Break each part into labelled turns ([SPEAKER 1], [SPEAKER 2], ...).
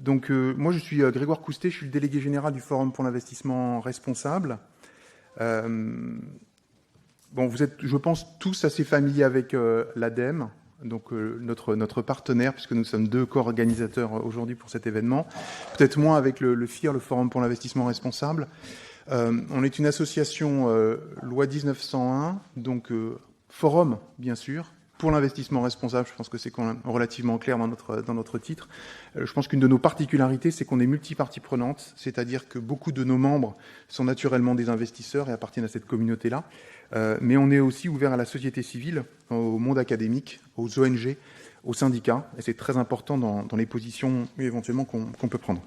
[SPEAKER 1] Moi, je suis Grégoire Coustet, je suis le délégué général du Forum pour l'investissement responsable. Vous êtes, je pense, tous assez familiers avec l'ADEME, donc notre partenaire, puisque nous sommes 2 co-organisateurs aujourd'hui pour cet événement. Peut-être moins avec le FIR, le Forum pour l'investissement responsable. On est une association loi 1901, donc forum, bien sûr, pour l'investissement responsable. Je pense que c'est quand même relativement clair dans notre titre. Je pense qu'une de nos particularités, c'est qu'on est multipartie prenante, c'est-à-dire que beaucoup de nos membres sont naturellement des investisseurs et appartiennent à cette communauté-là. Mais on est aussi ouvert à la société civile, au monde académique, aux ONG, aux syndicats. Et c'est très important dans les positions éventuellement qu'on peut prendre.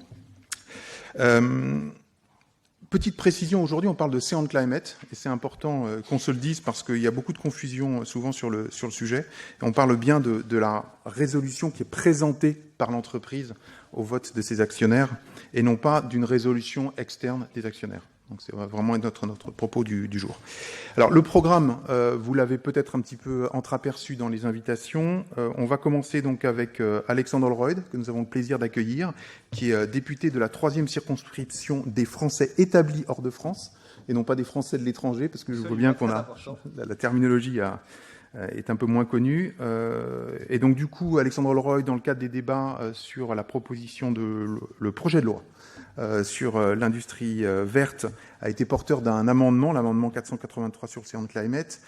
[SPEAKER 1] Petite précision, aujourd'hui on parle de Sea and Climate, et c'est important qu'on se le dise parce qu'il y a beaucoup de confusion souvent sur le sujet. Et on parle bien de la résolution qui est présentée par l'entreprise au vote de ses actionnaires, et non pas d'une résolution externe des actionnaires. Donc c'est vraiment notre propos du jour. Alors le programme, vous l'avez peut-être un petit peu entreaperçu dans les invitations. On va commencer donc avec Alexandre Holroyd, que nous avons le plaisir d'accueillir, qui est député de la 3e circonscription des Français établis hors de France, et non pas des Français de l'étranger, parce que je vois bien qu'on a la terminologie est un peu moins connue. Et donc du coup, Alexandre Holroyd, dans le cadre des débats sur la proposition le projet de loi sur l'industrie verte, a été porteur d'un amendement, l'amendement 483 sur le Sea and Climate,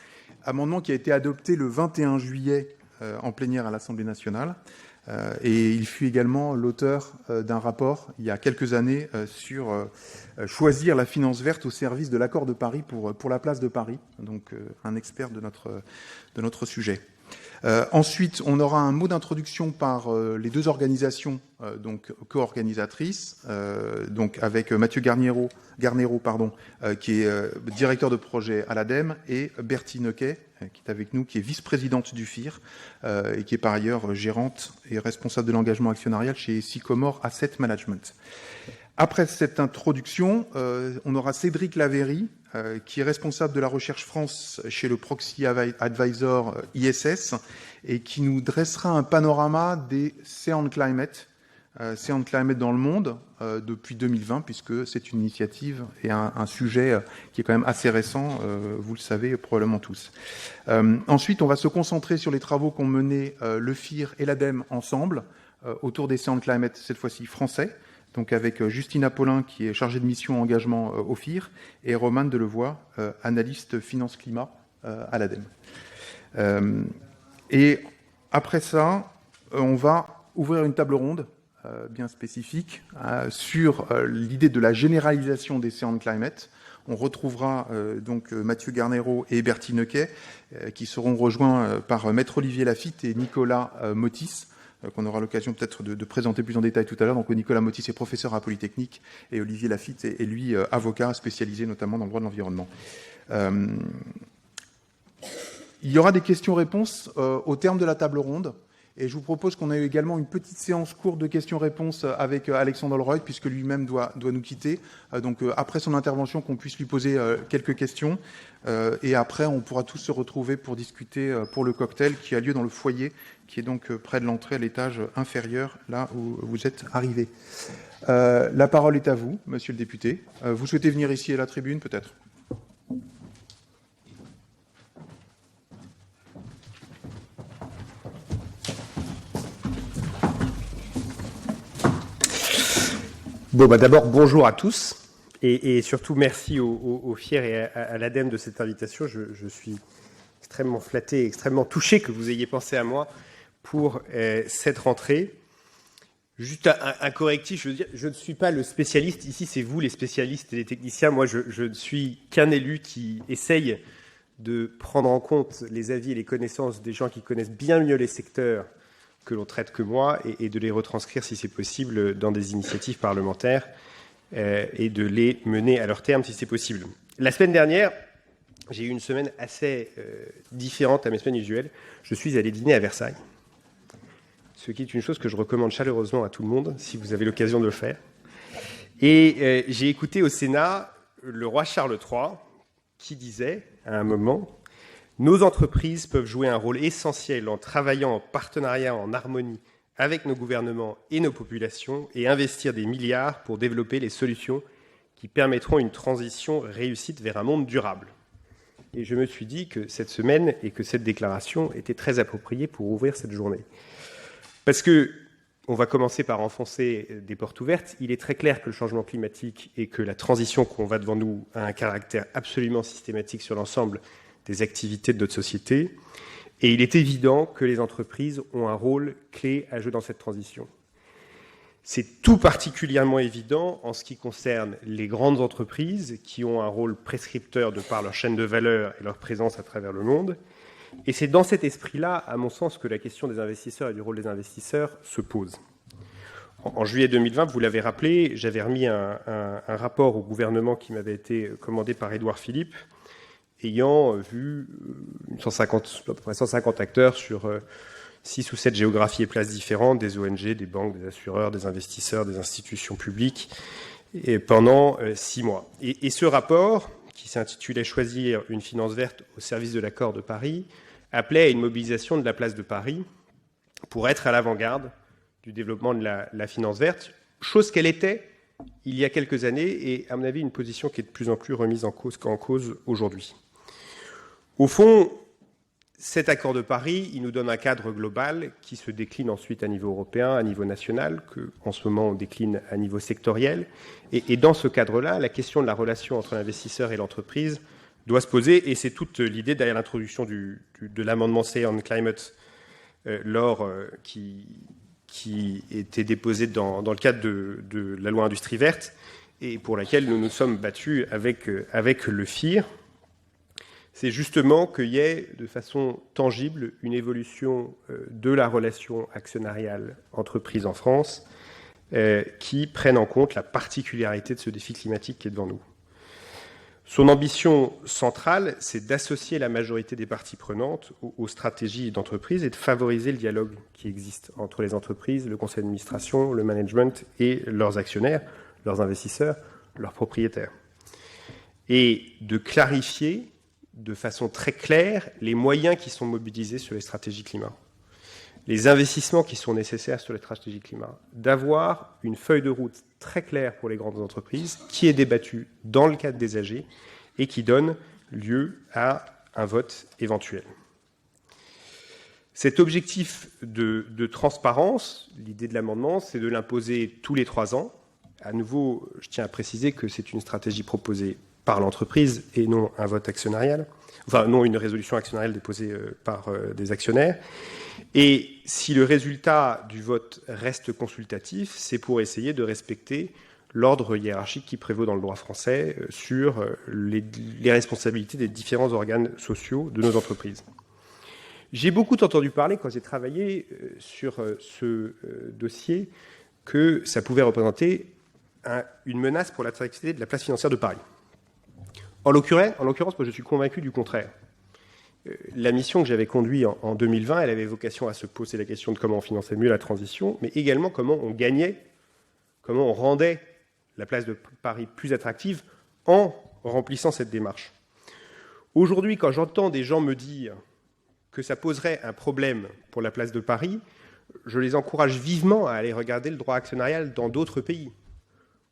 [SPEAKER 1] amendement qui a été adopté le 21 juillet en plénière à l'Assemblée nationale. Et il fut également l'auteur d'un rapport, il y a quelques années, sur choisir la finance verte au service de l'accord de Paris pour la place de Paris, donc un expert de notre sujet. Ensuite, on aura un mot d'introduction par les 2 organisations donc co-organisatrices, donc avec Mathieu Garnero, qui est directeur de projet à l'ADEME, et Bertie Noquet, qui est avec nous, qui est vice-présidente du FIR, et qui est par ailleurs gérante et responsable de l'engagement actionnarial chez Sycomore Asset Management. Après cette introduction, on aura Cédric Lavéry, qui est responsable de la recherche France chez le Proxy Advisor ISS, et qui nous dressera un panorama des Sea and Climate dans le monde depuis 2020, puisque c'est une initiative et un sujet qui est quand même assez récent, vous le savez probablement tous. Ensuite, on va se concentrer sur les travaux qu'ont menés le FIR et l'ADEME ensemble, autour des Sea and Climate, cette fois-ci français, donc avec Justine Apollin, qui est chargée de mission engagement au FIR, et Romane Delevoye, analyste finance-climat à l'ADEME. Et après ça, on va ouvrir une table ronde bien spécifique sur l'idée de la généralisation des Sea and Climate. On retrouvera donc Mathieu Garnero et Bertie Noquet, qui seront rejoints par Maître Olivier Lafitte et Nicolas Motis, qu'on aura l'occasion peut-être de présenter plus en détail tout à l'heure. Donc Nicolas Motis est professeur à Polytechnique, et Olivier Lafitte est lui avocat spécialisé notamment dans le droit de l'environnement. Il y aura des questions-réponses au terme de la table ronde. Et je vous propose qu'on ait également une petite séance courte de questions-réponses avec Alexandre Holroyd, puisque lui-même doit nous quitter. Donc après son intervention, qu'on puisse lui poser quelques questions. Et après, on pourra tous se retrouver pour discuter pour le cocktail qui a lieu dans le foyer, qui est donc près de l'entrée à l'étage inférieur, là où vous êtes arrivés. La parole est à vous, monsieur le député. Vous souhaitez venir ici à la tribune, peut-être ?
[SPEAKER 2] Bon, d'abord, bonjour à tous, et surtout merci au FIR et à l'ADEME de cette invitation. Je suis extrêmement flatté, extrêmement touché que vous ayez pensé à moi pour cette rentrée. Juste un correctif, je veux dire, je ne suis pas le spécialiste, ici c'est vous les spécialistes et les techniciens. Moi, je ne suis qu'un élu qui essaye de prendre en compte les avis et les connaissances des gens qui connaissent bien mieux les secteurs que l'on traite que moi, et de les retranscrire, si c'est possible, dans des initiatives parlementaires et de les mener à leur terme, si c'est possible. La semaine dernière, j'ai eu une semaine assez différente à mes semaines usuelles. Je suis allé dîner à Versailles, ce qui est une chose que je recommande chaleureusement à tout le monde, si vous avez l'occasion de le faire. Et j'ai écouté au Sénat le roi Charles III, qui disait, à un moment, « Nos entreprises peuvent jouer un rôle essentiel en travaillant en partenariat, en harmonie avec nos gouvernements et nos populations et investir des milliards pour développer les solutions qui permettront une transition réussite vers un monde durable. Et je me suis dit que cette semaine et que cette déclaration était très appropriée pour ouvrir cette journée. Parce que on va commencer par enfoncer des portes ouvertes. Il est très clair que le changement climatique et que la transition qu'on va devant nous a un caractère absolument systématique sur l'ensemble des activités de notre société. Et il est évident que les entreprises ont un rôle clé à jouer dans cette transition. C'est tout particulièrement évident en ce qui concerne les grandes entreprises qui ont un rôle prescripteur de par leur chaîne de valeur et leur présence à travers le monde. Et c'est dans cet esprit-là, à mon sens, que la question des investisseurs et du rôle des investisseurs se pose. En juillet 2020, vous l'avez rappelé, j'avais remis un rapport au gouvernement qui m'avait été commandé par Édouard Philippe, ayant vu à peu près 150 acteurs sur 6 ou 7 géographies et places différentes, des ONG, des banques, des assureurs, des investisseurs, des institutions publiques, et pendant 6 mois. Et ce rapport, qui s'intitulait « Choisir une finance verte au service de l'accord de Paris », appelait à une mobilisation de la place de Paris pour être à l'avant-garde du développement de la finance verte, chose qu'elle était il y a quelques années et, à mon avis, une position qui est de plus en plus remise en cause aujourd'hui. Au fond, cet accord de Paris, il nous donne un cadre global qui se décline ensuite à niveau européen, à niveau national, qu'en ce moment on décline à niveau sectoriel. Et dans ce cadre-là, la question de la relation entre l'investisseur et l'entreprise doit se poser, et c'est toute l'idée derrière l'introduction de l'amendement Say on Climate qui était déposé dans le cadre de la loi Industrie verte, et pour laquelle nous nous sommes battus avec le FIR. C'est justement qu'il y ait de façon tangible une évolution de la relation actionnariale entreprise en France qui prenne en compte la particularité de ce défi climatique qui est devant nous. Son ambition centrale, c'est d'associer la majorité des parties prenantes aux stratégies d'entreprise et de favoriser le dialogue qui existe entre les entreprises, le conseil d'administration, le management et leurs actionnaires, leurs investisseurs, leurs propriétaires. Et de clarifier de façon très claire les moyens qui sont mobilisés sur les stratégies climat, les investissements qui sont nécessaires sur les stratégies climat, d'avoir une feuille de route très claire pour les grandes entreprises qui est débattue dans le cadre des AG et qui donne lieu à un vote éventuel. Cet objectif de transparence, l'idée de l'amendement, c'est de l'imposer tous les 3 ans. À nouveau, je tiens à préciser que c'est une stratégie proposée par l'entreprise et non un vote actionnarial, enfin non une résolution actionnariale déposée par des actionnaires. Et si le résultat du vote reste consultatif, c'est pour essayer de respecter l'ordre hiérarchique qui prévaut dans le droit français sur les responsabilités des différents organes sociaux de nos entreprises. J'ai beaucoup entendu parler, quand j'ai travaillé sur ce dossier, que ça pouvait représenter une menace pour l'attractivité de la place financière de Paris. En l'occurrence, moi je suis convaincu du contraire. La mission que j'avais conduite en 2020, elle avait vocation à se poser la question de comment on finançait mieux la transition, mais également comment on gagnait, comment on rendait la place de Paris plus attractive en remplissant cette démarche. Aujourd'hui, quand j'entends des gens me dire que ça poserait un problème pour la place de Paris, je les encourage vivement à aller regarder le droit actionnarial dans d'autres pays,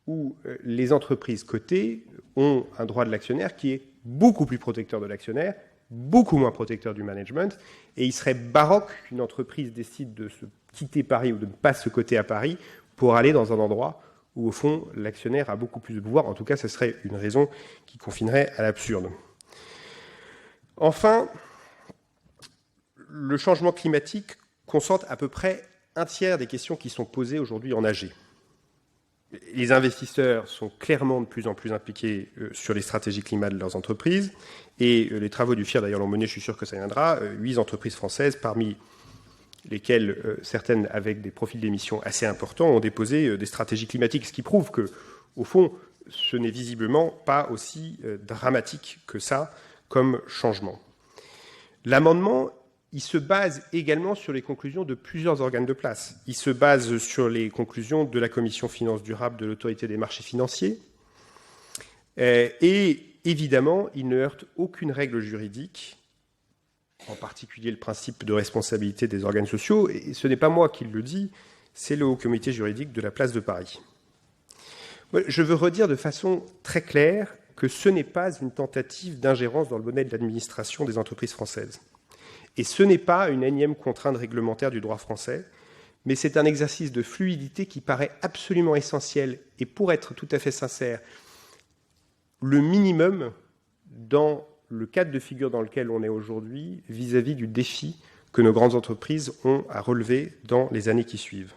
[SPEAKER 2] où les entreprises cotées ont un droit de l'actionnaire qui est beaucoup plus protecteur de l'actionnaire, beaucoup moins protecteur du management, et il serait baroque qu'une entreprise décide de se quitter Paris ou de ne pas se coter à Paris pour aller dans un endroit où, au fond, l'actionnaire a beaucoup plus de pouvoir. En tout cas, ce serait une raison qui confinerait à l'absurde. Enfin, le changement climatique concentre à peu près un tiers des questions qui sont posées aujourd'hui en AG. Les investisseurs sont clairement de plus en plus impliqués sur les stratégies climat de leurs entreprises, et les travaux du FIR d'ailleurs l'ont mené, je suis sûr que ça viendra, 8 entreprises françaises, parmi lesquelles certaines avec des profils d'émissions assez importants, ont déposé des stratégies climatiques, ce qui prouve que, au fond, ce n'est visiblement pas aussi dramatique que ça comme changement. L'amendement, il se base également sur les conclusions de plusieurs organes de place. Il se base sur les conclusions de la Commission Finances Durables de l'Autorité des marchés financiers. Et évidemment, il ne heurte aucune règle juridique en particulier le principe de responsabilité des organes sociaux, et ce n'est pas moi qui le dis, c'est le Haut Comité juridique de la place de Paris. Je veux redire de façon très claire que ce n'est pas une tentative d'ingérence dans le modèle d'administration des entreprises françaises. Et ce n'est pas une énième contrainte réglementaire du droit français, mais c'est un exercice de fluidité qui paraît absolument essentiel, et pour être tout à fait sincère, le minimum dans le cadre de figure dans lequel on est aujourd'hui vis-à-vis du défi que nos grandes entreprises ont à relever dans les années qui suivent.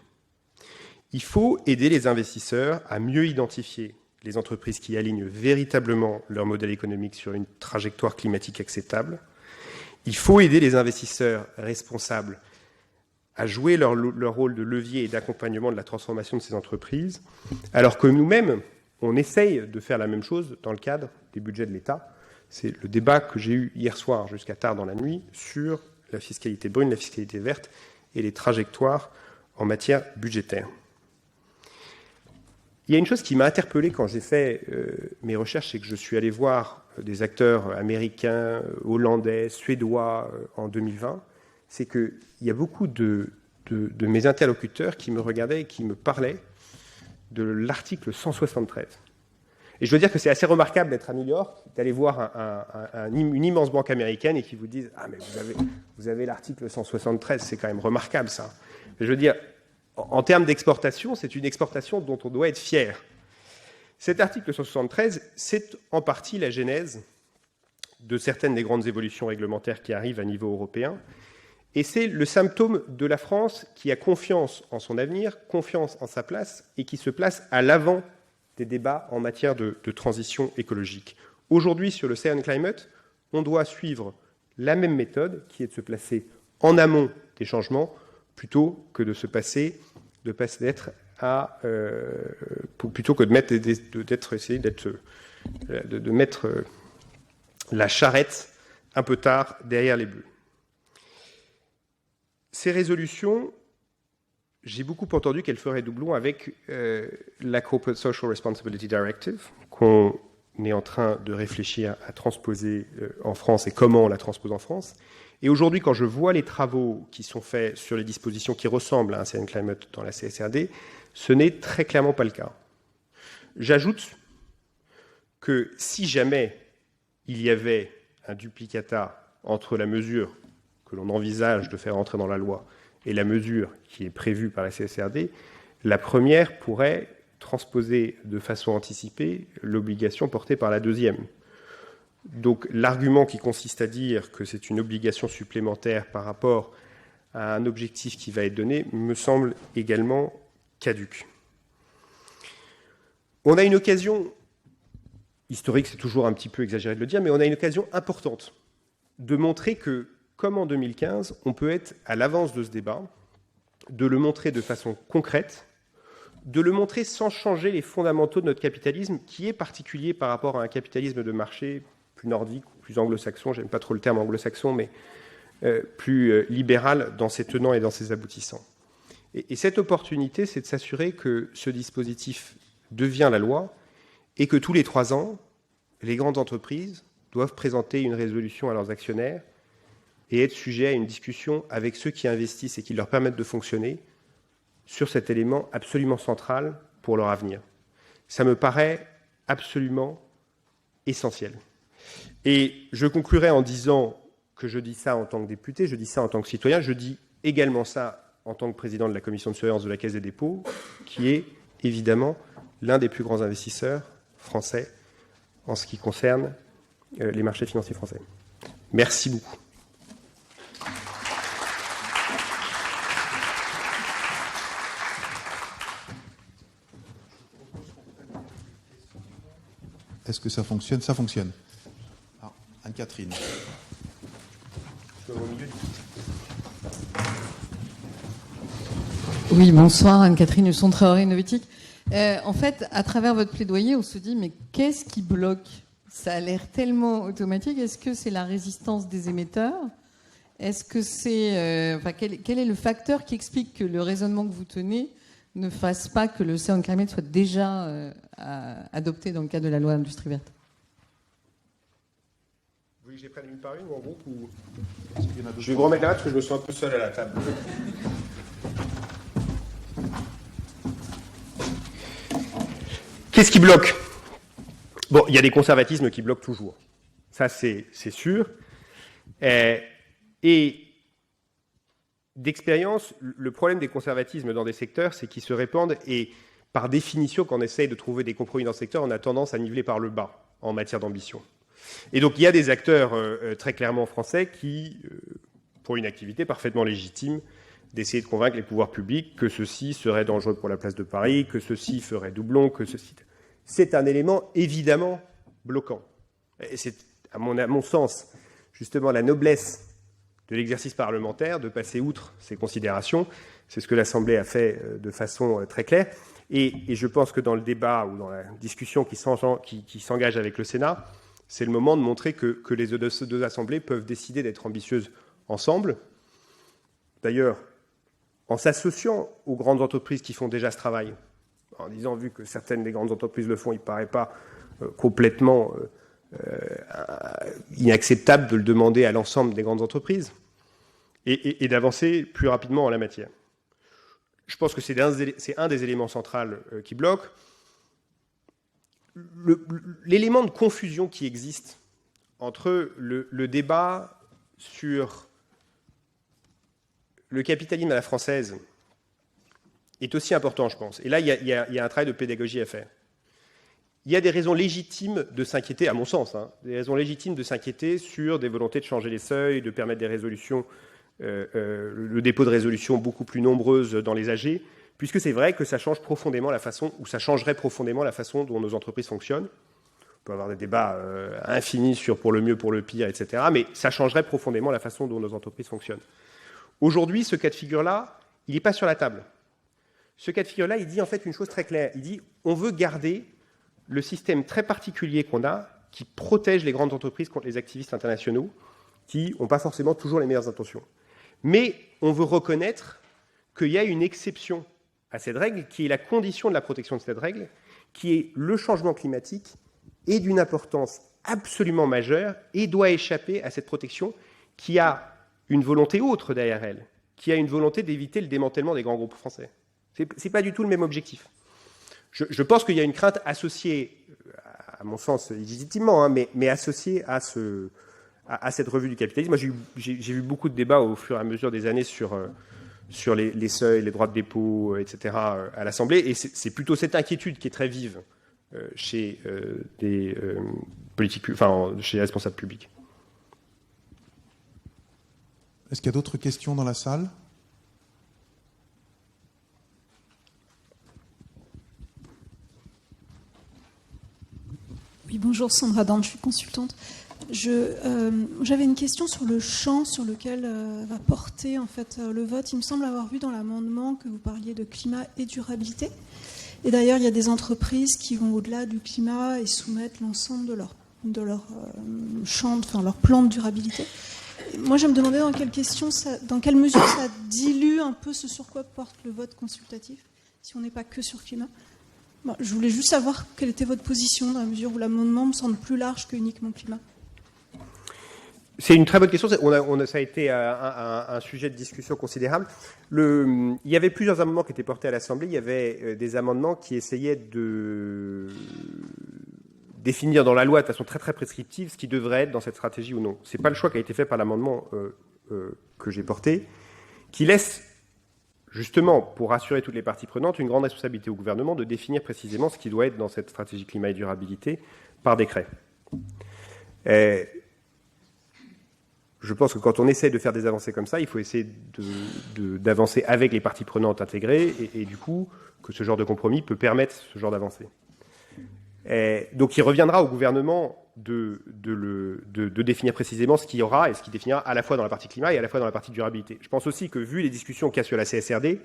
[SPEAKER 2] Il faut aider les investisseurs à mieux identifier les entreprises qui alignent véritablement leur modèle économique sur une trajectoire climatique acceptable. Il faut aider les investisseurs responsables à jouer leur rôle de levier et d'accompagnement de la transformation de ces entreprises, alors que nous-mêmes, on essaye de faire la même chose dans le cadre des budgets de l'État. C'est le débat que j'ai eu hier soir jusqu'à tard dans la nuit sur la fiscalité brune, la fiscalité verte et les trajectoires en matière budgétaire. Il y a une chose qui m'a interpellé quand j'ai fait mes recherches, c'est que je suis allé voir des acteurs américains, hollandais, suédois en 2020. C'est qu'il y a beaucoup de mes interlocuteurs qui me regardaient et qui me parlaient de l'article 173. Et je veux dire que c'est assez remarquable d'être à New York, d'aller voir une immense banque américaine et qui vous disent « Ah, mais vous avez l'article 173, c'est quand même remarquable, ça. » Je veux dire, en termes d'exportation, c'est une exportation dont on doit être fier. Cet article 173, c'est en partie la genèse de certaines des grandes évolutions réglementaires qui arrivent à niveau européen. Et c'est le symptôme de la France qui a confiance en son avenir, confiance en sa place, et qui se place à l'avant des débats en matière de transition écologique. Aujourd'hui, sur le Science Climate, on doit suivre la même méthode, qui est de se placer en amont des changements, plutôt que de se passer, plutôt que de mettre la charrette un peu tard derrière les bœufs. Ces résolutions, j'ai beaucoup entendu qu'elles feraient doublon avec la Corporate Social Responsibility Directive, qu'on est en train de réfléchir à transposer en France et comment on la transpose en France. Et aujourd'hui, quand je vois les travaux qui sont faits sur les dispositions qui ressemblent à un Science Climate dans la CSRD, ce n'est très clairement pas le cas. J'ajoute que si jamais il y avait un duplicata entre la mesure que l'on envisage de faire entrer dans la loi et la mesure qui est prévue par la CSRD, la première pourrait transposer de façon anticipée l'obligation portée par la deuxième. Donc l'argument qui consiste à dire que c'est une obligation supplémentaire par rapport à un objectif qui va être donné me semble également caduque. On a une occasion, historique c'est toujours un petit peu exagéré de le dire, mais on a une occasion importante de montrer que, comme en 2015, on peut être à l'avance de ce débat, de le montrer de façon concrète, de le montrer sans changer les fondamentaux de notre capitalisme, qui est particulier par rapport à un capitalisme de marché plus nordique, plus anglo-saxon, j'aime pas trop le terme anglo-saxon, mais plus libéral dans ses tenants et dans ses aboutissants. Et cette opportunité, c'est de s'assurer que ce dispositif devient la loi et que tous les 3 ans, les grandes entreprises doivent présenter une résolution à leurs actionnaires et être sujets à une discussion avec ceux qui investissent et qui leur permettent de fonctionner sur cet élément absolument central pour leur avenir. Ça me paraît absolument essentiel. Et je conclurai en disant que je dis ça en tant que député, je dis ça en tant que citoyen, je dis également ça en tant que président de la commission de surveillance de la Caisse des dépôts, qui est évidemment l'un des plus grands investisseurs français en ce qui concerne les marchés financiers français. Merci beaucoup.
[SPEAKER 3] Est-ce que ça fonctionne? Ça fonctionne. Ah, Anne-Catherine.
[SPEAKER 4] Oui, bonsoir, Anne-Catherine Husson-Traoré, Novetic. En fait, à travers votre plaidoyer, on se dit, mais qu'est-ce qui bloque? Ça a l'air tellement automatique. Est-ce que c'est la résistance des émetteurs? Est-ce que c'est... quel est le facteur qui explique que le raisonnement que vous tenez ne fasse pas que le Science Climate soit déjà adopté dans le cadre de la loi Industrie verte?
[SPEAKER 2] voulez que je les prenne une par une ou en groupe ou... Je vais vous remettre là parce que je me sens un peu seul à la table. Qu'est-ce qui bloque? Bon, il y a des conservatismes qui bloquent toujours. Ça, c'est sûr. Et d'expérience, le problème des conservatismes dans des secteurs, c'est qu'ils se répandent et par définition, quand on essaye de trouver des compromis dans ce secteur, on a tendance à niveler par le bas en matière d'ambition. Et donc, il y a des acteurs très clairement français qui, pour une activité parfaitement légitime, d'essayer de convaincre les pouvoirs publics que ceci serait dangereux pour la place de Paris, que ceci ferait doublon, que ceci... C'est un élément évidemment bloquant. Et c'est, à mon sens, justement la noblesse de l'exercice parlementaire de passer outre ces considérations. C'est ce que l'Assemblée a fait de façon très claire. Et je pense que dans le débat ou dans la discussion qui s'engage avec le Sénat, c'est le moment de montrer que les deux assemblées peuvent décider d'être ambitieuses ensemble. D'ailleurs, en s'associant aux grandes entreprises qui font déjà ce travail, en disant, vu que certaines des grandes entreprises le font, il ne paraît pas complètement inacceptable de le demander à l'ensemble des grandes entreprises et d'avancer plus rapidement en la matière. Je pense que c'est un des éléments centraux qui bloque. L'élément de confusion qui existe entre le débat sur le capitalisme à la française est aussi important, je pense. Et là, il y a un travail de pédagogie à faire. Il y a des raisons légitimes de s'inquiéter, à mon sens, des raisons légitimes de s'inquiéter sur des volontés de changer les seuils, de permettre des résolutions, le dépôt de résolutions beaucoup plus nombreuses dans les AG, puisque c'est vrai que ça change profondément la façon, ou ça changerait profondément la façon dont nos entreprises fonctionnent. On peut avoir des débats infinis sur pour le mieux, pour le pire, etc. Mais ça changerait profondément la façon dont nos entreprises fonctionnent. Aujourd'hui, ce cas de figure-là, il n'est pas sur la table. Ce cas de figure-là, il dit en fait une chose très claire. Il dit on veut garder le système très particulier qu'on a, qui protège les grandes entreprises contre les activistes internationaux, qui n'ont pas forcément toujours les meilleures intentions. Mais on veut reconnaître qu'il y a une exception à cette règle, qui est la condition de la protection de cette règle, qui est le changement climatique, est d'une importance absolument majeure et doit échapper à cette protection qui a une volonté autre derrière elle, qui a une volonté d'éviter le démantèlement des grands groupes français. Ce n'est pas du tout le même objectif. Je pense qu'il y a une crainte associée, à mon sens légitimement, mais associée à cette revue du capitalisme. Moi, j'ai vu beaucoup de débats au fur et à mesure des années sur les seuils, les droits de dépôt, etc. à l'Assemblée, et c'est plutôt cette inquiétude qui est très vive chez des chez les responsables publics.
[SPEAKER 3] Est-ce qu'il y a d'autres questions dans la salle ?
[SPEAKER 5] Oui, bonjour, Sandra Dante, je suis consultante. J'avais une question sur le champ sur lequel va porter en fait le vote. Il me semble avoir vu dans l'amendement que vous parliez de climat et durabilité. Et d'ailleurs, il y a des entreprises qui vont au-delà du climat et soumettent l'ensemble de leur champ, enfin leur plan de durabilité. Et moi, je me demandais dans quelle mesure ça dilue un peu ce sur quoi porte le vote consultatif, si on n'est pas que sur le climat. Bon, je voulais juste savoir quelle était votre position dans la mesure où l'amendement me semble plus large que uniquement climat.
[SPEAKER 2] C'est une très bonne question. Ça a été un sujet de discussion considérable. Il y avait plusieurs amendements qui étaient portés à l'Assemblée. Il y avait des amendements qui essayaient de définir dans la loi de façon très très prescriptive ce qui devrait être dans cette stratégie ou non. Ce n'est pas le choix qui a été fait par l'amendement que j'ai porté, qui laisse justement, pour rassurer toutes les parties prenantes, une grande responsabilité au gouvernement de définir précisément ce qui doit être dans cette stratégie climat et durabilité par décret. Je pense que quand on essaie de faire des avancées comme ça, il faut essayer d'avancer avec les parties prenantes intégrées et du coup, que ce genre de compromis peut permettre ce genre d'avancée. Donc il reviendra au gouvernement de définir précisément ce qu'il y aura et ce qu'il définira à la fois dans la partie climat et à la fois dans la partie durabilité. Je pense aussi que, vu les discussions qu'il y a sur la CSRD,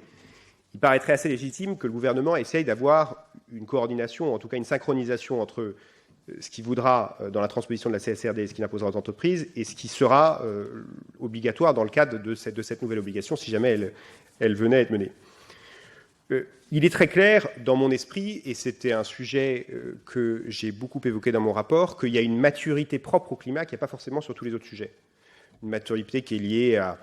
[SPEAKER 2] il paraîtrait assez légitime que le gouvernement essaye d'avoir une coordination, en tout cas une synchronisation entre ce qu'il voudra dans la transposition de la CSRD et ce qu'il imposera aux entreprises et ce qui sera obligatoire dans le cadre de cette nouvelle obligation si jamais elle venait à être menée. Il est très clair dans mon esprit, et c'était un sujet que j'ai beaucoup évoqué dans mon rapport, qu'il y a une maturité propre au climat qu'il n'y a pas forcément sur tous les autres sujets. Une maturité qui est liée à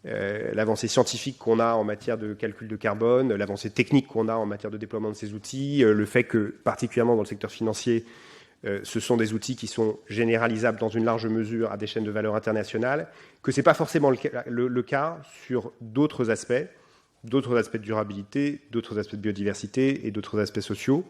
[SPEAKER 2] l'avancée scientifique qu'on a en matière de calcul de carbone, l'avancée technique qu'on a en matière de déploiement de ces outils, le fait que, particulièrement dans le secteur financier, ce sont des outils qui sont généralisables dans une large mesure à des chaînes de valeur internationales, que ce n'est pas forcément le cas sur d'autres aspects de durabilité, d'autres aspects de biodiversité et d'autres aspects sociaux.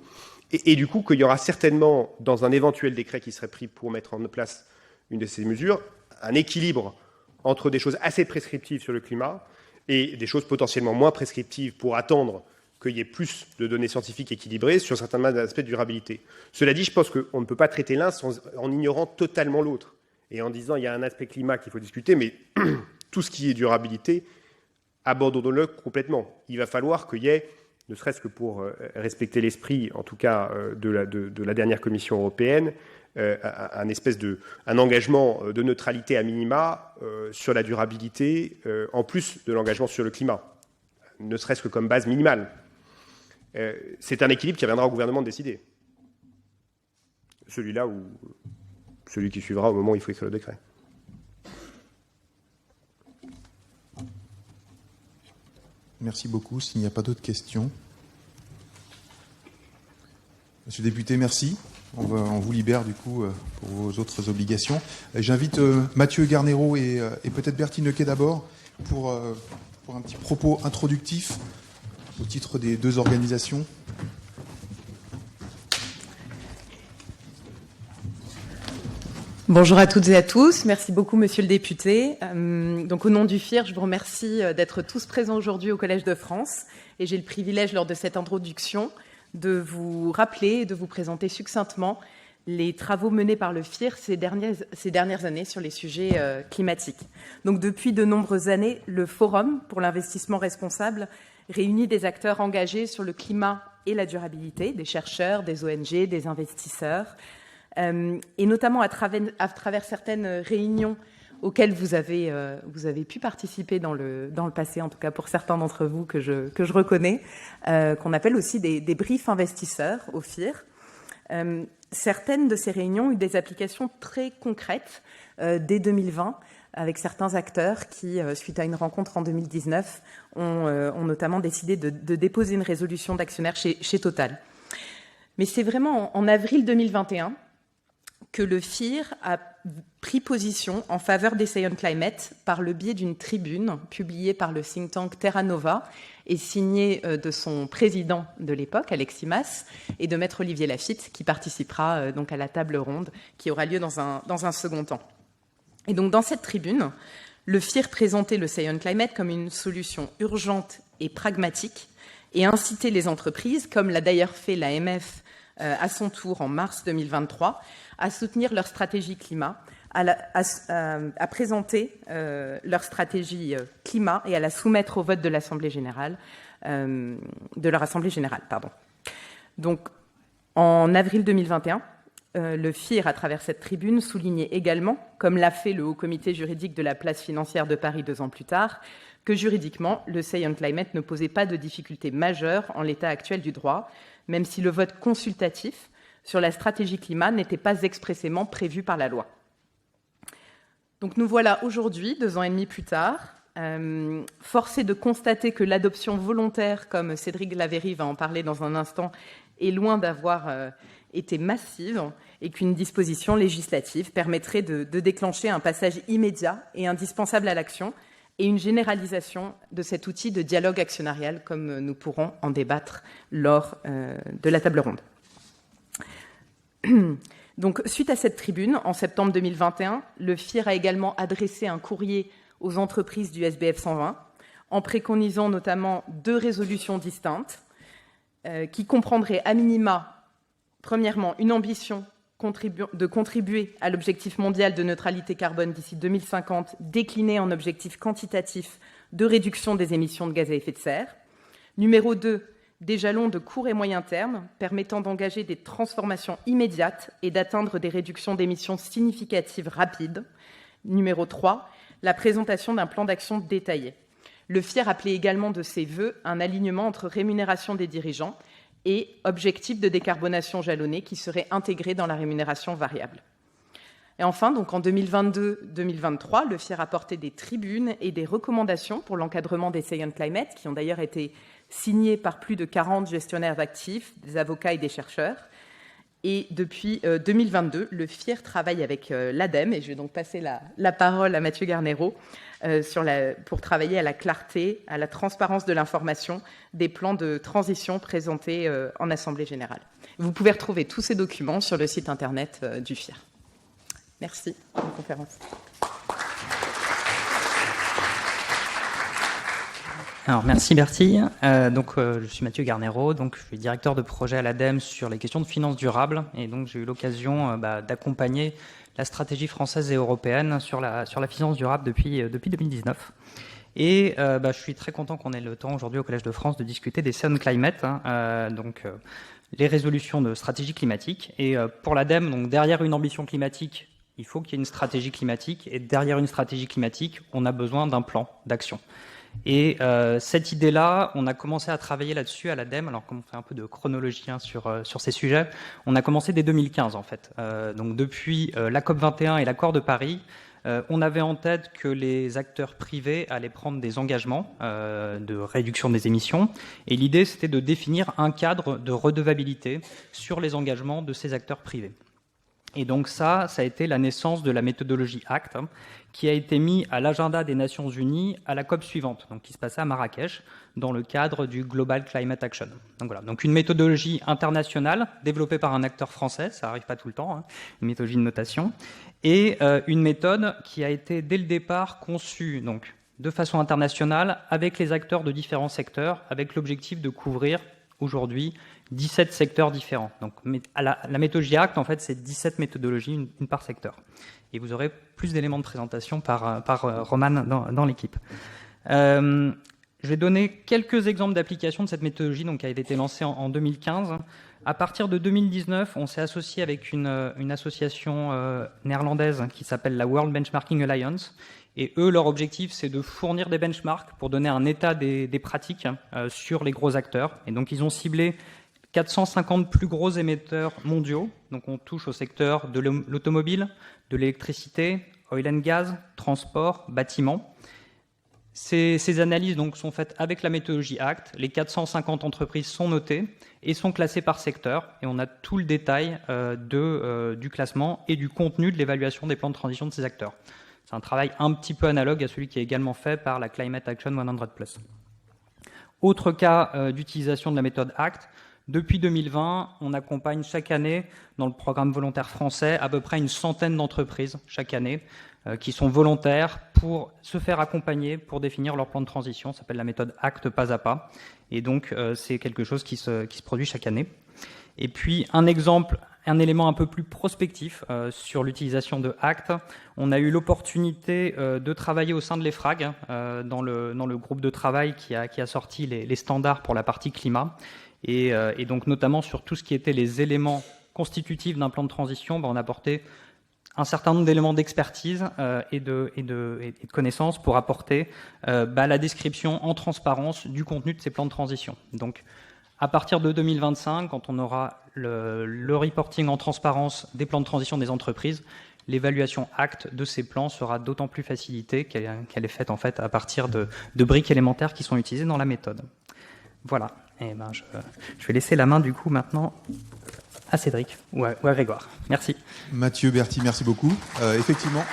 [SPEAKER 2] Et du coup, qu'il y aura certainement, dans un éventuel décret qui serait pris pour mettre en place une de ces mesures, un équilibre entre des choses assez prescriptives sur le climat et des choses potentiellement moins prescriptives pour attendre qu'il y ait plus de données scientifiques équilibrées sur certains aspects de durabilité. Cela dit, je pense qu'on ne peut pas traiter l'un en ignorant totalement l'autre et en disant il y a un aspect climat qu'il faut discuter, mais tout ce qui est durabilité, abandonnons-le complètement. Il va falloir qu'il y ait, ne serait-ce que pour respecter l'esprit, en tout cas de la dernière Commission européenne, un engagement de neutralité à minima sur la durabilité, en plus de l'engagement sur le climat, ne serait-ce que comme base minimale. C'est un équilibre qui reviendra au gouvernement de décider. Celui-là ou celui qui suivra au moment où il faut écrire le décret.
[SPEAKER 3] Merci beaucoup. S'il n'y a pas d'autres questions. Monsieur le député, merci. On vous libère du coup pour vos autres obligations. J'invite Mathieu Garnero et peut-être Bertine Lequet d'abord pour un petit propos introductif au titre des deux organisations.
[SPEAKER 6] Bonjour à toutes et à tous. Merci beaucoup, monsieur le député. Donc, au nom du FIR, je vous remercie d'être tous présents aujourd'hui au Collège de France. Et j'ai le privilège, lors de cette introduction, de vous rappeler et de vous présenter succinctement les travaux menés par le FIR ces dernières années sur les sujets climatiques. Donc, depuis de nombreuses années, le Forum pour l'investissement responsable réunit des acteurs engagés sur le climat et la durabilité, des chercheurs, des ONG, des investisseurs, et notamment à travers certaines réunions auxquelles vous avez pu participer dans le passé, en tout cas pour certains d'entre vous que je reconnais, qu'on appelle aussi des briefs investisseurs au FIR. Certaines de ces réunions ont eu des applications très concrètes dès 2020, avec certains acteurs qui, suite à une rencontre en 2019, ont notamment décidé de déposer une résolution d'actionnaire chez Total. Mais c'est vraiment en avril 2021 que le FIR a pris position en faveur des Say on Climate par le biais d'une tribune publiée par le think tank Terra Nova et signée de son président de l'époque, Alexis Mas, et de maître Olivier Lafitte, qui participera donc à la table ronde qui aura lieu dans un second temps. Et donc, dans cette tribune, le FIR présentait le Say on Climate comme une solution urgente et pragmatique et incitait les entreprises, comme l'a d'ailleurs fait l'AMF à son tour en mars 2023, à soutenir leur stratégie climat, à présenter leur stratégie climat et à la soumettre au vote de l'Assemblée générale, de leur Assemblée générale. Donc, en avril 2021, le FIR, à travers cette tribune, soulignait également, comme l'a fait le Haut Comité juridique de la place financière de Paris 2 ans plus tard, que juridiquement, le Say on Climate ne posait pas de difficultés majeures en l'état actuel du droit, même si le vote consultatif sur la stratégie climat n'était pas expressément prévu par la loi. Donc nous voilà aujourd'hui, 2 ans et demi plus tard, forcés de constater que l'adoption volontaire, comme Cédric Lavéry va en parler dans un instant, est loin d'avoir été massive et qu'une disposition législative permettrait de déclencher un passage immédiat et indispensable à l'action et une généralisation de cet outil de dialogue actionnarial, comme nous pourrons en débattre lors de la table ronde. Donc, suite à cette tribune, en septembre 2021, le FIR a également adressé un courrier aux entreprises du SBF 120, en préconisant notamment 2 résolutions distinctes, qui comprendraient à minima, premièrement, une ambition de contribuer à l'objectif mondial de neutralité carbone d'ici 2050, décliné en objectif quantitatif de réduction des émissions de gaz à effet de serre. Numéro 2, des jalons de court et moyen terme permettant d'engager des transformations immédiates et d'atteindre des réductions d'émissions significatives rapides. Numéro 3, la présentation d'un plan d'action détaillé. Le FIR appelait également de ses vœux un alignement entre rémunération des dirigeants et objectifs de décarbonation jalonnés qui seraient intégrés dans la rémunération variable. Et enfin, donc en 2022-2023, le FIR a porté des tribunes et des recommandations pour l'encadrement des Say on Climate, qui ont d'ailleurs été signées par plus de 40 gestionnaires d'actifs, des avocats et des chercheurs. Et depuis 2022, le FIR travaille avec l'ADEME, et je vais donc passer la parole à Mathieu Garnero, pour travailler à la clarté, à la transparence de l'information des plans de transition présentés en Assemblée générale. Vous pouvez retrouver tous ces documents sur le site internet du FIR. Merci. Bonne conférence.
[SPEAKER 7] Alors, merci Bertie. Je suis Mathieu Garnero, donc je suis directeur de projet à l'ADEME sur les questions de finances durables, et donc j'ai eu l'occasion d'accompagner la stratégie française et européenne sur la finance durable depuis 2019. Et je suis très content qu'on ait le temps aujourd'hui au Collège de France de discuter des Say on Climate, les résolutions de stratégie climatique. Et pour l'ADEME, donc derrière une ambition climatique, il faut qu'il y ait une stratégie climatique, et derrière une stratégie climatique, on a besoin d'un plan d'action. Et cette idée-là, on a commencé à travailler là-dessus à l'ADEME. Alors, comme on fait un peu de chronologie sur ces sujets, on a commencé dès 2015 en fait. Donc depuis la COP21 et l'accord de Paris, on avait en tête que les acteurs privés allaient prendre des engagements de réduction des émissions. Et l'idée, c'était de définir un cadre de redevabilité sur les engagements de ces acteurs privés. Et donc ça a été la naissance de la méthodologie ACT, qui a été mis à l'agenda des Nations Unies à la COP suivante, donc qui se passait à Marrakech, dans le cadre du Global Climate Action. Donc voilà, donc une méthodologie internationale développée par un acteur français, ça n'arrive pas tout le temps, une méthodologie de notation, et une méthode qui a été dès le départ conçue donc de façon internationale avec les acteurs de différents secteurs, avec l'objectif de couvrir aujourd'hui 17 secteurs différents. Donc la méthodologie ACT, en fait, c'est 17 méthodologies, une par secteur. Et vous aurez plus d'éléments de présentation par Roman dans l'équipe. Je vais donner quelques exemples d'application de cette méthodologie qui a été lancée en 2015. À partir de 2019, on s'est associé avec une association néerlandaise qui s'appelle la World Benchmarking Alliance. Et eux, leur objectif, c'est de fournir des benchmarks pour donner un état des pratiques sur les gros acteurs. Et donc, ils ont ciblé 450 plus gros émetteurs mondiaux. Donc, on touche au secteur de l'automobile, de l'électricité, oil and gas, transport, bâtiment. Ces analyses donc, sont faites avec la méthodologie ACT. Les 450 entreprises sont notées et sont classées par secteur. Et on a tout le détail du classement et du contenu de l'évaluation des plans de transition de ces acteurs. C'est un travail un petit peu analogue à celui qui est également fait par la Climate Action 100+. Autre cas d'utilisation de la méthode ACT, depuis 2020, on accompagne chaque année dans le programme volontaire français à peu près une centaine d'entreprises chaque année qui sont volontaires pour se faire accompagner pour définir leur plan de transition. Ça s'appelle la méthode ACT pas à pas. Et donc, c'est quelque chose qui se produit chaque année. Et puis, un élément un peu plus prospectif sur l'utilisation de ACT. On a eu l'opportunité de travailler au sein de l'EFRAG, dans le groupe de travail qui a sorti les standards pour la partie climat. Et donc, notamment sur tout ce qui était les éléments constitutifs d'un plan de transition, on a apporté un certain nombre d'éléments d'expertise et de connaissances pour apporter la description en transparence du contenu de ces plans de transition. Donc, à partir de 2025, quand on aura le reporting en transparence des plans de transition des entreprises, l'évaluation ACT de ces plans sera d'autant plus facilitée qu'elle est faite en fait à partir de briques élémentaires qui sont utilisées dans la méthode. Voilà. Et je vais laisser la main du coup maintenant à Cédric ou à Grégoire. Merci.
[SPEAKER 3] Mathieu, Bertie, merci beaucoup. Effectivement,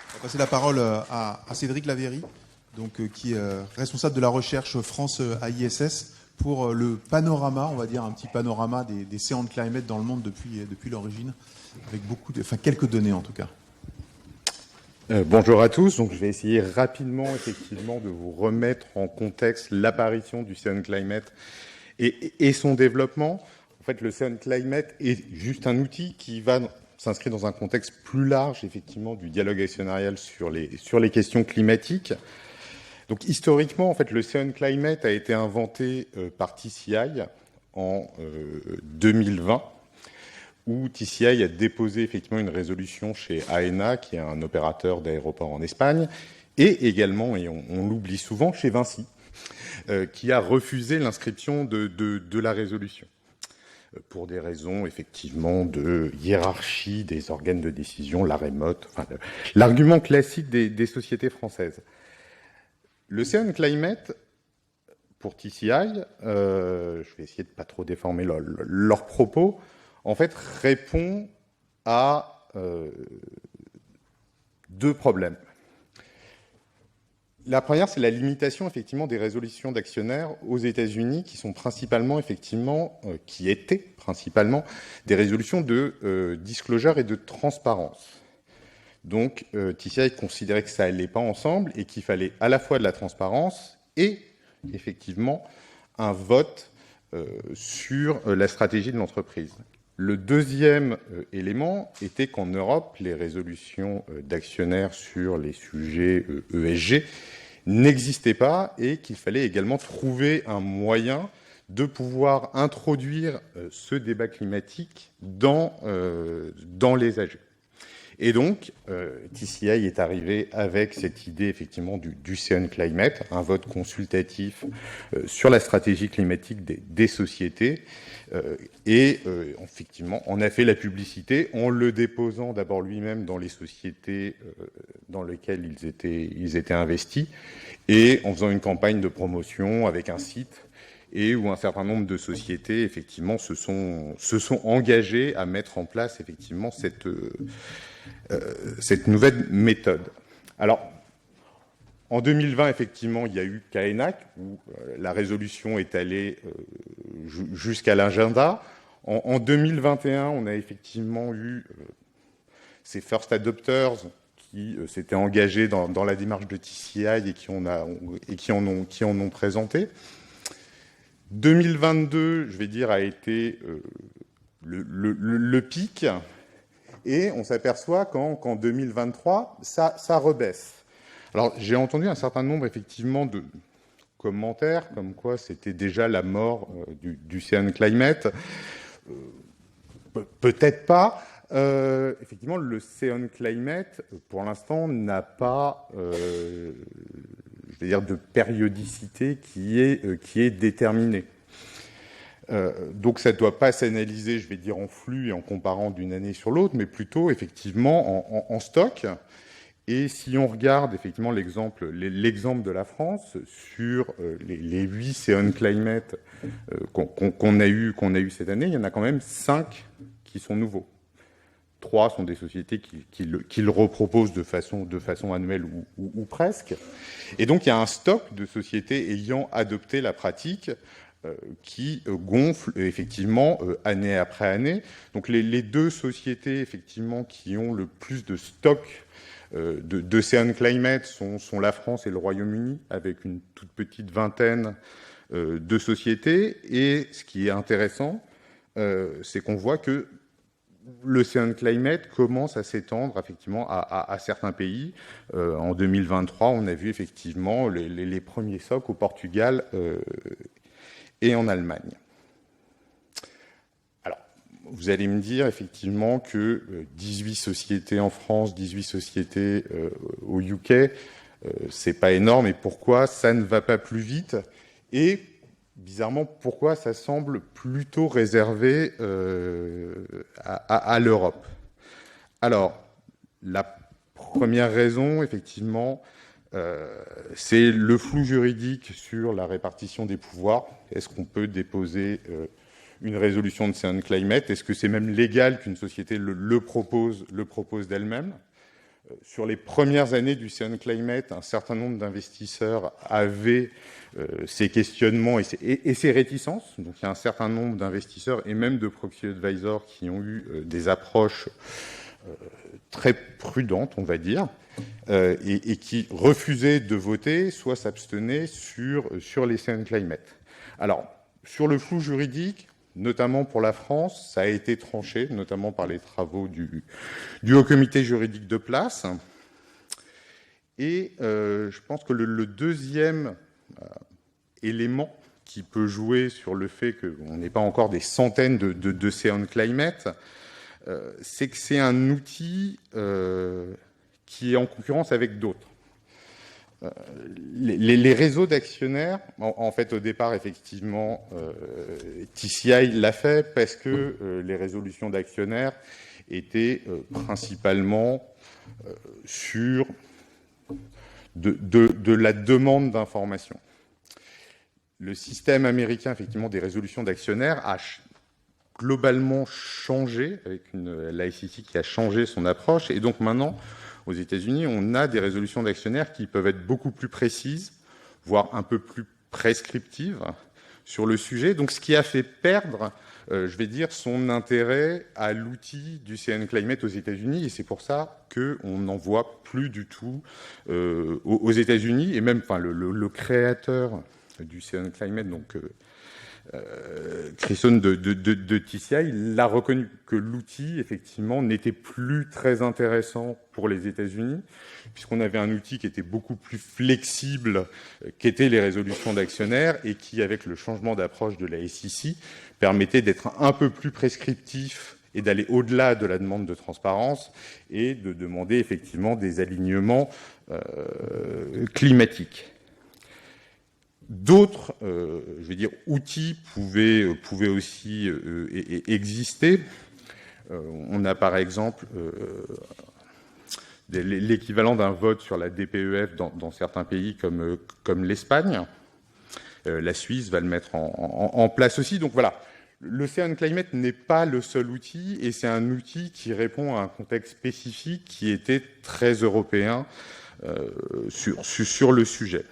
[SPEAKER 3] on va passer la parole à Cédric Lavéry, qui est responsable de la recherche France à ISS pour le panorama, on va dire un petit panorama des Say on Climate dans le monde depuis l'origine, avec quelques données en tout cas.
[SPEAKER 8] Bonjour à tous. Donc, je vais essayer rapidement, effectivement, de vous remettre en contexte l'apparition du Say on Climate et son développement. En fait, le Say on Climate est juste un outil qui va s'inscrire dans un contexte plus large, effectivement, du dialogue actionnarial sur les questions climatiques. Donc, historiquement, en fait, le Say on Climate a été inventé par TCI en 2020. Où TCI a déposé effectivement une résolution chez AENA, qui est un opérateur d'aéroports en Espagne, Et également, et on l'oublie souvent, chez Vinci, qui a refusé l'inscription de la résolution, pour des raisons, effectivement, de hiérarchie des organes de décision, l'arrêt motte, enfin, l'argument classique des sociétés françaises. L'Ocean Climate, pour TCI, je vais essayer de pas trop déformer leurs propos, en fait, répond à deux problèmes. La première, c'est la limitation, effectivement, des résolutions d'actionnaires aux États-Unis, qui sont principalement, effectivement, qui étaient principalement des résolutions de disclosure et de transparence. Donc, TCI considérait que ça n'allait pas ensemble et qu'il fallait à la fois de la transparence et, effectivement, un vote sur la stratégie de l'entreprise. Le deuxième élément était qu'en Europe, les résolutions d'actionnaires sur les sujets ESG n'existaient pas et qu'il fallait également trouver un moyen de pouvoir introduire ce débat climatique dans les AG. Et donc, TCI est arrivé avec cette idée, effectivement, du Ocean Climate, un vote consultatif sur la stratégie climatique des sociétés. Et effectivement, on a fait la publicité en le déposant d'abord lui-même dans les sociétés dans lesquelles ils étaient investis, et en faisant une campagne de promotion avec un site, et où un certain nombre de sociétés, effectivement, se sont engagées à mettre en place, effectivement, cette nouvelle méthode. Alors, en 2020, effectivement, il y a eu KNAC, où la résolution est allée jusqu'à l'agenda. En 2021, on a effectivement eu ces first adopters qui s'étaient engagés dans la démarche de TCI et qui en ont présenté. 2022, je vais dire, a été le pic, et on s'aperçoit qu'en 2023, ça rebaisse. Alors, j'ai entendu un certain nombre, effectivement, de commentaires, comme quoi c'était déjà la mort du Ocean Climate. Peut-être pas. Effectivement, le Ocean Climate, pour l'instant, n'a pas, je vais dire, de périodicité qui est déterminée. Donc ça ne doit pas s'analyser, je vais dire, en flux et en comparant d'une année sur l'autre, mais plutôt, effectivement, en stock. Et si on regarde, effectivement, l'exemple de la France sur les 8 Ocean Climate qu'on a eu cette année, il y en a quand même 5 qui sont nouveaux. 3 sont des sociétés qui le reproposent de façon annuelle ou presque. Et donc, il y a un stock de sociétés ayant adopté la pratique qui gonfle, effectivement, année après année. Donc, les deux sociétés, effectivement, qui ont le plus de stock d'Ocean Climate sont la France et le Royaume-Uni, avec une toute petite vingtaine de sociétés. Et ce qui est intéressant, c'est qu'on voit que l'Ocean Climate commence à s'étendre, effectivement, à certains pays. En 2023, on a vu, effectivement, les premiers socs au Portugal et en Allemagne. Alors, vous allez me dire, effectivement, que 18 sociétés en France, 18 sociétés au UK, c'est pas énorme, et pourquoi ça ne va pas plus vite? Et bizarrement, pourquoi ça semble plutôt réservé à l'Europe? Alors, la première raison, effectivement, c'est le flou juridique sur la répartition des pouvoirs. Est-ce qu'on peut déposer une résolution de Ocean Climate? Est-ce que c'est même légal qu'une société le propose d'elle-même? Sur les premières années du Ocean Climate, un certain nombre d'investisseurs avaient ces questionnements et ces réticences. Donc il y a un certain nombre d'investisseurs et même de proxy advisors qui ont eu des approches très prudentes, on va dire, et qui refusaient de voter, soit s'abstenaient sur les Ocean Climate. Alors, sur le flou juridique, notamment pour la France, ça a été tranché, notamment par les travaux du Haut Comité juridique de place. Et je pense que le deuxième élément qui peut jouer sur le fait qu'on n'ait pas encore des centaines de Ocean Climate, c'est que c'est un outil qui est en concurrence avec d'autres. les réseaux d'actionnaires, en fait, au départ, effectivement, TCI l'a fait parce que les résolutions d'actionnaires étaient principalement sur de la demande d'information. Le système américain, effectivement, des résolutions d'actionnaires a globalement changé, avec la SEC qui a changé son approche, et donc maintenant, aux États-Unis, on a des résolutions d'actionnaires qui peuvent être beaucoup plus précises, voire un peu plus prescriptives sur le sujet. Donc, ce qui a fait perdre, je vais dire, son intérêt à l'outil du CN Climate aux États-Unis, et c'est pour ça qu'on n'en voit plus du tout aux États-Unis, et même, enfin, le créateur du CN Climate, donc Chris Hohn de TCI, il a reconnu que l'outil, effectivement, n'était plus très intéressant pour les États-Unis, puisqu'on avait un outil qui était beaucoup plus flexible qu'étaient les résolutions d'actionnaires et qui, avec le changement d'approche de la SEC, permettait d'être un peu plus prescriptif et d'aller au-delà de la demande de transparence et de demander effectivement des alignements climatiques. D'autres, je vais dire, outils pouvaient aussi exister. On a par exemple l'équivalent d'un vote sur la DPEF dans certains pays comme l'Espagne. La Suisse va le mettre en place aussi. Donc voilà, l'Ocean Climate n'est pas le seul outil, et c'est un outil qui répond à un contexte spécifique qui était très européen sur le sujet.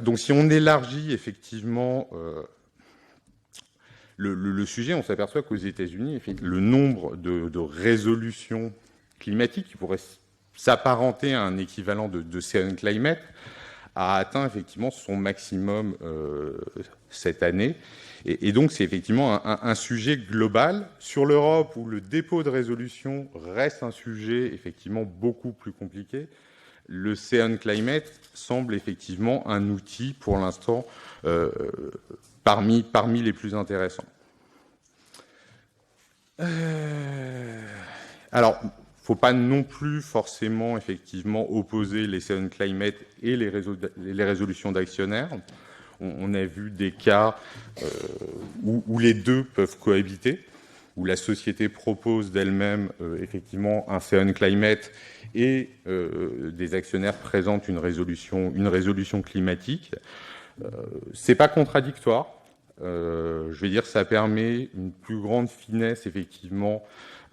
[SPEAKER 8] Donc si on élargit effectivement le sujet, on s'aperçoit qu'aux États-Unis, le nombre de résolutions climatiques qui pourraient s'apparenter à un équivalent de CN Climate a atteint effectivement son maximum cette année. Et donc c'est effectivement un sujet global. Sur l'Europe, où le dépôt de résolution reste un sujet effectivement beaucoup plus compliqué, le CN Climate semble effectivement un outil, pour l'instant, parmi les plus intéressants. Alors, il ne faut pas non plus forcément effectivement opposer les CN Climate et les résolutions d'actionnaires. On a vu des cas où les deux peuvent cohabiter, où la société propose d'elle-même effectivement un CN Climate et des actionnaires présentent une résolution climatique. C'est pas contradictoire. Je vais dire, ça permet une plus grande finesse effectivement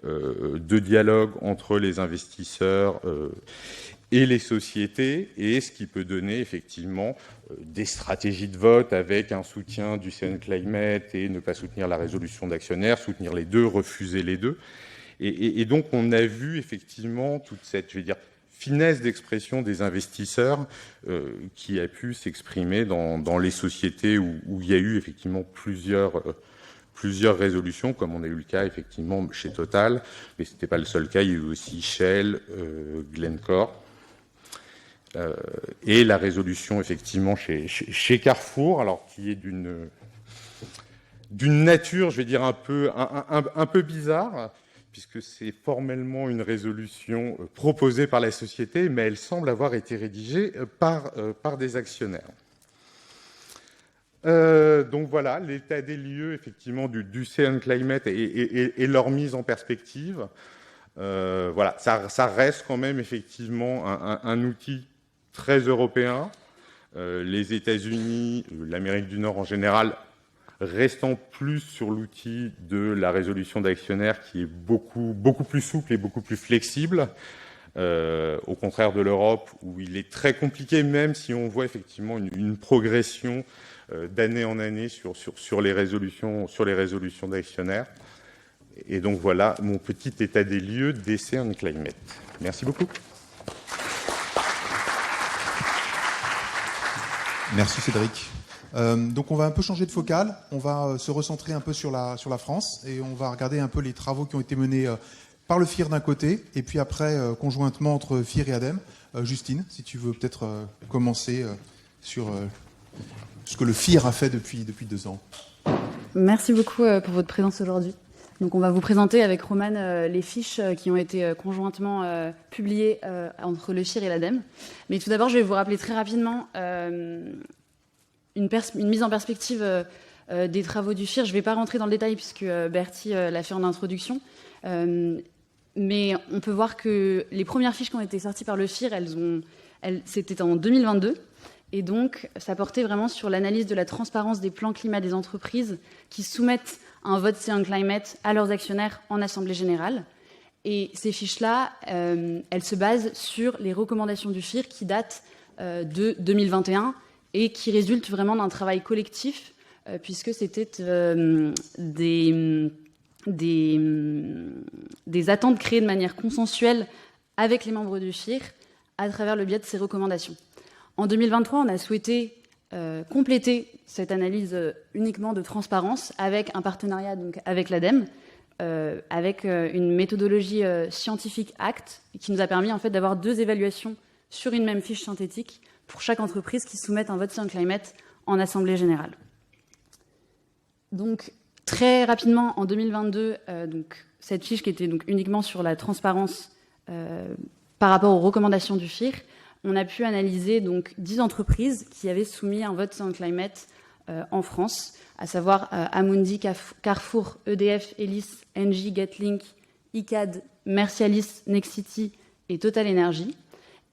[SPEAKER 8] de dialogue entre les investisseurs et les sociétés, et ce qui peut donner effectivement des stratégies de vote avec un soutien du CN Climate et ne pas soutenir la résolution d'actionnaires, soutenir les deux, refuser les deux. Et donc on a vu effectivement toute cette, je vais dire, finesse d'expression des investisseurs qui a pu s'exprimer dans les sociétés où il y a eu effectivement plusieurs résolutions, comme on a eu le cas effectivement chez Total, mais ce n'était pas le seul cas, il y a eu aussi Shell, Glencore, et la résolution effectivement chez Carrefour, alors qui est d'une nature, je vais dire, un peu bizarre, puisque c'est formellement une résolution proposée par la société, mais elle semble avoir été rédigée par des actionnaires. Donc voilà, l'état des lieux effectivement du CN Climate et leur mise en perspective. Voilà, ça reste quand même effectivement un outil très européen. Les États-Unis, l'Amérique du Nord en général, restant plus sur l'outil de la résolution d'actionnaires qui est beaucoup plus souple et beaucoup plus flexible, au contraire de l'Europe où il est très compliqué, même si on voit effectivement une progression d'année en année sur les résolutions d'actionnaires. Et donc voilà mon petit état des lieux des CN Climate. Merci beaucoup.
[SPEAKER 3] Merci Cédric. Donc on va un peu changer de focale, on va se recentrer un peu sur la France et on va regarder un peu les travaux qui ont été menés par le FIR d'un côté et puis après conjointement entre FIR et ADEME. Justine, si tu veux peut-être commencer sur ce que le FIR a fait depuis 2 ans.
[SPEAKER 9] Merci beaucoup pour votre présence aujourd'hui. Donc on va vous présenter avec Romane les fiches qui ont été conjointement publiées entre le FIR et l'ADEME. Mais tout d'abord, je vais vous rappeler très rapidement une mise en perspective des travaux du FIR. Je ne vais pas rentrer dans le détail puisque Bertie l'a fait en introduction. Mais on peut voir que les premières fiches qui ont été sorties par le FIR, c'était en 2022. Et donc, ça portait vraiment sur l'analyse de la transparence des plans climat des entreprises qui soumettent un vote C1 Climate à leurs actionnaires en Assemblée générale. Et ces fiches-là, elles se basent sur les recommandations du FIR qui datent de 2021 et qui résultent vraiment d'un travail collectif, puisque c'était des attentes créées de manière consensuelle avec les membres du FIR à travers le biais de ces recommandations. En 2023, on a souhaité compléter cette analyse uniquement de transparence avec un partenariat donc, avec l'ADEME, avec une méthodologie scientifique ACT qui nous a permis en fait, d'avoir 2 évaluations sur une même fiche synthétique pour chaque entreprise qui soumette un vote C1 Climate en Assemblée générale. Donc, très rapidement, en 2022, donc, cette fiche qui était donc, uniquement sur la transparence par rapport aux recommandations du FIR, on a pu analyser donc 10 entreprises qui avaient soumis un vote C1 Climate en France, à savoir Amundi, Carrefour, EDF, Elis, Engie, Getlink, Icade, Mercialis, Nexity et Total Energy.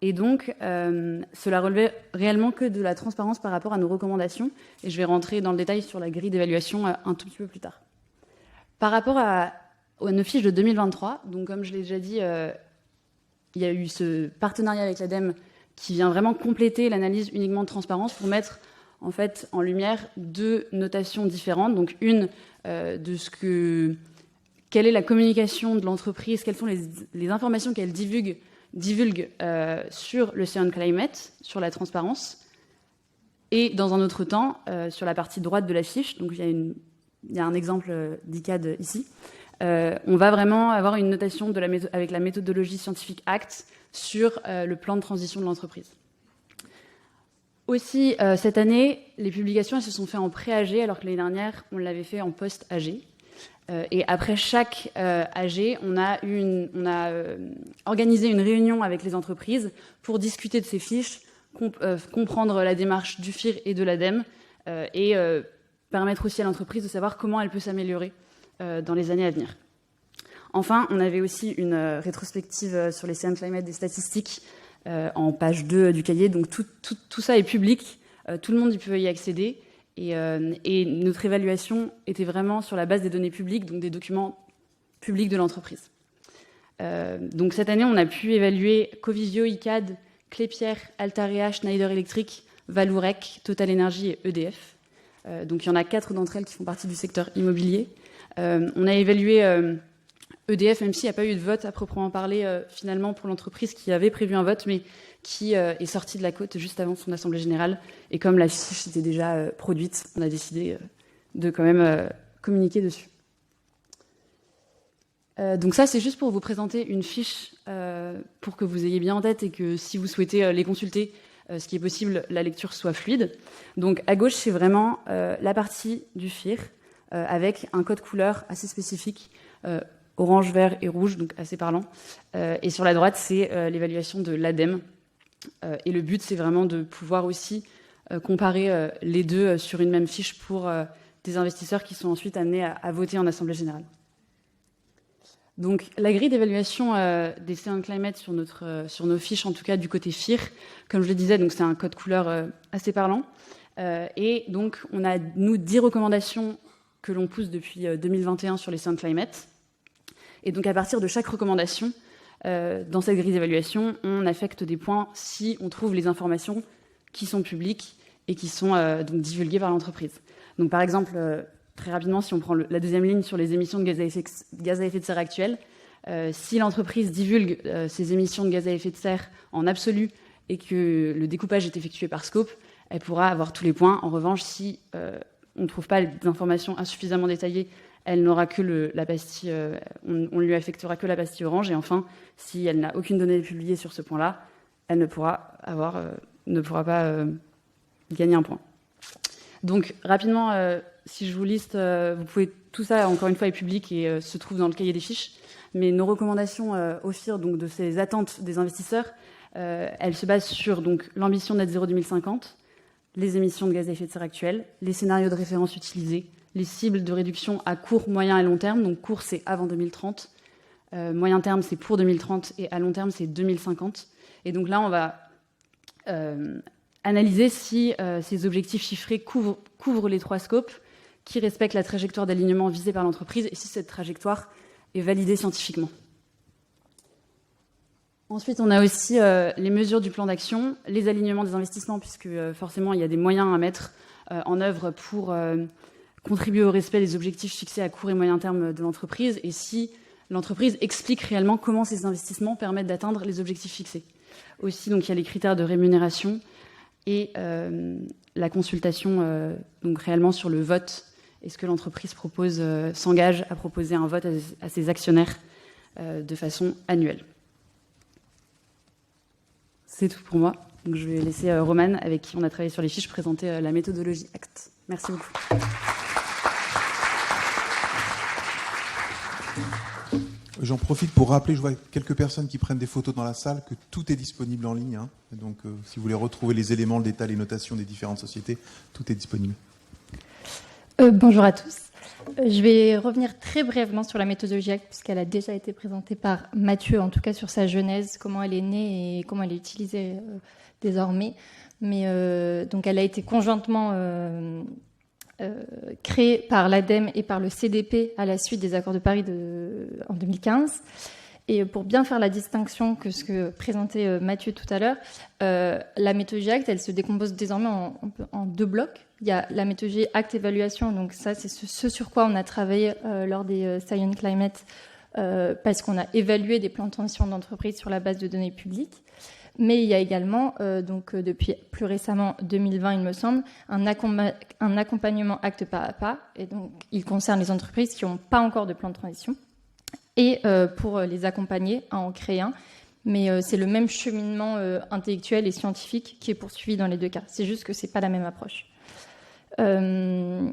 [SPEAKER 9] Et donc, cela relevait réellement que de la transparence par rapport à nos recommandations. Et je vais rentrer dans le détail sur la grille d'évaluation un tout petit peu plus tard. Par rapport à nos fiches de 2023, donc comme je l'ai déjà dit, il y a eu ce partenariat avec l'ADEME qui vient vraiment compléter l'analyse uniquement de transparence pour mettre en fait en lumière 2 notations différentes. Donc une de quelle est la communication de l'entreprise, quelles sont les informations qu'elle divulgue sur le C1 Climate, sur la transparence, et dans un autre temps, sur la partie droite de la fiche, donc il y a un exemple d'ICAD ici, on va vraiment avoir une notation avec la méthodologie scientifique ACT sur le plan de transition de l'entreprise. Aussi, cette année, les publications elles se sont faites en pré-AG, alors que l'année dernière, on l'avait fait en post-AG. Et après chaque AG, on a organisé une réunion avec les entreprises pour discuter de ces fiches, comprendre la démarche du FIR et de l'ADEME et permettre aussi à l'entreprise de savoir comment elle peut s'améliorer dans les années à venir. Enfin, on avait aussi une rétrospective sur les C1 Climate des statistiques en page 2 du cahier. Donc tout ça est public, tout le monde peut y accéder. Et notre évaluation était vraiment sur la base des données publiques, donc des documents publics de l'entreprise. Donc cette année, on a pu évaluer Covivio, Icade, Clépierre, Altarea, Schneider Electric, Vallourec, Total Energy et EDF. Donc il y en a 4 d'entre elles qui font partie du secteur immobilier. On a évalué EDF, même s'il n'y a pas eu de vote à proprement parler finalement pour l'entreprise qui avait prévu un vote, mais qui est sortie de la côte juste avant son assemblée générale. Et comme la fiche était déjà produite, on a décidé de quand même communiquer dessus. Donc ça, c'est juste pour vous présenter une fiche pour que vous ayez bien en tête et que si vous souhaitez les consulter, ce qui est possible, la lecture soit fluide. Donc à gauche, c'est vraiment la partie du FIR avec un code couleur assez spécifique, orange, vert et rouge, donc assez parlant. Et sur la droite, c'est l'évaluation de l'ADEME. Et le but, c'est vraiment de pouvoir aussi comparer les deux sur une même fiche pour des investisseurs qui sont ensuite amenés à voter en Assemblée générale. Donc la grille d'évaluation des C1 Climate sur nos fiches, en tout cas du côté FIR, comme je le disais, donc c'est un code couleur assez parlant. Et donc on a, nous, 10 recommandations que l'on pousse depuis 2021 sur les C1 Climate. Et donc à partir de chaque recommandation, dans cette grille d'évaluation, on affecte des points si on trouve les informations qui sont publiques et qui sont donc divulguées par l'entreprise. Donc par exemple, très rapidement, si on prend la deuxième ligne sur les émissions de gaz à effet de serre actuelles, si l'entreprise divulgue ses émissions de gaz à effet de serre en absolu et que le découpage est effectué par scope, elle pourra avoir tous les points. En revanche, si on ne trouve pas d'informations insuffisamment détaillées, elle n'aura que la pastille, on lui affectera que la pastille orange. Et enfin, si elle n'a aucune donnée publiée sur ce point-là, elle ne pourra pas gagner un point. Donc, rapidement, si je vous liste, vous pouvez, tout ça, encore une fois, est public et se trouve dans le cahier des fiches. Mais nos recommandations au FIR, donc de ces attentes des investisseurs, elles se basent sur donc l'ambition net zéro 2050, les émissions de gaz à effet de serre actuelles, les scénarios de référence utilisés, les cibles de réduction à court, moyen et long terme. Donc court, c'est avant 2030, moyen terme, c'est pour 2030 et à long terme, c'est 2050. Et donc là, on va analyser si ces objectifs chiffrés couvrent les 3 scopes, qui respectent la trajectoire d'alignement visée par l'entreprise et si cette trajectoire est validée scientifiquement. Ensuite, on a aussi les mesures du plan d'action, les alignements des investissements, puisque forcément, il y a des moyens à mettre en œuvre pour contribuer au respect des objectifs fixés à court et moyen terme de l'entreprise, et si l'entreprise explique réellement comment ces investissements permettent d'atteindre les objectifs fixés. Aussi, donc, il y a les critères de rémunération et la consultation donc réellement sur le vote. Est-ce que l'entreprise s'engage à proposer un vote à ses actionnaires de façon annuelle? C'est tout pour moi. Donc je vais laisser Romane, avec qui on a travaillé sur les fiches, présenter la méthodologie ACT. Merci beaucoup.
[SPEAKER 3] J'en profite pour rappeler, je vois quelques personnes qui prennent des photos dans la salle, que tout est disponible en ligne. Hein. Donc si vous voulez retrouver les éléments, le détail, les notations des différentes sociétés, tout est disponible.
[SPEAKER 10] Bonjour à tous. Je vais revenir très brièvement sur la méthodologie ACT, puisqu'elle a déjà été présentée par Mathieu, en tout cas sur sa genèse, comment elle est née et comment elle est utilisée désormais. Mais donc elle a été conjointement créée par l'ADEME et par le CDP à la suite des accords de Paris en 2015. Et pour bien faire la distinction que ce que présentait Mathieu tout à l'heure, la méthodologie ACT, elle se décompose désormais en 2 blocs. Il y a la méthodologie ACT évaluation, donc ça c'est ce sur quoi on a travaillé lors des Science Climate, parce qu'on a évalué des plans de transition d'entreprise sur la base de données publiques. Mais il y a également, donc depuis plus récemment 2020 il me semble, un accompagnement ACT pas à pas, et donc il concerne les entreprises qui n'ont pas encore de plan de transition, et pour les accompagner à en créer un. Mais c'est le même cheminement intellectuel et scientifique qui est poursuivi dans les 2 cas. C'est juste que c'est pas la même approche. Je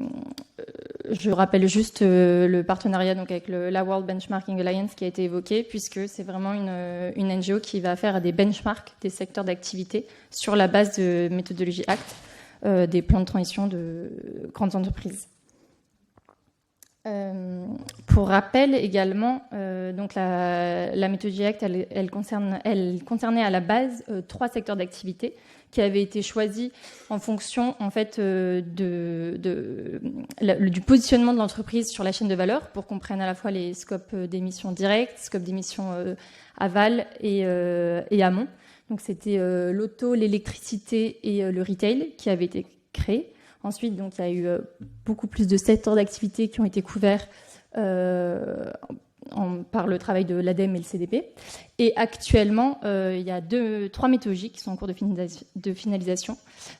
[SPEAKER 10] rappelle juste le partenariat donc avec la World Benchmarking Alliance qui a été évoqué, puisque c'est vraiment une NGO qui va faire des benchmarks des secteurs d'activité sur la base de méthodologie ACT, des plans de transition de grandes entreprises. Pour rappel également, donc la méthodologie ACT, elle concernait à la base 3 secteurs d'activité qui avaient été choisis en fonction en fait du positionnement de l'entreprise sur la chaîne de valeur, pour qu'on prenne à la fois les scopes d'émissions directes, scopes d'émissions aval et amont. Donc c'était l'auto, l'électricité et le retail qui avaient été créés. Ensuite, donc, il y a eu beaucoup plus de secteurs d'activité qui ont été couverts par le travail de l'ADEME et le CDP. Et actuellement, il y a 3 méthodologies qui sont en cours de finalisation.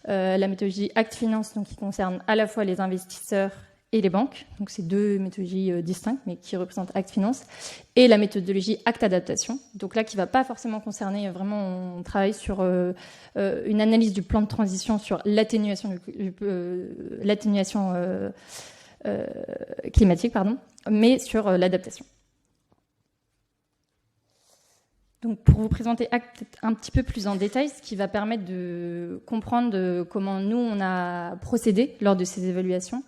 [SPEAKER 10] La méthodologie ACT Finance, donc, qui concerne à la fois les investisseurs et les banques. Donc, c'est 2 méthodologies distinctes, mais qui représentent ACT Finance. Et la méthodologie ACT Adaptation. Donc là, qui ne va pas forcément concerner, vraiment, on travaille sur une analyse du plan de transition sur l'atténuation climatique, mais sur l'adaptation. Donc, pour vous présenter ACT un petit peu plus en détail, ce qui va permettre de comprendre comment nous, on a procédé lors de ces évaluations.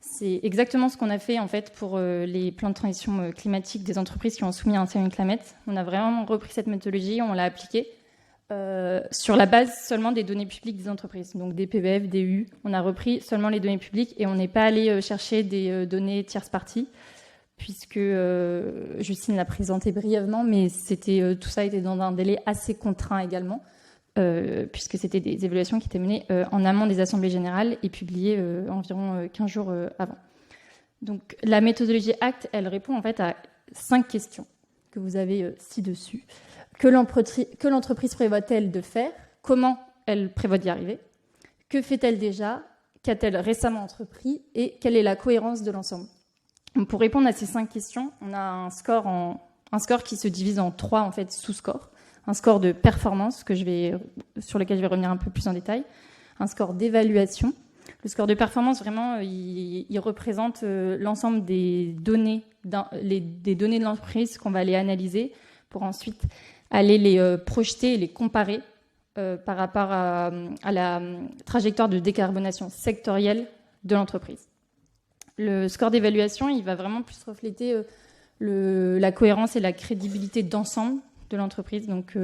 [SPEAKER 10] C'est exactement ce qu'on a fait en fait pour les plans de transition climatique des entreprises qui ont soumis un Science Climate. On a vraiment repris cette méthodologie, on l'a appliquée sur la base seulement des données publiques des entreprises, donc des PVF, des EU. On a repris seulement les données publiques et on n'est pas allé chercher des données tierces parties, puisque Justine l'a présenté brièvement, mais tout ça était dans un délai assez contraint également. Puisque c'était des évaluations qui étaient menées en amont des assemblées générales et publiées environ 15 jours avant. Donc la méthodologie ACT, elle répond en fait à 5 questions que vous avez ci-dessus. Que l'entreprise prévoit-elle de faire? Comment elle prévoit d'y arriver? Que fait-elle déjà? Qu'a-t-elle récemment entrepris? Et quelle est la cohérence de l'ensemble? Pour répondre à ces 5 questions, on a un score qui se divise en 3 en fait, sous-scores. Un score de performance sur lequel je vais revenir un peu plus en détail, un score d'évaluation Le score de performance, vraiment, il représente l'ensemble des données, des données de l'entreprise qu'on va aller analyser pour ensuite aller les projeter et les comparer par rapport à la trajectoire de décarbonation sectorielle de l'entreprise. Le score d'évaluation, il va vraiment plus refléter la cohérence et la crédibilité d'ensemble de l'entreprise. Donc,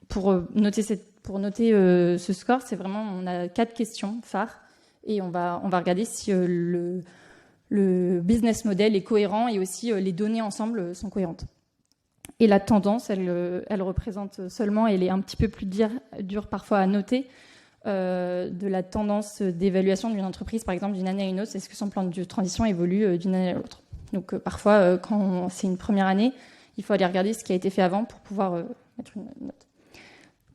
[SPEAKER 10] pour noter ce score, c'est vraiment, on a 4 questions phares et on va regarder si le business model est cohérent et aussi les données ensemble sont cohérentes. Et la tendance, elle représente seulement, elle est un petit peu plus dure parfois à noter, de la tendance d'évaluation d'une entreprise, par exemple d'une année à une autre. Est-ce que son plan de transition évolue d'une année à l'autre? Donc parfois, quand c'est une première année, il faut aller regarder ce qui a été fait avant pour pouvoir mettre une note.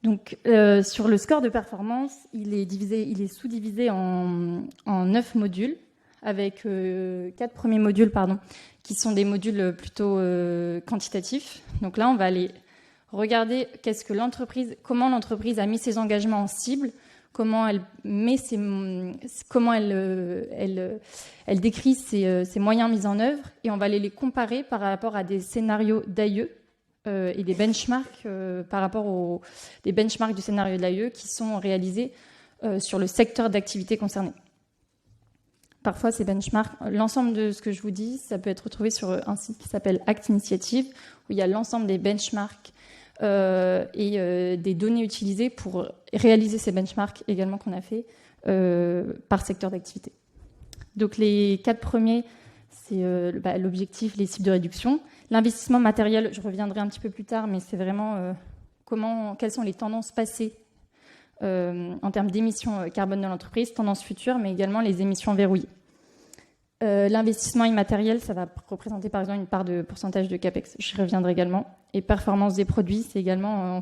[SPEAKER 10] Donc sur le score de performance, il est sous-divisé en 9 modules, avec 4 premiers modules, qui sont des modules plutôt quantitatifs. Donc là, on va aller regarder comment l'entreprise a mis ses engagements en cible, comment elle décrit ses moyens mis en œuvre, et on va aller les comparer par rapport à des scénarios d'AIE et des benchmarks par rapport des benchmarks du scénario de l'AIE qui sont réalisés sur le secteur d'activité concerné. Parfois, ces benchmarks, l'ensemble de ce que je vous dis, ça peut être retrouvé sur un site qui s'appelle Act Initiative, où il y a l'ensemble des benchmarks et des données utilisées pour réaliser ces benchmarks également qu'on a fait par secteur d'activité. Donc les 4 premiers, c'est l'objectif, les cibles de réduction. L'investissement matériel, je reviendrai un petit peu plus tard, mais c'est vraiment quelles sont les tendances passées en termes d'émissions carbone de l'entreprise, tendances futures, mais également les émissions verrouillées. L'investissement immatériel, ça va représenter par exemple une part de pourcentage de CAPEX. J'y reviendrai également. Et performance des produits, c'est également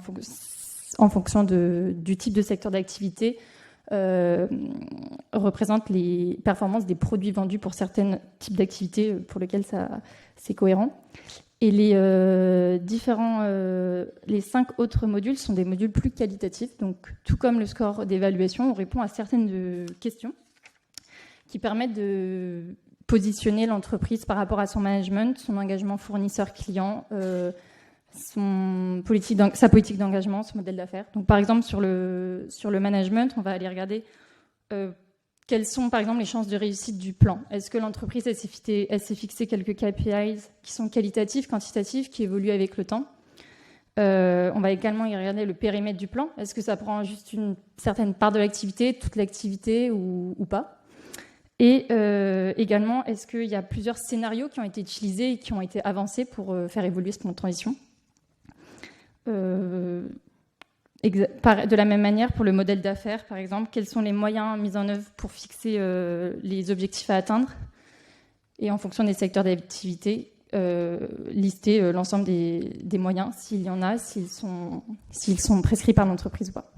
[SPEAKER 10] en fonction du type de secteur d'activité, représente les performances des produits vendus pour certains types d'activités pour lesquels c'est cohérent. Et les 5 autres modules sont des modules plus qualitatifs. Donc, tout comme le score d'évaluation, on répond à certaines questions qui permettent de positionner l'entreprise par rapport à son management, son engagement fournisseur-client, sa politique d'engagement, son modèle d'affaires. Donc, par exemple, sur le management, on va aller regarder quelles sont, par exemple, les chances de réussite du plan. Est-ce que l'entreprise s'est fixé quelques KPIs qui sont qualitatifs, quantitatifs, qui évoluent avec le temps? On va également y regarder le périmètre du plan. Est-ce que ça prend juste une certaine part de l'activité, toute l'activité ou pas? Et également, est-ce qu'il y a plusieurs scénarios qui ont été utilisés et qui ont été avancés pour faire évoluer ce plan de transition? De la même manière, pour le modèle d'affaires, par exemple, quels sont les moyens mis en œuvre pour fixer les objectifs à atteindre? Et en fonction des secteurs d'activité, lister l'ensemble des moyens, s'il y en a, s'ils sont prescrits par l'entreprise ou pas.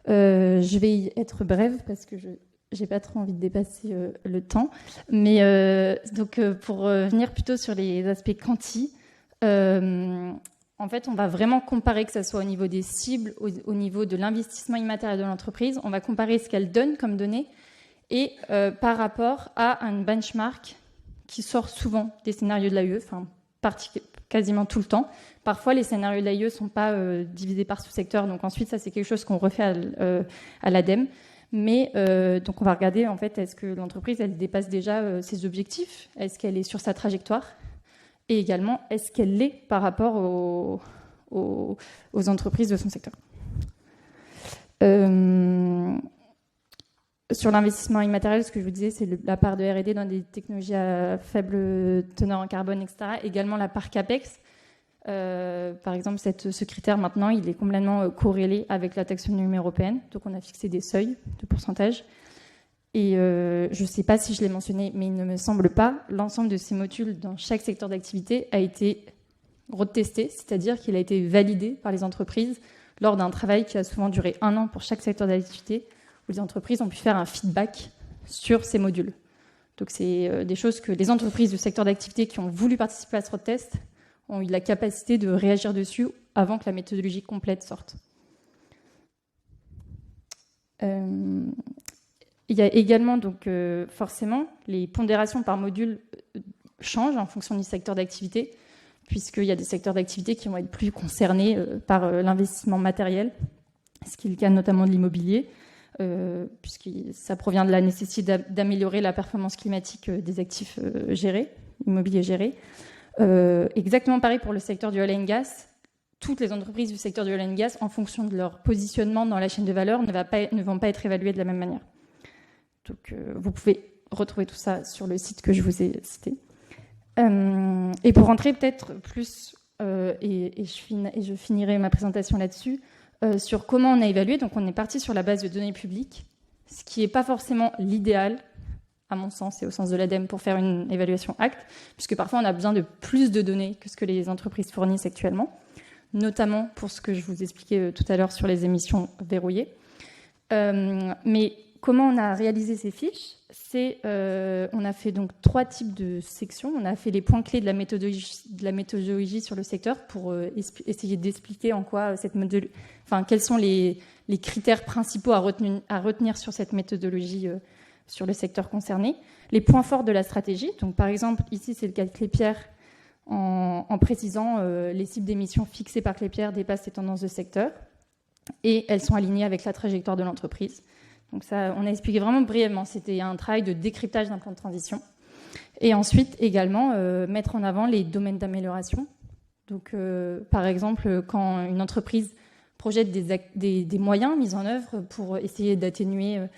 [SPEAKER 10] Je vais y être brève parce que j'ai pas trop envie de dépasser le temps. Mais pour venir plutôt sur les aspects quanti, en fait, on va vraiment comparer, que ce soit au niveau des cibles, au niveau de l'investissement immatériel de l'entreprise. On va comparer ce qu'elle donne comme données et par rapport à un benchmark qui sort souvent des scénarios de l'AIE, enfin quasiment tout le temps. Parfois, les scénarios de l'AIE ne sont pas divisés par sous-secteur. Donc ensuite, ça, c'est quelque chose qu'on refait à l'ADEME. Mais donc on va regarder, en fait, est-ce que l'entreprise, elle dépasse déjà ses objectifs? Est-ce qu'elle est sur sa trajectoire? Et également, est-ce qu'elle l'est par rapport aux entreprises de son secteur? Sur l'investissement immatériel, ce que je vous disais, c'est la part de R&D dans des technologies à faible teneur en carbone, etc. Également la part CAPEX. Par exemple, ce critère, maintenant, il est complètement corrélé avec la taxonomie européenne. Donc, on a fixé des seuils de pourcentage. Et je ne sais pas si je l'ai mentionné, mais il ne me semble pas, l'ensemble de ces modules dans chaque secteur d'activité a été retesté, c'est-à-dire qu'il a été validé par les entreprises lors d'un travail qui a souvent duré 1 an pour chaque secteur d'activité, où les entreprises ont pu faire un feedback sur ces modules. Donc c'est des choses que les entreprises du secteur d'activité qui ont voulu participer à ce test ont eu la capacité de réagir dessus avant que la méthodologie complète sorte. il y a également donc forcément les pondérations par module changent en fonction du secteur d'activité, puisqu'il y a des secteurs d'activité qui vont être plus concernés par l'investissement matériel, ce qui est le cas notamment de l'immobilier, puisque ça provient de la nécessité d'améliorer la performance climatique des actifs immobiliers gérés. Exactement pareil pour le secteur du oil and gas. Toutes les entreprises du secteur du oil and gas, en fonction de leur positionnement dans la chaîne de valeur, ne vont pas être évaluées de la même manière. Donc, vous pouvez retrouver tout ça sur le site que je vous ai cité. Et pour rentrer peut-être plus, et je finirai ma présentation là-dessus, sur comment on a évalué. Donc, on est parti sur la base de données publiques, ce qui n'est pas forcément l'idéal, à mon sens et au sens de l'ADEME, pour faire une évaluation acte, puisque parfois on a besoin de plus de données que ce que les entreprises fournissent actuellement, notamment pour ce que je vous expliquais tout à l'heure sur les émissions verrouillées. Mais comment on a réalisé ces fiches? On a fait donc 3 types de sections. On a fait les points clés de la méthodologie sur le secteur pour essayer d'expliquer en quoi quels sont les critères principaux à retenir sur cette méthodologie sur le secteur concerné. Les points forts de la stratégie. Donc, par exemple, ici, c'est le cas de Clépierre, en précisant les cibles d'émissions fixées par Clépierre dépassent les tendances de secteur et elles sont alignées avec la trajectoire de l'entreprise. Donc ça, on a expliqué vraiment brièvement. C'était un travail de décryptage d'un plan de transition. Et ensuite, également, mettre en avant les domaines d'amélioration. Donc, par exemple, quand une entreprise projette des moyens mis en œuvre pour essayer d'atténuer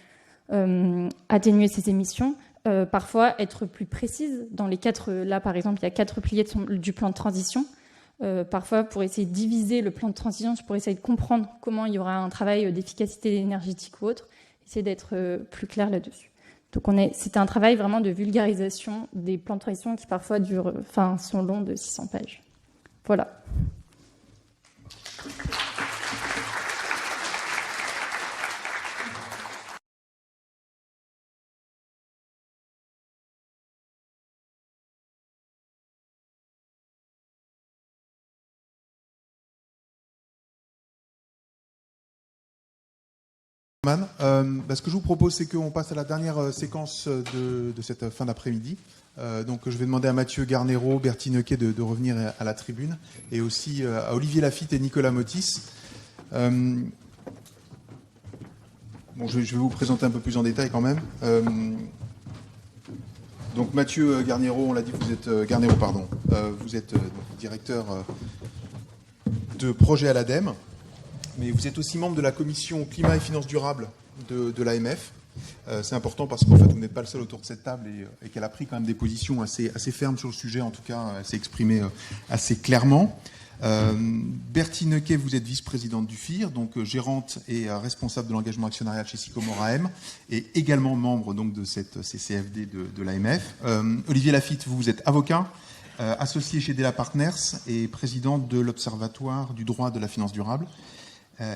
[SPEAKER 10] ses émissions, parfois être plus précise dans les 4... Là, par exemple, il y a 4 piliers du plan de transition. Parfois, pour essayer de diviser le plan de transition, pour essayer de comprendre comment il y aura un travail d'efficacité énergétique ou autre, essayer d'être plus clair là-dessus. Donc, c'était un travail vraiment de vulgarisation des plans de transition qui parfois sont longs de 600 pages. Voilà.
[SPEAKER 3] Ce que je vous propose, c'est qu'on passe à la dernière séquence de cette fin d'après-midi. Donc, je vais demander à Mathieu Garnero, Bertie Neuquet de revenir à la tribune, et aussi à Olivier Lafitte et Nicolas Motis. Je vais vous présenter un peu plus en détail quand même. Donc, Mathieu Garnero, on l'a dit, vous êtes vous êtes directeur de projet à l'ADEME. Mais vous êtes aussi membre de la commission climat et finances durables de l'AMF. C'est important parce qu'en fait, vous n'êtes pas le seul autour de cette table et qu'elle a pris quand même des positions assez fermes sur le sujet. En tout cas, elle s'est exprimée assez clairement. Bertie Neuquet, vous êtes vice-présidente du FIR, donc gérante et responsable de l'engagement actionnarial chez Sycomore AM, et également membre donc de cette CCFD de l'AMF. Olivier Lafitte, vous êtes avocat, associé chez Della Partners et président de l'Observatoire du droit de la finance durable.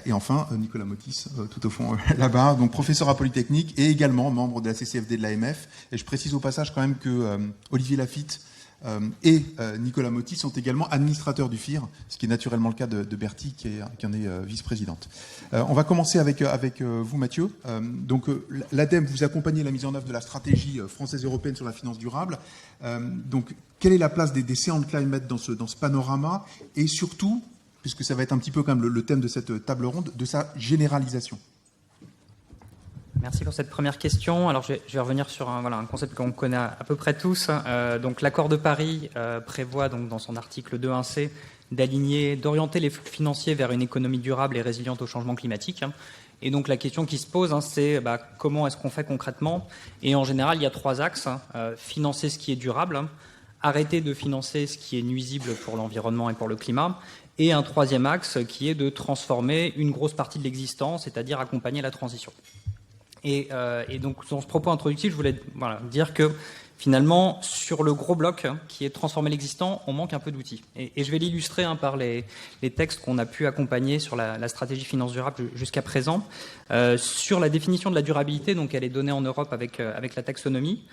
[SPEAKER 3] Et enfin, Nicolas Motis, tout au fond là-bas, donc professeur à Polytechnique et également membre de la CCFD de l'AMF. Et je précise au passage quand même que Olivier Lafitte et Nicolas Motis sont également administrateurs du FIR, ce qui est naturellement le cas de Bertie, qui en est vice-présidente. On va commencer avec vous, Mathieu. Donc, l'ADEME, vous accompagnez la mise en œuvre de la stratégie française et européenne sur la finance durable. Donc, quelle est la place des Say on Climate dans ce panorama et surtout, puisque ça va être un petit peu quand même le thème de cette table ronde, de sa généralisation?
[SPEAKER 7] Merci pour cette première question. Alors, je vais revenir sur un concept qu'on connaît à peu près tous. Donc, l'accord de Paris prévoit donc dans son article 2.1c d'orienter les flux financiers vers une économie durable et résiliente au changement climatique. Et donc, la question qui se pose, c'est comment est-ce qu'on fait concrètement? Et en général, il y a 3 axes. Financer ce qui est durable, arrêter de financer ce qui est nuisible pour l'environnement et pour le climat, et un 3e axe qui est de transformer une grosse partie de l'existant, c'est-à-dire accompagner la transition. Et donc, dans ce propos introductif, je voulais dire que finalement, sur le gros bloc qui est de transformer l'existant, on manque un peu d'outils. Et je vais l'illustrer par les textes qu'on a pu accompagner sur la stratégie finance durable jusqu'à présent. Sur la définition de la durabilité, donc elle est donnée en Europe avec la taxonomie.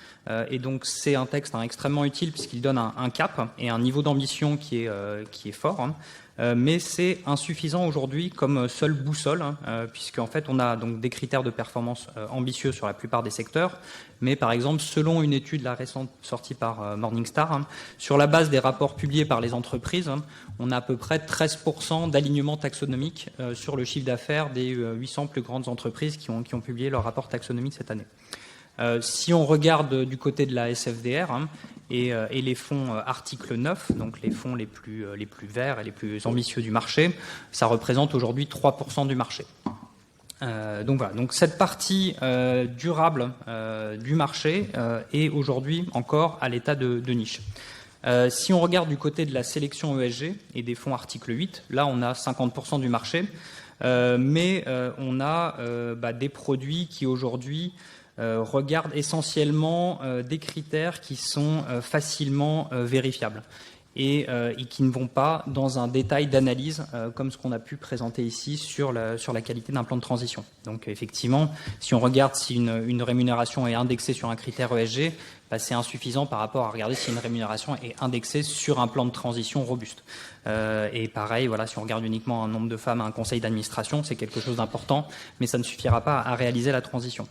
[SPEAKER 7] Et donc, c'est un texte extrêmement utile puisqu'il donne un cap et un niveau d'ambition qui est fort. mais c'est insuffisant aujourd'hui comme seule boussole, puisqu'en fait on a donc des critères de performance ambitieux sur la plupart des secteurs, mais par exemple selon une étude la récente sortie par Morningstar, sur la base des rapports publiés par les entreprises, on a à peu près 13% d'alignement taxonomique sur le chiffre d'affaires des 800 plus grandes entreprises qui ont publié leur rapport taxonomique cette année. Si on regarde du côté de la SFDR et les fonds article 9, donc les fonds les plus verts et les plus ambitieux du marché, ça représente aujourd'hui 3% du marché. Donc voilà, donc cette partie durable du marché est aujourd'hui encore à l'état de niche. Si on regarde du côté de la sélection ESG et des fonds article 8, là on a 50% du marché, mais on a des produits qui aujourd'hui regardent essentiellement des critères qui sont facilement vérifiables et qui ne vont pas dans un détail d'analyse comme ce qu'on a pu présenter ici sur la qualité d'un plan de transition. Donc effectivement, si on regarde si une rémunération est indexée sur un critère ESG, c'est insuffisant par rapport à regarder si une rémunération est indexée sur un plan de transition robuste. Et pareil, voilà, si on regarde uniquement un nombre de femmes à un conseil d'administration, c'est quelque chose d'important, mais ça ne suffira pas à réaliser la transition.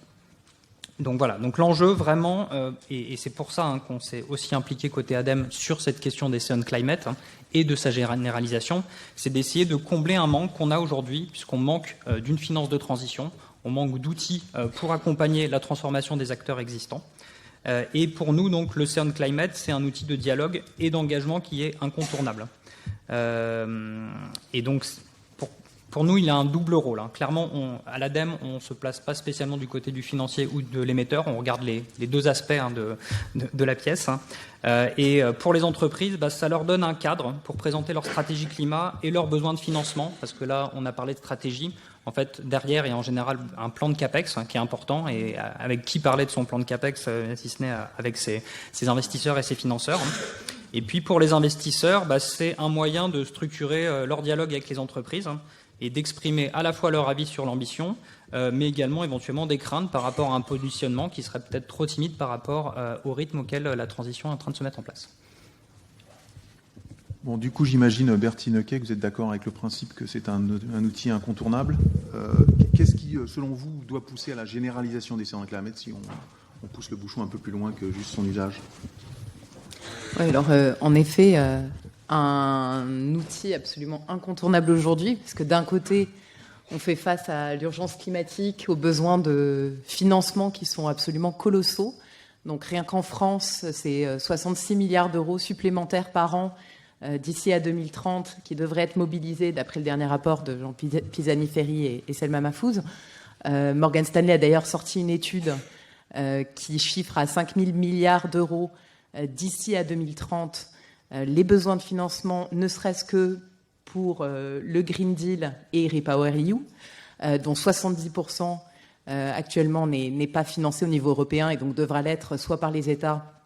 [SPEAKER 7] Donc voilà, donc l'enjeu vraiment, et c'est pour ça qu'on s'est aussi impliqué côté ADEME sur cette question des Sun Climate et de sa généralisation, c'est d'essayer de combler un manque qu'on a aujourd'hui, puisqu'on manque d'une finance de transition, on manque d'outils pour accompagner la transformation des acteurs existants. Et pour nous, donc, le Sun Climate, c'est un outil de dialogue et d'engagement qui est incontournable. Et donc, pour nous, il a un double rôle. Clairement, à l'ADEME, on ne se place pas spécialement du côté du financier ou de l'émetteur. On regarde les deux aspects de la pièce. Et pour les entreprises, ça leur donne un cadre pour présenter leur stratégie climat et leurs besoins de financement. Parce que là, on a parlé de stratégie. En fait, derrière, il y a en général un plan de CAPEX qui est important. Et avec qui parler de son plan de CAPEX, si ce n'est avec ses investisseurs et ses financeurs. Et puis, pour les investisseurs, c'est un moyen de structurer leur dialogue avec les entreprises et d'exprimer à la fois leur avis sur l'ambition, mais également éventuellement des craintes par rapport à un positionnement qui serait peut-être trop timide par rapport au rythme auquel la transition est en train de se mettre en place.
[SPEAKER 3] Bon, du coup, j'imagine, Bertie Noquet, que vous êtes d'accord avec le principe que c'est un outil incontournable. Qu'est-ce qui, selon vous, doit pousser à la généralisation des Sun Climate si on pousse le bouchon un peu plus loin que juste son usage?
[SPEAKER 6] Oui, alors en effet, un outil absolument incontournable aujourd'hui, parce que d'un côté, on fait face à l'urgence climatique, aux besoins de financement qui sont absolument colossaux. Donc rien qu'en France, c'est 66 milliards d'euros supplémentaires par an d'ici à 2030 qui devraient être mobilisés d'après le dernier rapport de Jean Pisani-Ferry et Selma Mahfouz. Morgan Stanley a d'ailleurs sorti une étude qui chiffre à 5 000 milliards d'euros d'ici à 2030 les besoins de financement, ne serait-ce que pour le Green Deal et REPowerEU, dont 70% actuellement n'est pas financé au niveau européen et donc devra l'être soit par les États,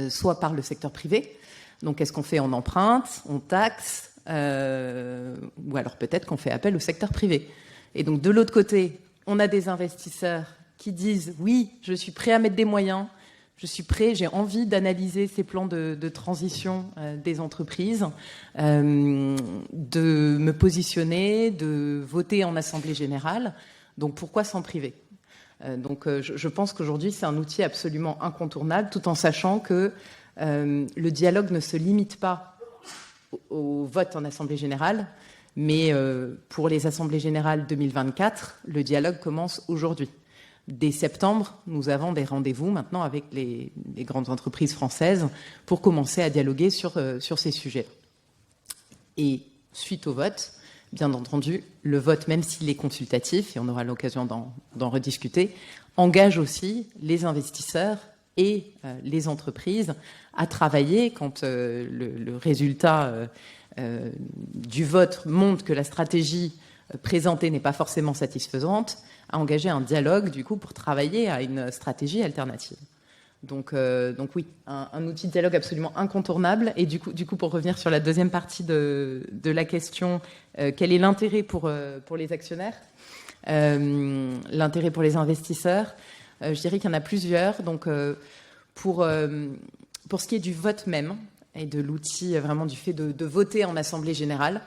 [SPEAKER 6] soit par le secteur privé. Donc qu'est-ce qu'on fait? On emprunte, on taxe, ou alors peut-être qu'on fait appel au secteur privé. Et donc de l'autre côté, on a des investisseurs qui disent « oui, je suis prêt à mettre des moyens ». Je suis prêt, j'ai envie d'analyser ces plans de transition des entreprises, de me positionner, de voter en assemblée générale. Donc pourquoi s'en priver? Donc je pense qu'aujourd'hui c'est un outil absolument incontournable, tout en sachant que le dialogue ne se limite pas au vote en assemblée générale, mais pour les assemblées générales 2024, le dialogue commence aujourd'hui. Dès septembre, nous avons des rendez-vous maintenant avec les grandes entreprises françaises pour commencer à dialoguer sur ces sujets. Et suite au vote, bien entendu, le vote, même s'il est consultatif, et on aura l'occasion d'en rediscuter, engage aussi les investisseurs et les entreprises à travailler quand le résultat du vote montre que la stratégie présentée n'est pas forcément satisfaisante, à engager un dialogue du coup pour travailler à une stratégie alternative. Donc oui, un outil de dialogue absolument incontournable. Et du coup pour revenir sur la deuxième partie de la question, quel est l'intérêt pour les actionnaires, l'intérêt pour les investisseurs, je dirais qu'il y en a plusieurs. Donc pour ce qui est du vote même, et de l'outil vraiment du fait de voter en Assemblée générale.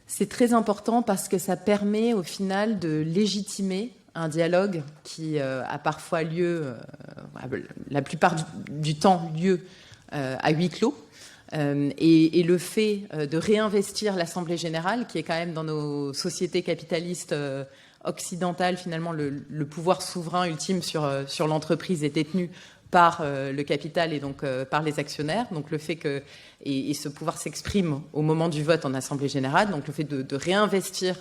[SPEAKER 6] C'est très important parce que ça permet au final de légitimer un dialogue qui a parfois lieu, la plupart du temps, lieu à huis clos. Et le fait de réinvestir l'Assemblée générale, qui est quand même dans nos sociétés capitalistes occidentales, finalement, le pouvoir souverain ultime sur l'entreprise est détenu par le capital et donc par les actionnaires. Donc le fait que et ce pouvoir s'exprime au moment du vote en Assemblée générale, donc le fait de réinvestir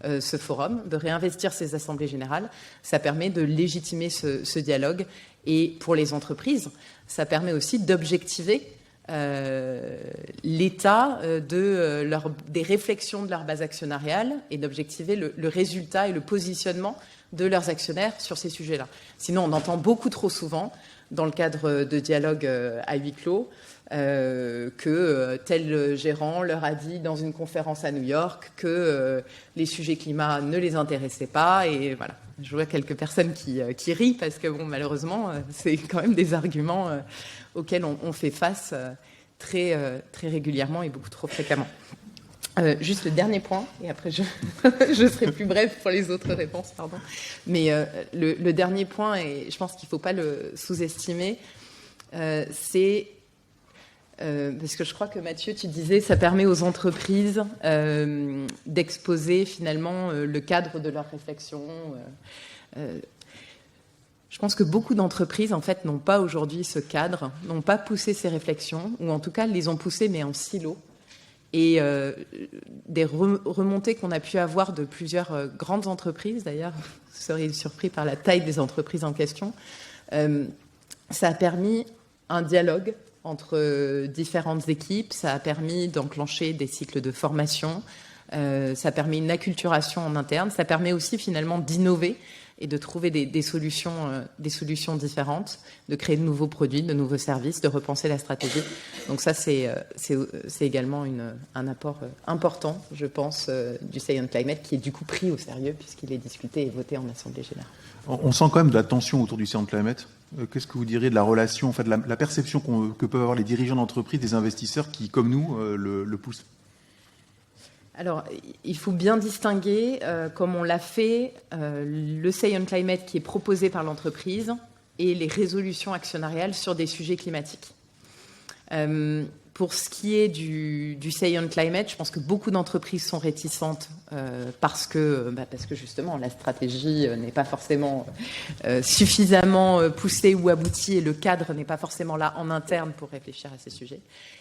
[SPEAKER 6] ce forum, de réinvestir ces assemblées générales, ça permet de légitimer ce dialogue. Et pour les entreprises, ça permet aussi d'objectiver l'état des réflexions de leur base actionnariale et d'objectiver le résultat et le positionnement de leurs actionnaires sur ces sujets-là. Sinon, on entend beaucoup trop souvent, dans le cadre de dialogues à huis clos, que tel gérant leur a dit dans une conférence à New York que les sujets climat ne les intéressaient pas. Et voilà, je vois quelques personnes qui rient parce que, bon, malheureusement, c'est quand même des arguments auxquels on fait face très régulièrement et beaucoup trop fréquemment. Juste le dernier point, et après je serai plus brève pour les autres réponses, pardon. Mais le dernier point, et je pense qu'il ne faut pas le sous-estimer, c'est, parce que je crois que Mathieu, tu disais, ça permet aux entreprises d'exposer finalement le cadre de leur réflexion. Je pense que beaucoup d'entreprises, en fait, n'ont pas aujourd'hui ce cadre, n'ont pas poussé ces réflexions, ou en tout cas les ont poussées, mais en silo. Et des remontées qu'on a pu avoir de plusieurs grandes entreprises, d'ailleurs, vous seriez surpris par la taille des entreprises en question, ça a permis un dialogue entre différentes équipes, ça a permis d'enclencher des cycles de formation, ça a permis une acculturation en interne, ça permet aussi finalement d'innover et de trouver des solutions différentes, de créer de nouveaux produits, de nouveaux services, de repenser la stratégie. Donc ça, c'est également un apport important, je pense, du Say on Climate, qui est du coup pris au sérieux, puisqu'il est discuté et voté en Assemblée générale.
[SPEAKER 3] On sent quand même de la tension autour du Say on Climate. Qu'est-ce que vous diriez de la relation, en fait, de la perception que peuvent avoir les dirigeants d'entreprise, des investisseurs qui, comme nous, le poussent?
[SPEAKER 6] Alors, il faut bien distinguer, comme on l'a fait, le Say on Climate qui est proposé par l'entreprise et les résolutions actionnariales sur des sujets climatiques. Pour ce qui est du Say on Climate, je pense que beaucoup d'entreprises sont réticentes parce que justement la stratégie n'est pas forcément suffisamment poussée ou aboutie et le cadre n'est pas forcément là en interne pour réfléchir à ces sujets.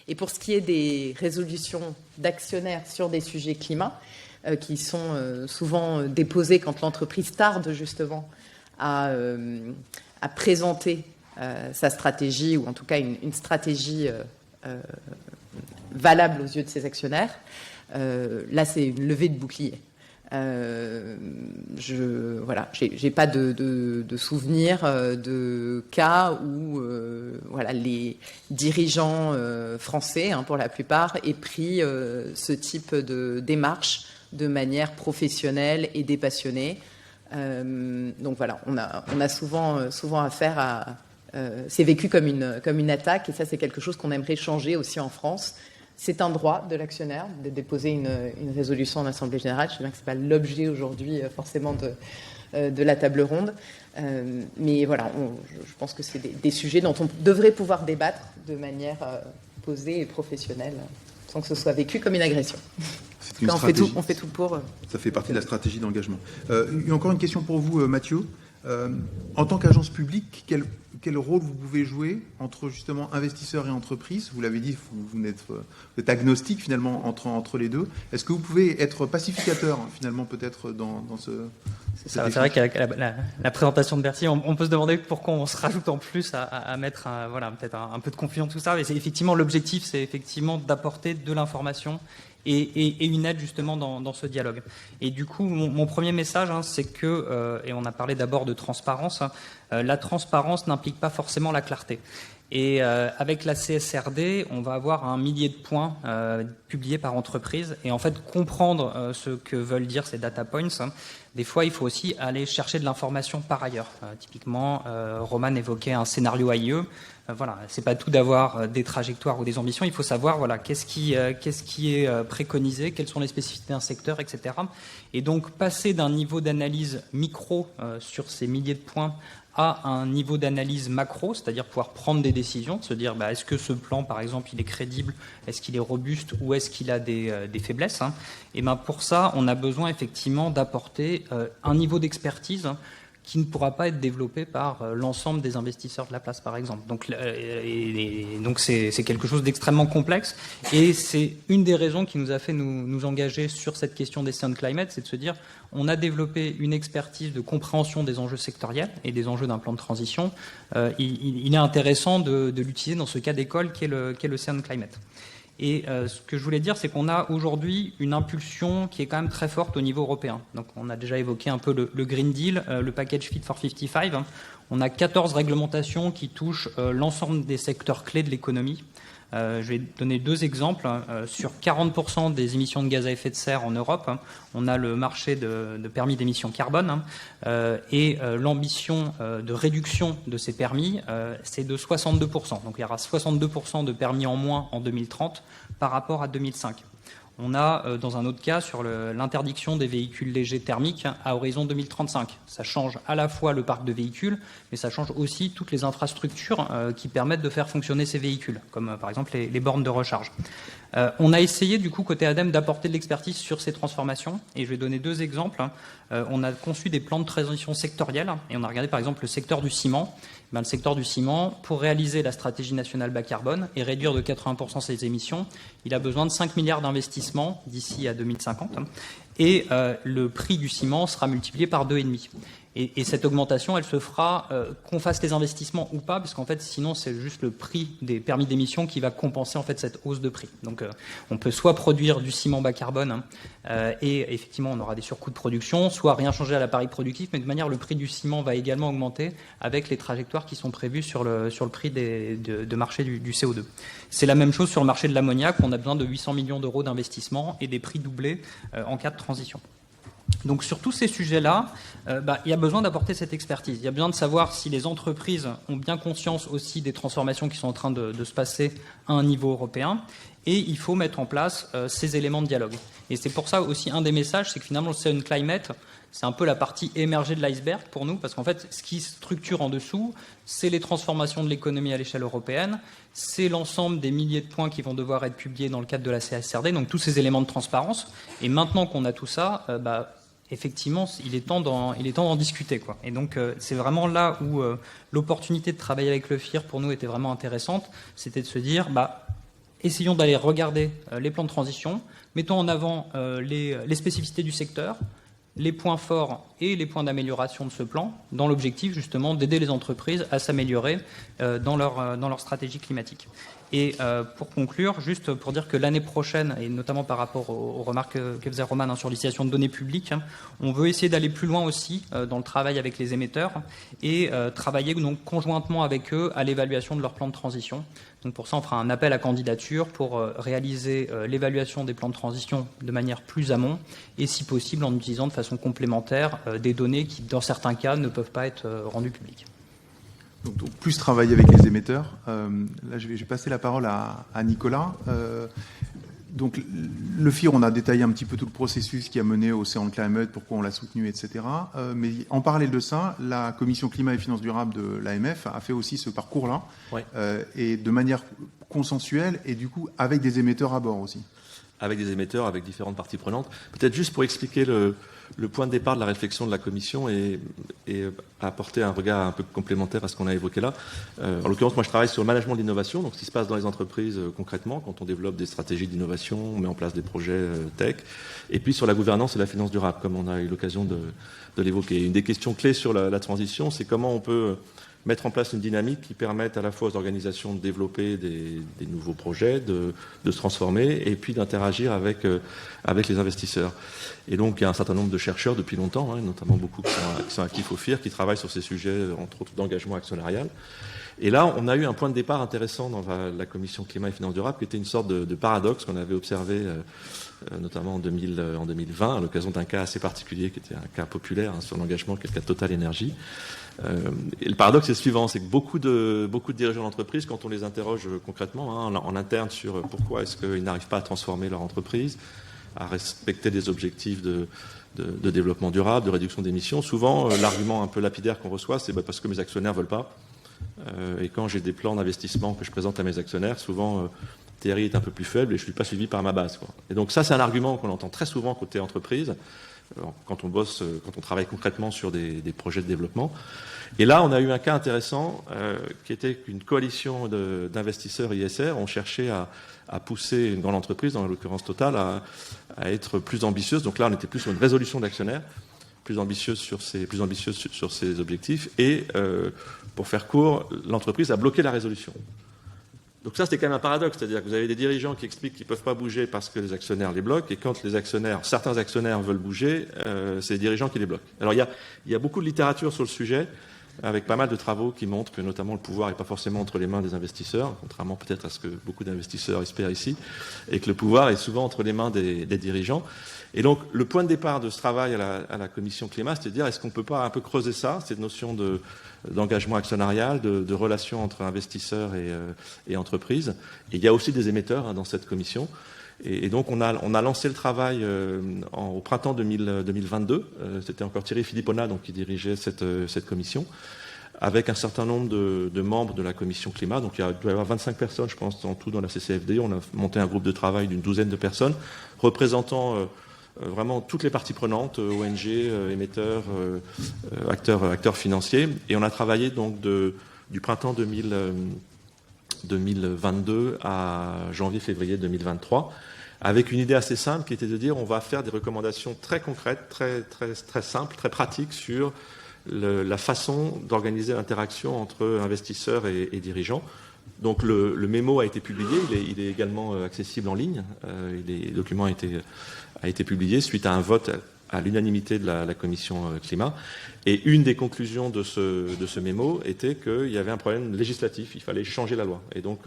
[SPEAKER 6] Et pour ce qui est des résolutions d'actionnaires sur des sujets climat, qui sont souvent déposées quand l'entreprise tarde justement à présenter sa stratégie, ou en tout cas une stratégie valable aux yeux de ses actionnaires, là c'est une levée de bouclier. J'ai pas de souvenir de cas où les dirigeants français, pour la plupart, aient pris ce type de démarche de manière professionnelle et dépassionnée. Donc voilà, on a souvent affaire à c'est vécu comme une attaque, et ça c'est quelque chose qu'on aimerait changer aussi en France. C'est un droit de l'actionnaire de déposer une résolution en Assemblée générale. Je sais bien que ce n'est pas l'objet aujourd'hui forcément de la table ronde, mais voilà, je pense que c'est des sujets dont on devrait pouvoir débattre de manière posée et professionnelle, sans que ce soit vécu comme une agression. On fait tout pour.
[SPEAKER 3] Ça fait partie de la stratégie d'engagement. Encore une question pour vous, Mathieu. En tant qu'agence publique, quel rôle vous pouvez jouer entre justement investisseurs et entreprises? Vous l'avez dit, vous êtes agnostique finalement entre les deux. Est-ce que vous pouvez être pacificateur finalement peut-être dans ce...
[SPEAKER 7] C'est vrai qu'avec la présentation de Bertie, on peut se demander pourquoi on se rajoute en plus à mettre peut-être un peu de confusion tout ça. Mais effectivement, l'objectif, c'est effectivement d'apporter de l'information et une aide justement dans ce dialogue. Et du coup, mon premier message, c'est que, et on a parlé d'abord de transparence, la transparence n'implique pas forcément la clarté. Et avec la CSRD, on va avoir 1 millier de points publiés par entreprise. Et en fait, comprendre ce que veulent dire ces data points, des fois, il faut aussi aller chercher de l'information par ailleurs. Typiquement, Roman évoquait un scénario AIE. Voilà, c'est pas tout d'avoir des trajectoires ou des ambitions. Il faut savoir, voilà, qu'est-ce qui est préconisé, quelles sont les spécificités d'un secteur, etc. Et donc passer d'un niveau d'analyse micro sur ces milliers de points à un niveau d'analyse macro, c'est-à-dire pouvoir prendre des décisions, se dire est-ce que ce plan, par exemple, il est crédible, est-ce qu'il est robuste ou est-ce qu'il a des faiblesses, hein. Et pour ça, on a besoin effectivement d'apporter un niveau d'expertise qui ne pourra pas être développé par l'ensemble des investisseurs de la place, par exemple. Donc c'est quelque chose d'extrêmement complexe, et c'est une des raisons qui nous a fait nous engager sur cette question des Sound Climate, c'est de se dire on a développé une expertise de compréhension des enjeux sectoriels et des enjeux d'un plan de transition. Il est intéressant de l'utiliser dans ce cas d'école qui est le Sound Climate. Et ce que je voulais dire, c'est qu'on a aujourd'hui une impulsion qui est quand même très forte au niveau européen. Donc on a déjà évoqué un peu le Green Deal, le package Fit for 55. On a 14 réglementations qui touchent l'ensemble des secteurs clés de l'économie. Je vais donner 2 exemples. Sur 40% des émissions de gaz à effet de serre en Europe, on a le marché de permis d'émissions carbone, et l'ambition de réduction de ces permis, c'est de 62%. Donc il y aura 62% de permis en moins en 2030 par rapport à 2005. On a, dans un autre cas, sur l'interdiction des véhicules légers thermiques à horizon 2035. Ça change à la fois le parc de véhicules, mais ça change aussi toutes les infrastructures qui permettent de faire fonctionner ces véhicules, comme par exemple les bornes de recharge. On a essayé, du coup, côté ADEME, d'apporter de l'expertise sur ces transformations, et je vais donner 2 exemples. On a conçu des plans de transition sectoriels, et on a regardé, par exemple, le secteur du ciment. Le secteur du ciment, pour réaliser la stratégie nationale bas carbone et réduire de 80% ses émissions, il a besoin de 5 milliards d'investissements d'ici à 2050. Et le prix du ciment sera multiplié par 2,5. Et cette augmentation, elle se fera qu'on fasse les investissements ou pas, parce qu'en fait, sinon, c'est juste le prix des permis d'émission qui va compenser en fait cette hausse de prix. Donc, on peut soit produire du ciment bas carbone, et effectivement, on aura des surcoûts de production, soit rien changer à l'appareil productif, mais de manière, le prix du ciment va également augmenter avec les trajectoires qui sont prévues sur le prix de marché du CO2. C'est la même chose sur le marché de l'ammoniac, où on a besoin de 800 millions d'euros d'investissement et des prix doublés en cas de transition. Donc sur tous ces sujets-là, il y a besoin d'apporter cette expertise. Il y a besoin de savoir si les entreprises ont bien conscience aussi des transformations qui sont en train de se passer à un niveau européen. Et il faut mettre en place ces éléments de dialogue. Et c'est pour ça aussi un des messages, c'est que finalement le Sound Climate, c'est un peu la partie émergée de l'iceberg pour nous, parce qu'en fait, ce qui structure en dessous, c'est les transformations de l'économie à l'échelle européenne, c'est l'ensemble des milliers de points qui vont devoir être publiés dans le cadre de la CSRD, donc tous ces éléments de transparence. Et maintenant qu'on a tout ça, effectivement, il est temps d'en discuter, quoi. Et donc, c'est vraiment là où l'opportunité de travailler avec le FIR, pour nous, était vraiment intéressante. C'était de se dire, essayons d'aller regarder les plans de transition, mettons en avant les spécificités du secteur, les points forts et les points d'amélioration de ce plan, dans l'objectif justement d'aider les entreprises à s'améliorer dans leur stratégie climatique. Et pour conclure, juste pour dire que l'année prochaine, et notamment par rapport aux remarques que faisait Roman sur l'utilisation de données publiques, on veut essayer d'aller plus loin aussi dans le travail avec les émetteurs et travailler donc conjointement avec eux à l'évaluation de leur plan de transition. Donc pour ça, on fera un appel à candidature pour réaliser l'évaluation des plans de transition de manière plus amont et si possible en utilisant de façon complémentaire des données qui, dans certains cas, ne peuvent pas être rendues publiques.
[SPEAKER 1] Donc plus travailler avec les émetteurs. Là, je vais passer la parole à Nicolas. Donc le FIR, on a détaillé un petit peu tout le processus qui a mené au Sound Climate, pourquoi on l'a soutenu, etc. Mais en parallèle de ça, la Commission Climat et Finances Durables de l'AMF a fait aussi ce parcours-là, et de manière consensuelle, et du coup avec des émetteurs à bord aussi.
[SPEAKER 11] Avec des émetteurs, avec différentes parties prenantes. Peut-être juste pour expliquer le point de départ de la réflexion de la Commission et apporter un regard un peu complémentaire à ce qu'on a évoqué là. En l'occurrence, moi je travaille sur le management de l'innovation, donc ce qui se passe dans les entreprises concrètement, quand on développe des stratégies d'innovation, on met en place des projets tech, et puis sur la gouvernance et la finance durable, comme on a eu l'occasion de l'évoquer. Une des questions clés sur la transition, c'est comment on peut mettre en place une dynamique qui permette à la fois aux organisations de développer des nouveaux projets, de se transformer et puis d'interagir avec les investisseurs. Et donc, il y a un certain nombre de chercheurs depuis longtemps, notamment beaucoup qui sont actifs au FIR, qui travaillent sur ces sujets, entre autres d'engagement actionnarial. Et là, on a eu un point de départ intéressant dans la commission climat et finances durables, qui était une sorte de paradoxe qu'on avait observé notamment en 2020, à l'occasion d'un cas assez particulier, qui était un cas populaire sur l'engagement, qui est le cas de Total Energy. Et le paradoxe est le suivant, c'est que beaucoup de dirigeants d'entreprise, quand on les interroge concrètement en interne sur pourquoi est-ce qu'ils n'arrivent pas à transformer leur entreprise, à respecter des objectifs de développement durable, de réduction d'émissions, souvent l'argument un peu lapidaire qu'on reçoit, c'est parce que mes actionnaires veulent pas. Et quand j'ai des plans d'investissement que je présente à mes actionnaires, souvent TRI est un peu plus faible et je ne suis pas suivi par ma base, quoi. Et donc ça, c'est un argument qu'on entend très souvent côté entreprise, quand on travaille concrètement sur des projets de développement. Et là, on a eu un cas intéressant qui était qu'une coalition d'investisseurs ISR ont cherché à pousser une grande entreprise, en l'occurrence Total, à être plus ambitieuse. Donc là, on était plus sur une résolution d'actionnaires, plus ambitieuse sur ses objectifs. Et pour faire court, l'entreprise a bloqué la résolution. Donc ça, c'était quand même un paradoxe, c'est-à-dire que vous avez des dirigeants qui expliquent qu'ils ne peuvent pas bouger parce que les actionnaires les bloquent, et quand certains actionnaires veulent bouger, c'est les dirigeants qui les bloquent. Alors il y a beaucoup de littérature sur le sujet, avec pas mal de travaux qui montrent que notamment le pouvoir n'est pas forcément entre les mains des investisseurs, contrairement peut-être à ce que beaucoup d'investisseurs espèrent ici, et que le pouvoir est souvent entre les mains des dirigeants. Et donc le point de départ de ce travail à la commission climat, c'est de dire est-ce qu'on ne peut pas un peu creuser ça, cette notion d'engagement actionnarial, de relation entre investisseurs et entreprises. Et il y a aussi des émetteurs dans cette commission. Et donc on a lancé le travail au printemps 2022. C'était encore Thierry Philippona qui dirigeait cette commission, avec un certain nombre de membres de la commission climat. Donc il doit y avoir 25 personnes, je pense, en tout dans la CCFD. On a monté un groupe de travail d'une douzaine de personnes, représentant vraiment toutes les parties prenantes, ONG, émetteurs, acteurs financiers. Et on a travaillé donc du printemps 2022 à janvier-février 2023, avec une idée assez simple qui était de dire on va faire des recommandations très concrètes, très, très, très simples, très pratiques sur la façon d'organiser l'interaction entre investisseurs et dirigeants. Donc le mémo a été publié, il est également accessible en ligne. Le document a été publié suite à un vote à l'unanimité de la commission climat. Et une des conclusions de ce mémo était qu'il y avait un problème législatif, il fallait changer la loi. Et donc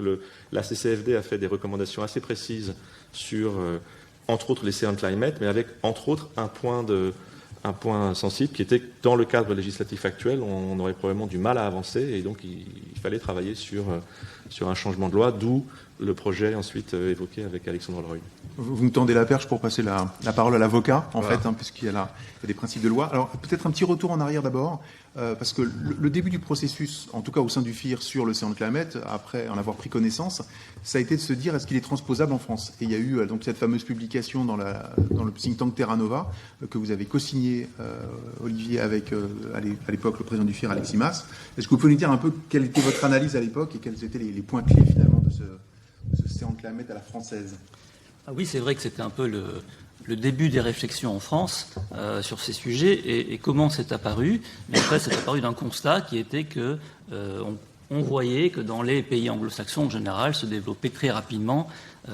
[SPEAKER 11] la CCFD a fait des recommandations assez précises sur, entre autres, les C1 Climate, mais avec, entre autres, un point sensible qui était que dans le cadre législatif actuel, on aurait probablement du mal à avancer, et donc il fallait travailler sur un changement de loi, d'où le projet ensuite évoqué avec Alexandre Leroy.
[SPEAKER 1] Vous me tendez la perche pour passer la parole à l'avocat, en fait, puisqu'il y a des principes de loi. Alors, peut-être un petit retour en arrière d'abord, parce que le début du processus, en tout cas au sein du FIR, sur le C1 Climate, après en avoir pris connaissance, ça a été de se dire est-ce qu'il est transposable en France. Et il y a eu donc cette fameuse publication dans le think tank Terra Nova, que vous avez co-signé, Olivier, avec à l'époque le président du FIR, Alexis Mas. Est-ce que vous pouvez nous dire un peu quelle était votre analyse à l'époque et quels étaient les points clés finalement de ce C1 Climate à la française?
[SPEAKER 12] Oui, c'est vrai que c'était un peu le début des réflexions en France sur ces sujets et comment c'est apparu. Mais en fait, c'est apparu d'un constat qui était que on voyait que dans les pays anglo-saxons en général se développaient très rapidement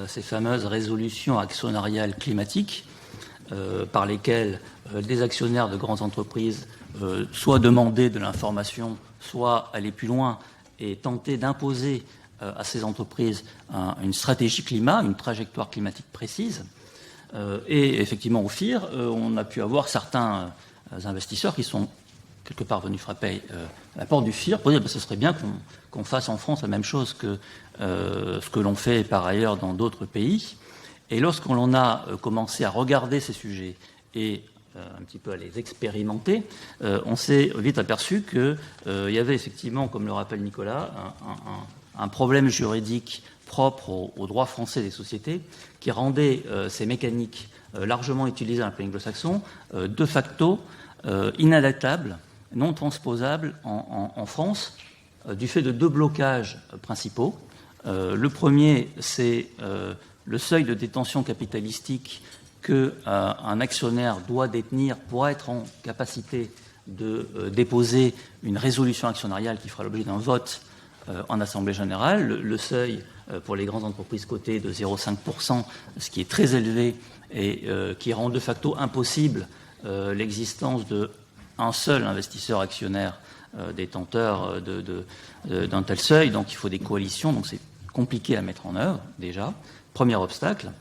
[SPEAKER 12] ces fameuses résolutions actionnariales climatiques par lesquelles des actionnaires de grandes entreprises soit demandaient de l'information, soit allaient plus loin et tentaient d'imposer à ces entreprises une stratégie climat, une trajectoire climatique précise. Et effectivement, au FIR, on a pu avoir certains investisseurs qui sont quelque part venus frapper à la porte du FIR pour dire que ce serait bien qu'on fasse en France la même chose que ce que l'on fait par ailleurs dans d'autres pays. Et lorsqu'on a commencé à regarder ces sujets et un petit peu à les expérimenter, on s'est vite aperçu qu'il y avait effectivement, comme le rappelle Nicolas, un problème juridique propre au droit français des sociétés qui rendait ces mécaniques largement utilisées dans le pays anglo-saxon de facto inadaptables, non transposables en France, du fait de deux blocages principaux. Le premier, c'est le seuil de détention capitalistique qu'un actionnaire doit détenir pour être en capacité de déposer une résolution actionnariale qui fera l'objet d'un vote en Assemblée générale. Le seuil pour les grandes entreprises cotées de 0,5%, ce qui est très élevé et qui rend de facto impossible l'existence d'un seul investisseur actionnaire détenteurs d'un tel seuil, donc il faut des coalitions, donc c'est compliqué à mettre en œuvre, déjà. Premier obstacle.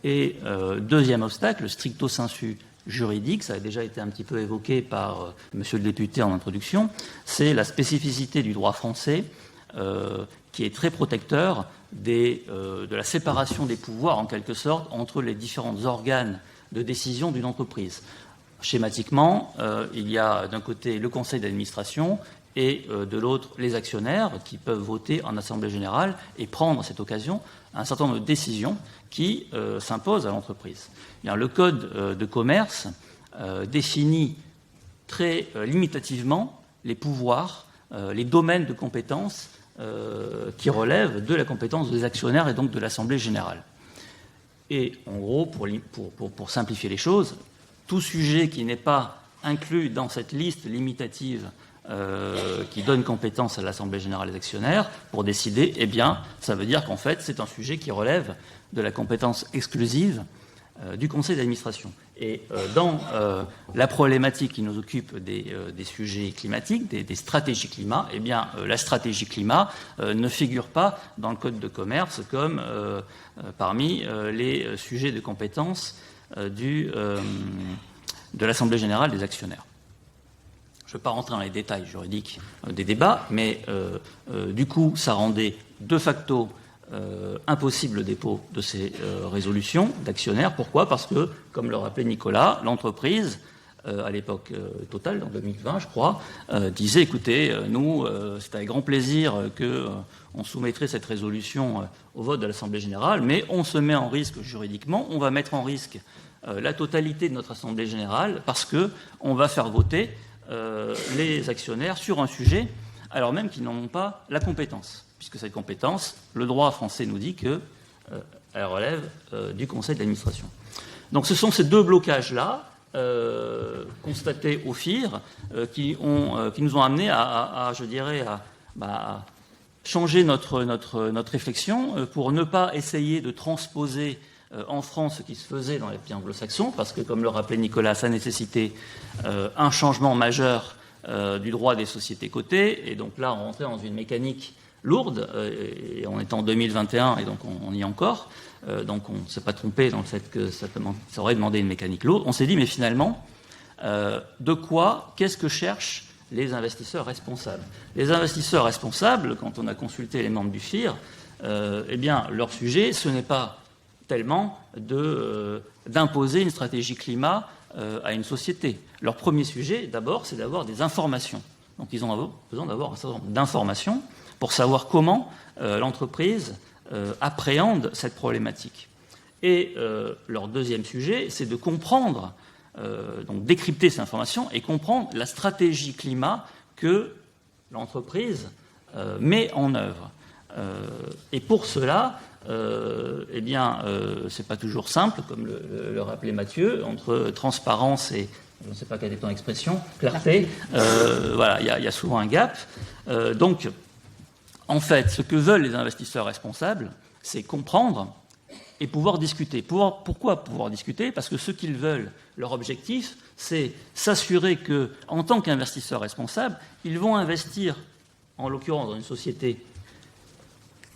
[SPEAKER 12] Et deuxième obstacle, stricto sensu juridique, ça a déjà été un petit peu évoqué par monsieur le député en introduction, c'est la spécificité du droit français qui est très protecteur de la séparation des pouvoirs, en quelque sorte, entre les différents organes de décision d'une entreprise. Schématiquement, il y a d'un côté le conseil d'administration et de l'autre les actionnaires qui peuvent voter en assemblée générale et prendre à cette occasion un certain nombre de décisions qui s'imposent à l'entreprise. Bien, le code de commerce définit très limitativement les pouvoirs, les domaines de compétences qui relèvent de la compétence des actionnaires et donc de l'assemblée générale. Et en gros, pour simplifier les choses, tout sujet qui n'est pas inclus dans cette liste limitative qui donne compétence à l'Assemblée générale des actionnaires pour décider, eh bien, ça veut dire qu'en fait, c'est un sujet qui relève de la compétence exclusive du conseil d'administration. Et dans la problématique qui nous occupe des sujets climatiques, des stratégies climat, eh bien, la stratégie climat ne figure pas dans le code de commerce comme parmi les sujets de compétence de l'Assemblée générale des actionnaires. Je ne vais pas rentrer dans les détails juridiques des débats, mais du coup, ça rendait de facto impossible le dépôt de ces résolutions d'actionnaires. Pourquoi ? Parce que, comme le rappelait Nicolas, l'entreprise, à l'époque Total, en 2020, je crois, disait, écoutez, nous, c'est avec grand plaisir qu'on soumettrait cette résolution au vote de l'Assemblée générale, mais on se met en risque juridiquement, on va mettre en risque la totalité de notre Assemblée générale parce qu'on va faire voter les actionnaires sur un sujet, alors même qu'ils n'en ont pas la compétence, puisque cette compétence, le droit français nous dit qu'elle relève du conseil d'administration. Donc ce sont ces deux blocages-là, constatés au FIR, qui nous ont amenés à changer notre réflexion pour ne pas essayer de transposer en France ce qui se faisait dans les pays anglo-saxons, parce que, comme le rappelait Nicolas, ça nécessitait un changement majeur du droit des sociétés cotées, et donc là, on rentrait dans une mécanique lourde, et on est en 2021, et donc on y est encore, donc on ne s'est pas trompé dans le fait que ça aurait demandé une mécanique lourde. On s'est dit, mais finalement, qu'est-ce que cherchent les investisseurs responsables ? Les investisseurs responsables, quand on a consulté les membres du FIR, eh bien, leur sujet, ce n'est pas tellement d'imposer une stratégie climat à une société. Leur premier sujet, d'abord, c'est d'avoir des informations. Donc ils ont besoin d'avoir un certain nombre d'informations pour savoir comment l'entreprise appréhende cette problématique. Et leur deuxième sujet, c'est de comprendre, donc décrypter ces informations et comprendre la stratégie climat que l'entreprise met en œuvre. Et pour cela, c'est pas toujours simple, comme le rappelait Mathieu, entre transparence et, je ne sais pas quelle est ton expression, clarté. Voilà, il y a souvent un gap. Donc, en fait, ce que veulent les investisseurs responsables, c'est comprendre et pouvoir discuter. Pourquoi pouvoir discuter ? Parce que ce qu'ils veulent, leur objectif, c'est s'assurer que, en tant qu'investisseurs responsables, ils vont investir, en l'occurrence dans une société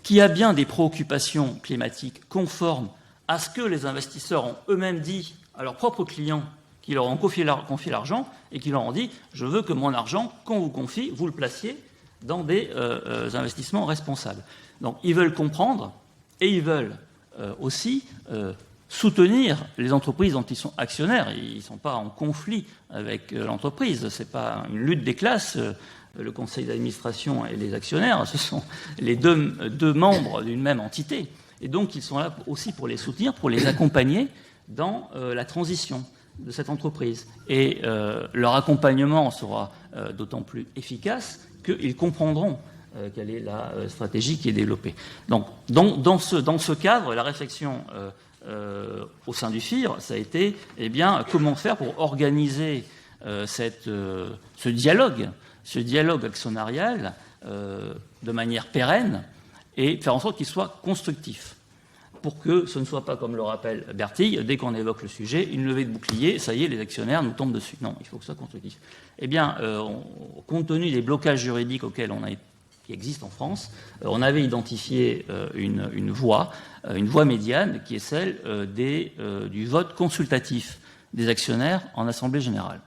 [SPEAKER 12] qui a bien des préoccupations climatiques conformes à ce que les investisseurs ont eux-mêmes dit à leurs propres clients qui leur ont confié l'argent et qui leur ont dit « je veux que mon argent, qu'on vous confie, vous le placiez dans des investissements responsables ». Donc ils veulent comprendre et ils veulent aussi soutenir les entreprises dont ils sont actionnaires. Ils ne sont pas en conflit avec l'entreprise, ce n'est pas une lutte des classes. Le conseil d'administration et les actionnaires, ce sont les deux membres d'une même entité. Et donc, ils sont là aussi pour les soutenir, pour les accompagner dans la transition de cette entreprise. Et leur accompagnement sera d'autant plus efficace qu'ils comprendront quelle est la stratégie qui est développée. Donc, dans ce cadre, la réflexion au sein du FIR, ça a été comment faire pour organiser ce dialogue actionnarial de manière pérenne et faire en sorte qu'il soit constructif. pour que ce ne soit pas, comme le rappelle Bertille, dès qu'on évoque le sujet, une levée de bouclier, ça y est, les actionnaires nous tombent dessus. Non, il faut que ce soit constructif. Eh bien, compte tenu des blocages juridiques auxquels qui existent en France, on avait identifié une voie médiane qui est celle du vote consultatif des actionnaires en Assemblée générale.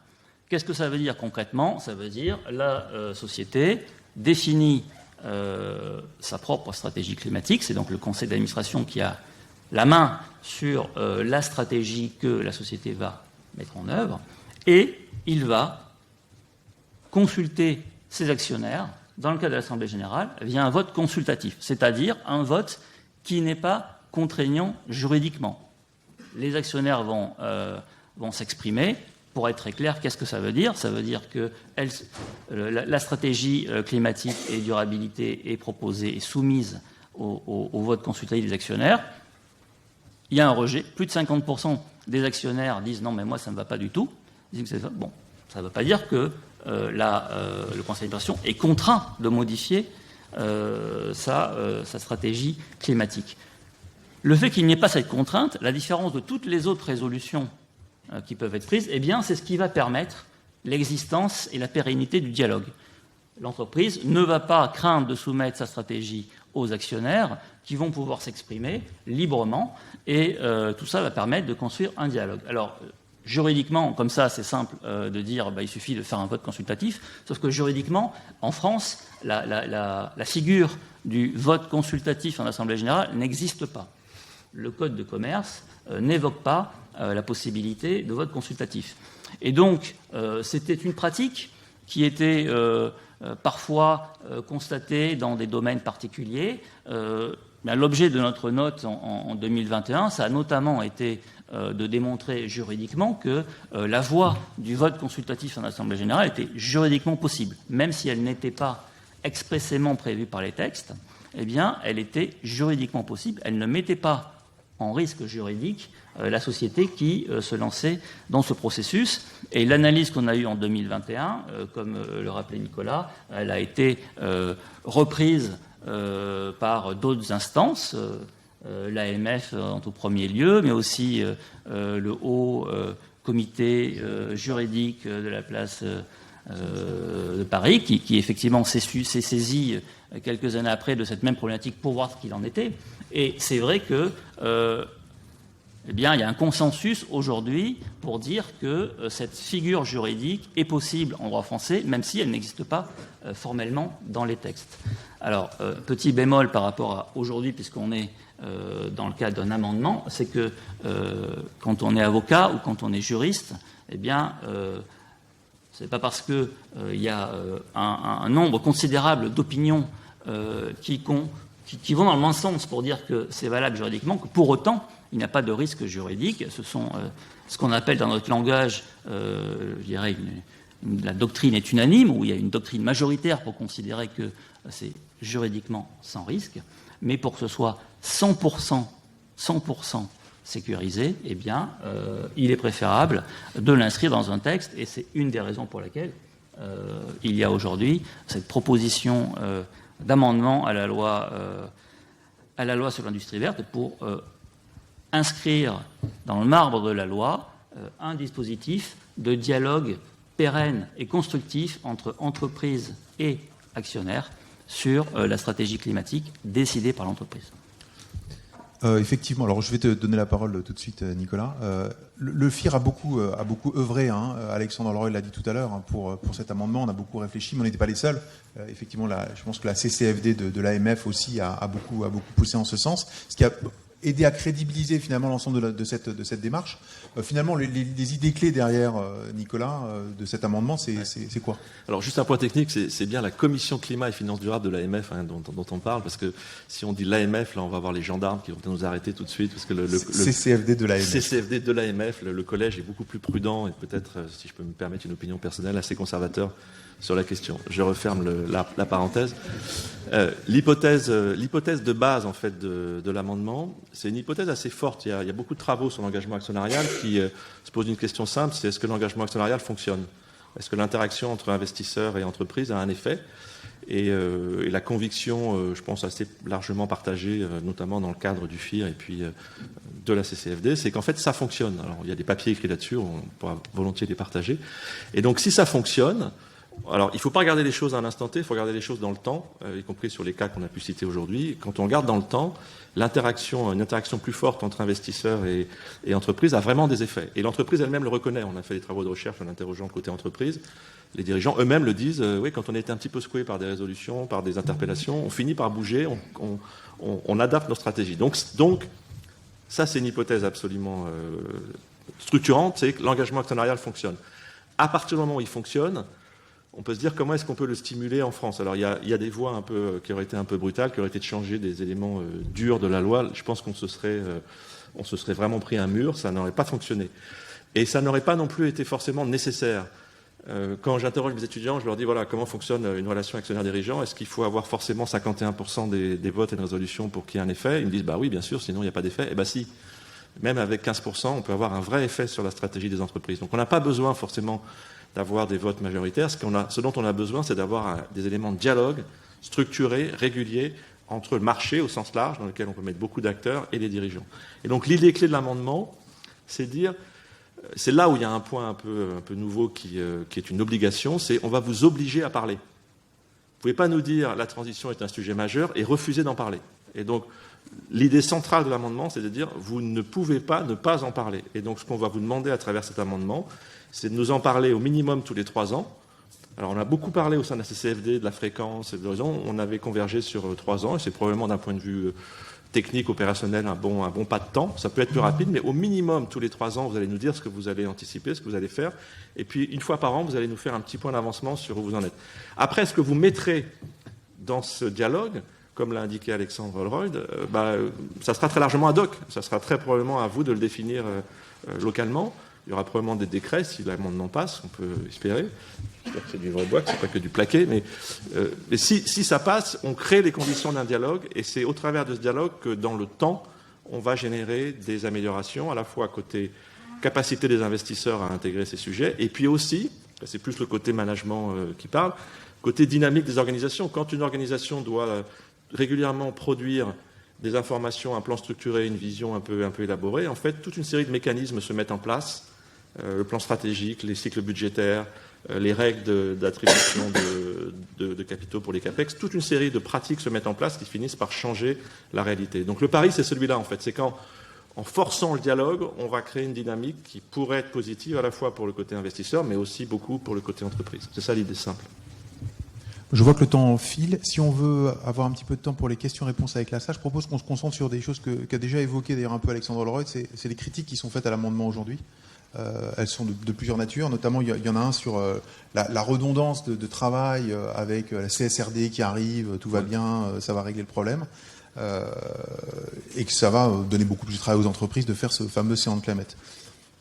[SPEAKER 12] Qu'est-ce que ça veut dire concrètement? Ça veut dire la société définit sa propre stratégie climatique, c'est donc le conseil d'administration qui a la main sur la stratégie que la société va mettre en œuvre, et il va consulter ses actionnaires dans le cadre de l'Assemblée générale via un vote consultatif, c'est-à-dire un vote qui n'est pas contraignant juridiquement. Les actionnaires vont s'exprimer. Pour être très clair, qu'est-ce que ça veut dire? Ça veut dire que la stratégie climatique et durabilité est proposée et soumise au vote consultatif des actionnaires. Il y a un rejet. Plus de 50% des actionnaires disent non, mais moi, ça ne me va pas du tout. Ils disent que bon, ça ne veut pas dire que le conseil d'administration est contraint de modifier sa stratégie climatique. Le fait qu'il n'y ait pas cette contrainte, la différence de toutes les autres résolutions qui peuvent être prises, eh bien, c'est ce qui va permettre l'existence et la pérennité du dialogue. L'entreprise ne va pas craindre de soumettre sa stratégie aux actionnaires qui vont pouvoir s'exprimer librement et tout ça va permettre de construire un dialogue. Alors, juridiquement, comme ça, c'est simple de dire il suffit de faire un vote consultatif, sauf que juridiquement, en France, la figure du vote consultatif en Assemblée générale n'existe pas. Le Code de commerce n'évoque pas la possibilité de vote consultatif. Et donc, c'était une pratique qui était parfois constatée dans des domaines particuliers. L'objet de notre note en 2021, ça a notamment été de démontrer juridiquement que la voie du vote consultatif en Assemblée générale était juridiquement possible. Même si elle n'était pas expressément prévue par les textes, eh bien, elle était juridiquement possible. Elle ne mettait pas en risque juridique la société qui se lançait dans ce processus. Et l'analyse qu'on a eue en 2021, comme le rappelait Nicolas, elle a été reprise par d'autres instances, l'AMF en tout premier lieu, mais aussi le haut comité juridique de la place de Paris, qui effectivement s'est saisi quelques années après de cette même problématique pour voir ce qu'il en était. Et c'est vrai que eh bien, il y a un consensus aujourd'hui pour dire que cette figure juridique est possible en droit français, même si elle n'existe pas formellement dans les textes. Alors, petit bémol par rapport à aujourd'hui, puisqu'on est dans le cadre d'un amendement, c'est que quand on est avocat ou quand on est juriste, eh bien, c'est pas parce qu'il y a un nombre considérable d'opinions qui vont dans le même sens pour dire que c'est valable juridiquement, que pour autant, il n'y a pas de risque juridique. Ce sont ce qu'on appelle dans notre langage, je dirais, la doctrine est unanime, où il y a une doctrine majoritaire pour considérer que c'est juridiquement sans risque, mais pour que ce soit 100% sécurisé, eh bien, il est préférable de l'inscrire dans un texte, et c'est une des raisons pour lesquelles il y a aujourd'hui cette proposition d'amendement à la loi sur l'industrie verte pour inscrire dans le marbre de la loi un dispositif de dialogue pérenne et constructif entre entreprises et actionnaires sur la stratégie climatique décidée par l'entreprise.
[SPEAKER 3] Effectivement, alors je vais te donner la parole tout de suite, Nicolas. Le FIR a beaucoup œuvré, hein. Alexandre Leroy l'a dit tout à l'heure, hein, pour cet amendement. On a beaucoup réfléchi, mais on n'était pas les seuls. Effectivement, je pense que la CCFD de l'AMF aussi a beaucoup poussé en ce sens, ce qui a aidé à crédibiliser finalement l'ensemble de cette démarche. Finalement, les idées clés derrière, Nicolas, de cet amendement, c'est quoi? Alors, juste un point technique, c'est bien la commission climat et finances durables de l'AMF dont on parle, parce que si on dit l'AMF, là, on va avoir les gendarmes qui vont nous arrêter tout de suite, parce que le CCFD de l'AMF. CCFD de l'AMF, le collège est beaucoup plus prudent et peut-être, si je peux me permettre une opinion personnelle, assez conservateur sur la question. Je referme la parenthèse. L'hypothèse de base en fait de l'amendement, c'est une hypothèse assez forte. Il y a beaucoup de travaux sur l'engagement actionnarial qui se posent une question simple, c'est est-ce que l'engagement actionnarial fonctionne? Est-ce que l'interaction entre investisseurs et entreprises a un effet?
[SPEAKER 11] et la conviction, je pense, assez largement partagée, notamment dans le cadre du FIR et puis de la CCFD, c'est qu'en fait, ça fonctionne. Alors, il y a des papiers écrits là-dessus, on pourra volontiers les partager. Et donc, si ça fonctionne, alors, il ne faut pas regarder les choses à un instant T, il faut regarder les choses dans le temps, y compris sur les cas qu'on a pu citer aujourd'hui. Quand on regarde dans le temps, une interaction plus forte entre investisseurs et entreprises a vraiment des effets. Et l'entreprise elle-même le reconnaît. On a fait des travaux de recherche en interrogeant côté entreprise. Les dirigeants eux-mêmes le disent, oui, quand on a été un petit peu secoué par des résolutions, par des interpellations, on finit par bouger, on adapte nos stratégies. Donc ça, c'est une hypothèse absolument structurante, c'est que l'engagement actionnarial fonctionne. À partir du moment où il fonctionne, on peut se dire comment est-ce qu'on peut le stimuler en France. Alors il y a des voies qui auraient été un peu brutales, qui auraient été de changer des éléments durs de la loi. Je pense qu'on se serait vraiment pris un mur, ça n'aurait pas fonctionné. Et ça n'aurait pas non plus été forcément nécessaire. Quand j'interroge mes étudiants, je leur dis voilà, comment fonctionne une relation actionnaire-dirigeant? Est-ce qu'il faut avoir forcément 51% des votes et des résolutions pour qu'il y ait un effet? Ils me disent bah oui, bien sûr, sinon il n'y a pas d'effet. Eh bien si, même avec 15%, on peut avoir un vrai effet sur la stratégie des entreprises. Donc on n'a pas besoin forcément d'avoir des votes majoritaires. Ce dont on a besoin, c'est d'avoir des éléments de dialogue structurés, réguliers, entre le marché au sens large, dans lequel on peut mettre beaucoup d'acteurs, et les dirigeants. Et donc l'idée clé de l'amendement, c'est dire, c'est là où il y a un point un peu nouveau qui est une obligation, c'est on va vous obliger à parler. Vous ne pouvez pas nous dire la transition est un sujet majeur et refuser d'en parler. Et donc l'idée centrale de l'amendement, c'est de dire vous ne pouvez pas ne pas en parler. Et donc ce qu'on va vous demander à travers cet amendement, c'est de nous en parler au minimum tous les 3 ans. Alors on a beaucoup parlé au sein de la CCFD de la fréquence et de l'horizon. On avait convergé sur 3 ans et c'est probablement d'un point de vue technique, opérationnel, un bon pas de temps. Ça peut être plus rapide, mais au minimum tous les 3 ans, vous allez nous dire ce que vous allez anticiper, ce que vous allez faire. Et puis une fois par an, vous allez nous faire un petit point d'avancement sur où vous en êtes. Après, ce que vous mettrez dans ce dialogue, comme l'a indiqué Alexandre Holroyd, ça sera très largement ad hoc. Ça sera très probablement à vous de le définir localement. Il y aura probablement des décrets, si l'amendement passe, on peut espérer. J'espère que c'est du vrai bois, que ce n'est pas que du plaqué. Mais si ça passe, on crée les conditions d'un dialogue. Et c'est au travers de ce dialogue que, dans le temps, on va générer des améliorations, à la fois côté capacité des investisseurs à intégrer ces sujets, et puis aussi, c'est plus le côté management qui parle, côté dynamique des organisations. Quand une organisation doit régulièrement produire des informations, un plan structuré, une vision un peu élaborée, en fait, toute une série de mécanismes se mettent en place. Le plan stratégique, les cycles budgétaires, les règles d'attribution de capitaux pour les CAPEX, toute une série de pratiques se mettent en place qui finissent par changer la réalité. Donc le pari, c'est celui-là, en fait. C'est qu'en forçant le dialogue, on va créer une dynamique qui pourrait être positive à la fois pour le côté investisseur, mais aussi beaucoup pour le côté entreprise. C'est ça l'idée simple.
[SPEAKER 3] Je vois que le temps file. Si on veut avoir un petit peu de temps pour les questions-réponses avec la salle, je propose qu'on se concentre sur des choses qu'a déjà évoquées d'ailleurs un peu Alexandre Holroyd. C'est les critiques qui sont faites à l'amendement aujourd'hui. Elles sont de plusieurs natures. Notamment, il y en a un sur la redondance de travail avec la CSRD qui arrive, tout va bien, ça va régler le problème. Et que ça va donner beaucoup plus de travail aux entreprises de faire ce fameux Séance Climate.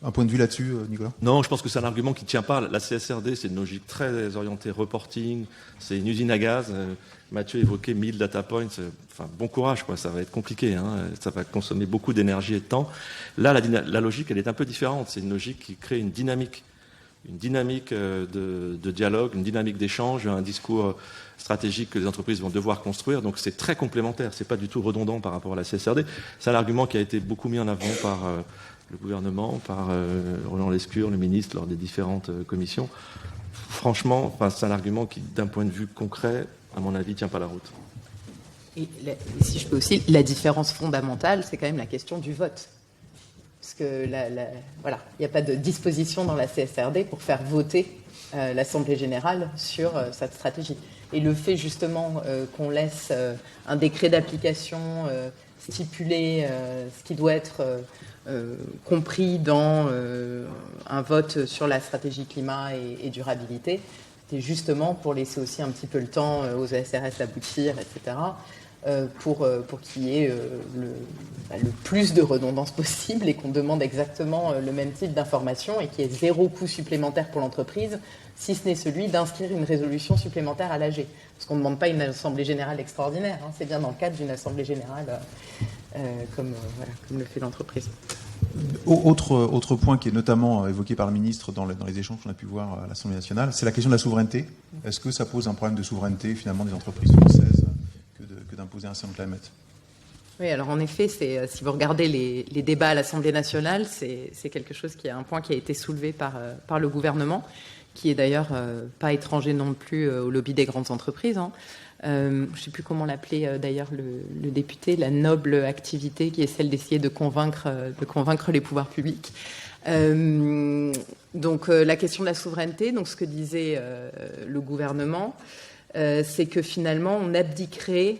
[SPEAKER 3] Un point de vue là-dessus, Nicolas?
[SPEAKER 11] Non, je pense que c'est un argument qui ne tient pas. La CSRD, c'est une logique très orientée reporting, c'est une usine à gaz. Mathieu évoquait 1000 data points. Enfin, bon courage, quoi. Ça va être compliqué. Ça va consommer beaucoup d'énergie et de temps. Là, la logique, elle est un peu différente. C'est une logique qui crée une dynamique de dialogue, une dynamique d'échange, un discours stratégique que les entreprises vont devoir construire. Donc, c'est très complémentaire. C'est pas du tout redondant par rapport à la CSRD. C'est un argument qui a été beaucoup mis en avant par le gouvernement, par Roland Lescure, le ministre, lors des différentes commissions. Franchement, c'est un argument qui, d'un point de vue concret, à mon avis, ne tient pas la route.
[SPEAKER 6] Et si je peux aussi, la différence fondamentale, c'est quand même la question du vote. Parce que voilà, il n'y a pas de disposition dans la CSRD pour faire voter l'Assemblée générale sur cette stratégie. Et le fait justement qu'on laisse un décret d'application stipuler ce qui doit être compris dans un vote sur la stratégie climat et durabilité, c'est justement pour laisser aussi un petit peu le temps aux ESRS d'aboutir, etc., pour qu'il y ait le plus de redondance possible et qu'on demande exactement le même type d'information et qu'il y ait 0 coût supplémentaire pour l'entreprise, si ce n'est celui d'inscrire une résolution supplémentaire à l'AG. Parce qu'on ne demande pas une assemblée générale extraordinaire, c'est bien dans le cadre d'une assemblée générale comme le fait l'entreprise.
[SPEAKER 3] Autre point qui est notamment évoqué par le ministre dans les échanges qu'on a pu voir à l'Assemblée nationale, c'est la question de la souveraineté. Est-ce que ça pose un problème de souveraineté finalement des entreprises françaises que d'imposer un Sound Climate?
[SPEAKER 6] Oui, alors en effet, si vous regardez les débats à l'Assemblée nationale, c'est quelque chose qui est un point qui a été soulevé par le gouvernement, qui est d'ailleurs pas étranger non plus au lobby des grandes entreprises. Hein. Je ne sais plus comment l'appelait d'ailleurs le député, la noble activité qui est celle d'essayer de convaincre les pouvoirs publics. Donc la question de la souveraineté, donc ce que disait le gouvernement, c'est que finalement on abdiquerait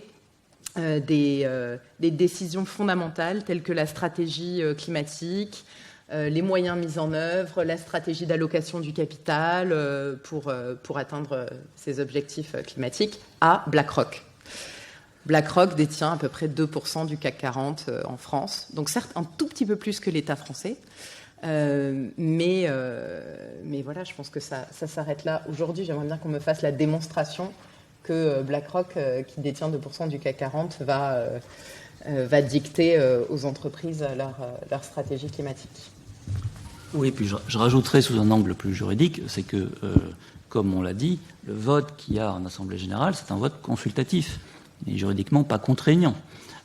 [SPEAKER 6] des décisions fondamentales telles que la stratégie climatique, les moyens mis en œuvre, la stratégie d'allocation du capital pour atteindre ces objectifs climatiques à BlackRock. BlackRock détient à peu près 2% du CAC 40 en France, donc certes un tout petit peu plus que l'État français, mais voilà, je pense que ça s'arrête là. Aujourd'hui, j'aimerais bien qu'on me fasse la démonstration que BlackRock, qui détient 2% du CAC 40, va dicter aux entreprises leur stratégie climatique.
[SPEAKER 12] Oui, puis je rajouterais sous un angle plus juridique, c'est que, comme on l'a dit, le vote qu'il y a en Assemblée générale, c'est un vote consultatif, et juridiquement pas contraignant.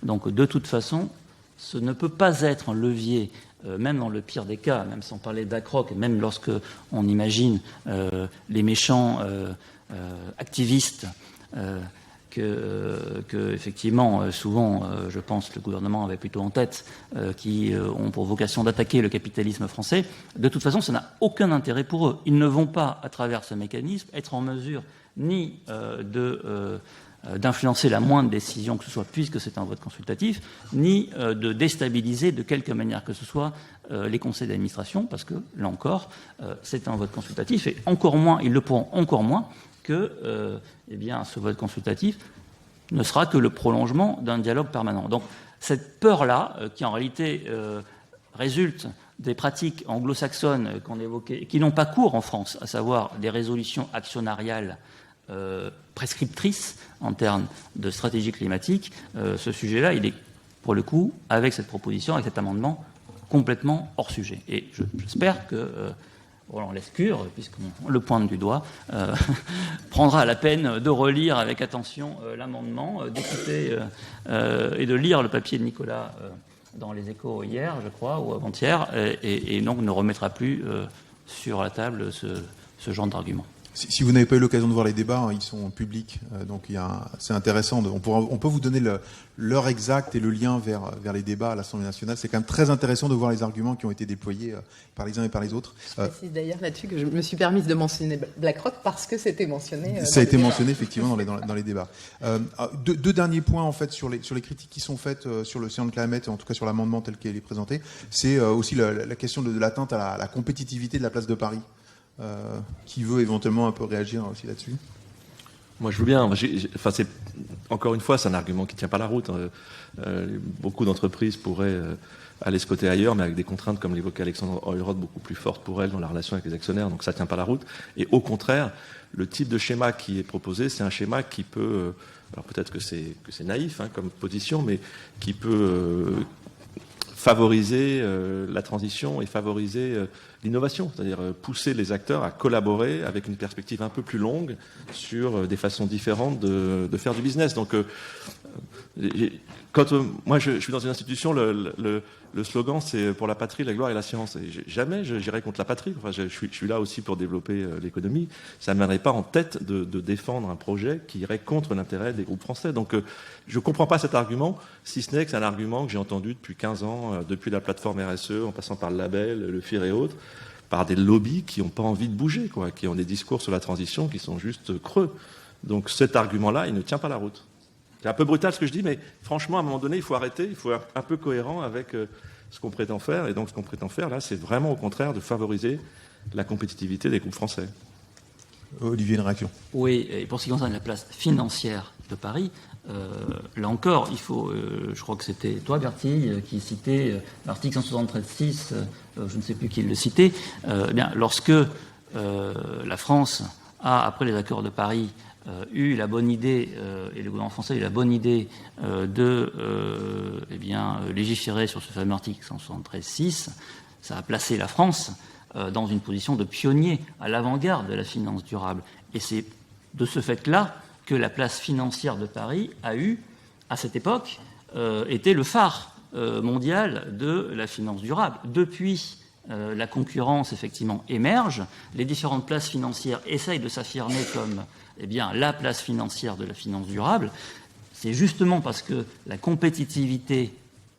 [SPEAKER 12] Donc, de toute façon, ce ne peut pas être un levier, même dans le pire des cas, même sans parler d'ACROC, même lorsque on imagine les méchants activistes que effectivement, souvent, je pense, le gouvernement avait plutôt en tête, qui ont pour vocation d'attaquer le capitalisme français. De toute façon, ça n'a aucun intérêt pour eux. Ils ne vont pas, à travers ce mécanisme, être en mesure ni d'influencer la moindre décision que ce soit, puisque c'est un vote consultatif, ni de déstabiliser de quelque manière que ce soit les conseils d'administration, parce que, là encore, c'est un vote consultatif, et encore moins, ils le pourront encore moins, que ce vote consultatif ne sera que le prolongement d'un dialogue permanent. Donc cette peur-là, qui en réalité résulte des pratiques anglo-saxonnes qu'on évoquait, qui n'ont pas cours en France, à savoir des résolutions actionnariales prescriptrices en termes de stratégie climatique, ce sujet-là, il est pour le coup, avec cette proposition, avec cet amendement, complètement hors sujet. Et j'espère que Roland Lescure, puisqu'on le pointe du doigt, prendra la peine de relire avec attention l'amendement, d'écouter et de lire le papier de Nicolas dans les Échos hier, je crois, ou avant-hier, et donc ne remettra plus sur la table ce genre d'arguments.
[SPEAKER 3] Si vous n'avez pas eu l'occasion de voir les débats, ils sont publics, donc c'est intéressant. On peut vous donner l'heure exacte et le lien vers les débats à l'Assemblée nationale. C'est quand même très intéressant de voir les arguments qui ont été déployés par les uns et par les autres.
[SPEAKER 6] Je précise d'ailleurs là-dessus que je me suis permise de mentionner BlackRock parce que c'était mentionné.
[SPEAKER 3] Ça a été mentionné effectivement dans les débats. Deux derniers points en fait sur les critiques qui sont faites sur le Sound Climate, et en tout cas sur l'amendement tel qu'il est présenté. C'est aussi la question de l'atteinte à la compétitivité de la place de Paris. Qui veut éventuellement un peu réagir aussi là-dessus?
[SPEAKER 11] Moi, je veux bien. Encore une fois, c'est un argument qui ne tient pas la route. Beaucoup d'entreprises pourraient aller se coter ailleurs, mais avec des contraintes, comme l'évoquait Alexandre Heureroth, beaucoup plus fortes pour elles dans la relation avec les actionnaires. Donc ça ne tient pas la route. Et au contraire, le type de schéma qui est proposé, c'est un schéma qui peut... alors peut-être que c'est naïf comme position, mais qui peut... favoriser la transition et favoriser l'innovation, c'est-à-dire pousser les acteurs à collaborer avec une perspective un peu plus longue sur des façons différentes de faire du business. Donc, quand moi je suis dans une institution, le slogan c'est pour la patrie, la gloire et la science. Et jamais j'irai contre la patrie. Enfin, je suis là aussi pour développer l'économie. Ça ne m'aimerait pas en tête de défendre un projet qui irait contre l'intérêt des groupes français. Donc, je ne comprends pas cet argument, si ce n'est que c'est un argument que j'ai entendu depuis 15 ans, depuis la plateforme RSE, en passant par le label, le FIR et autres, par des lobbies qui n'ont pas envie de bouger, qui ont des discours sur la transition qui sont juste creux. Donc cet argument-là, il ne tient pas la route. C'est un peu brutal ce que je dis, mais franchement, à un moment donné, il faut arrêter, il faut être un peu cohérent avec ce qu'on prétend faire. Et donc ce qu'on prétend faire, là, c'est vraiment au contraire de favoriser la compétitivité des groupes français.
[SPEAKER 3] Olivier, une réaction?
[SPEAKER 12] Oui, et pour ce qui concerne la place financière de Paris, là encore, il faut, je crois que c'était toi, Bertille, qui citait l'article 173.6, je ne sais plus qui le citait, lorsque la France a, après les accords de Paris, eu la bonne idée, et le gouvernement français a eu la bonne idée de légiférer sur ce fameux article 173.6, ça a placé la France dans une position de pionnier à l'avant-garde de la finance durable. Et c'est de ce fait-là que la place financière de Paris a eu, à cette époque, été le phare mondial de la finance durable. Depuis, la concurrence, effectivement, émerge. Les différentes places financières essayent de s'affirmer comme la place financière de la finance durable. C'est justement parce que la compétitivité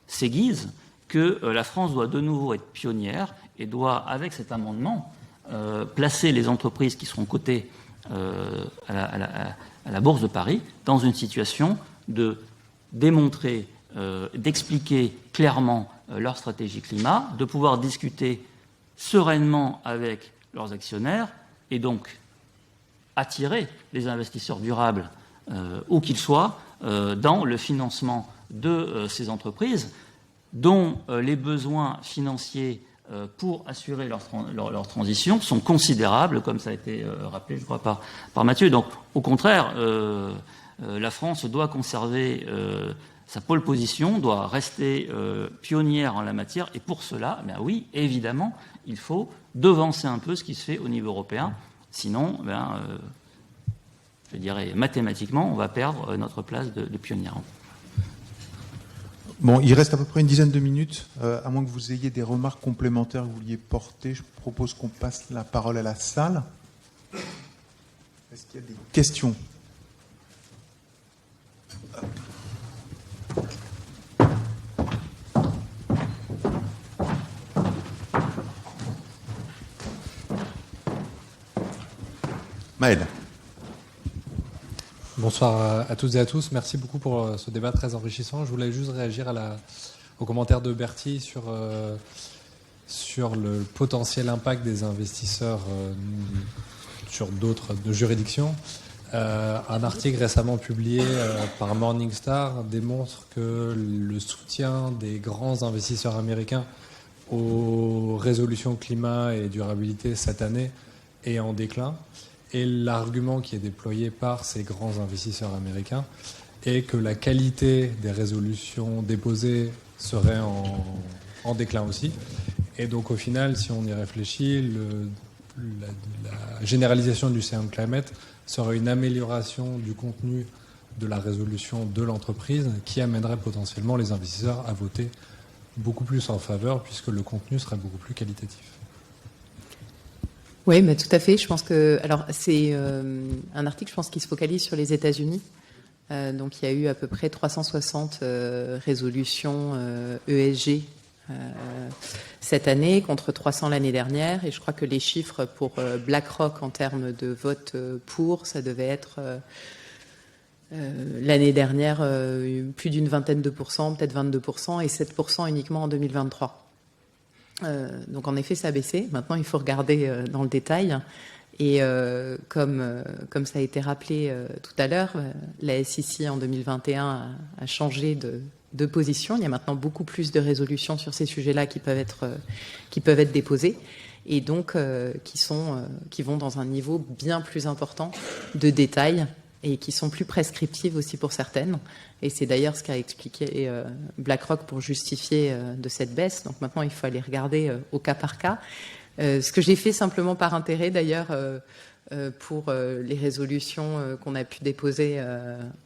[SPEAKER 12] s'aiguise que la France doit de nouveau être pionnière et doit, avec cet amendement, placer les entreprises qui seront cotées à la Bourse de Paris dans une situation de démontrer, d'expliquer clairement leur stratégie climat, de pouvoir discuter sereinement avec leurs actionnaires et donc attirer les investisseurs durables, où qu'ils soient, dans le financement de ces entreprises dont les besoins financiers pour assurer leur transition sont considérables, comme ça a été rappelé, je crois, par Mathieu. Donc, au contraire, la France doit conserver sa pole position, doit rester pionnière en la matière, et pour cela, oui, évidemment, il faut devancer un peu ce qui se fait au niveau européen. Sinon, je dirais mathématiquement, on va perdre notre place de pionnière.
[SPEAKER 3] Bon, il reste à peu près une dizaine de minutes. À moins que vous ayez des remarques complémentaires que vous vouliez porter, je propose qu'on passe la parole à la salle. Est-ce qu'il y a des questions ? Maël.
[SPEAKER 13] Bonsoir à toutes et à tous. Merci beaucoup pour ce débat très enrichissant. Je voulais juste réagir au commentaire de Bertie sur le potentiel impact des investisseurs sur d'autres juridictions. Un article récemment publié par Morningstar démontre que le soutien des grands investisseurs américains aux résolutions climat et durabilité cette année est en déclin. Et l'argument qui est déployé par ces grands investisseurs américains est que la qualité des résolutions déposées serait en déclin aussi. Et donc au final, si on y réfléchit, la généralisation du Sound Climate serait une amélioration du contenu de la résolution de l'entreprise qui amènerait potentiellement les investisseurs à voter beaucoup plus en faveur puisque le contenu serait beaucoup plus qualitatif.
[SPEAKER 6] Oui, mais tout à fait. Je pense que, alors, c'est un article, je pense, qui se focalise sur les États-Unis. Donc, il y a eu à peu près 360 résolutions ESG cette année, contre 300 l'année dernière. Et je crois que les chiffres pour BlackRock en termes de vote pour, ça devait être l'année dernière plus d'une vingtaine de pourcents, peut-être 22%, et 7% uniquement en 2023. Donc en effet, ça a baissé. Maintenant, il faut regarder dans le détail. Et comme ça a été rappelé tout à l'heure, la SEC en 2021 a changé de position. Il y a maintenant beaucoup plus de résolutions sur ces sujets-là qui peuvent être déposées et donc qui vont dans un niveau bien plus important de détail et qui sont plus prescriptives aussi pour certaines. Et c'est d'ailleurs ce qu'a expliqué BlackRock pour justifier de cette baisse. Donc maintenant, il faut aller regarder au cas par cas. Ce que j'ai fait simplement par intérêt, d'ailleurs, pour les résolutions qu'on a pu déposer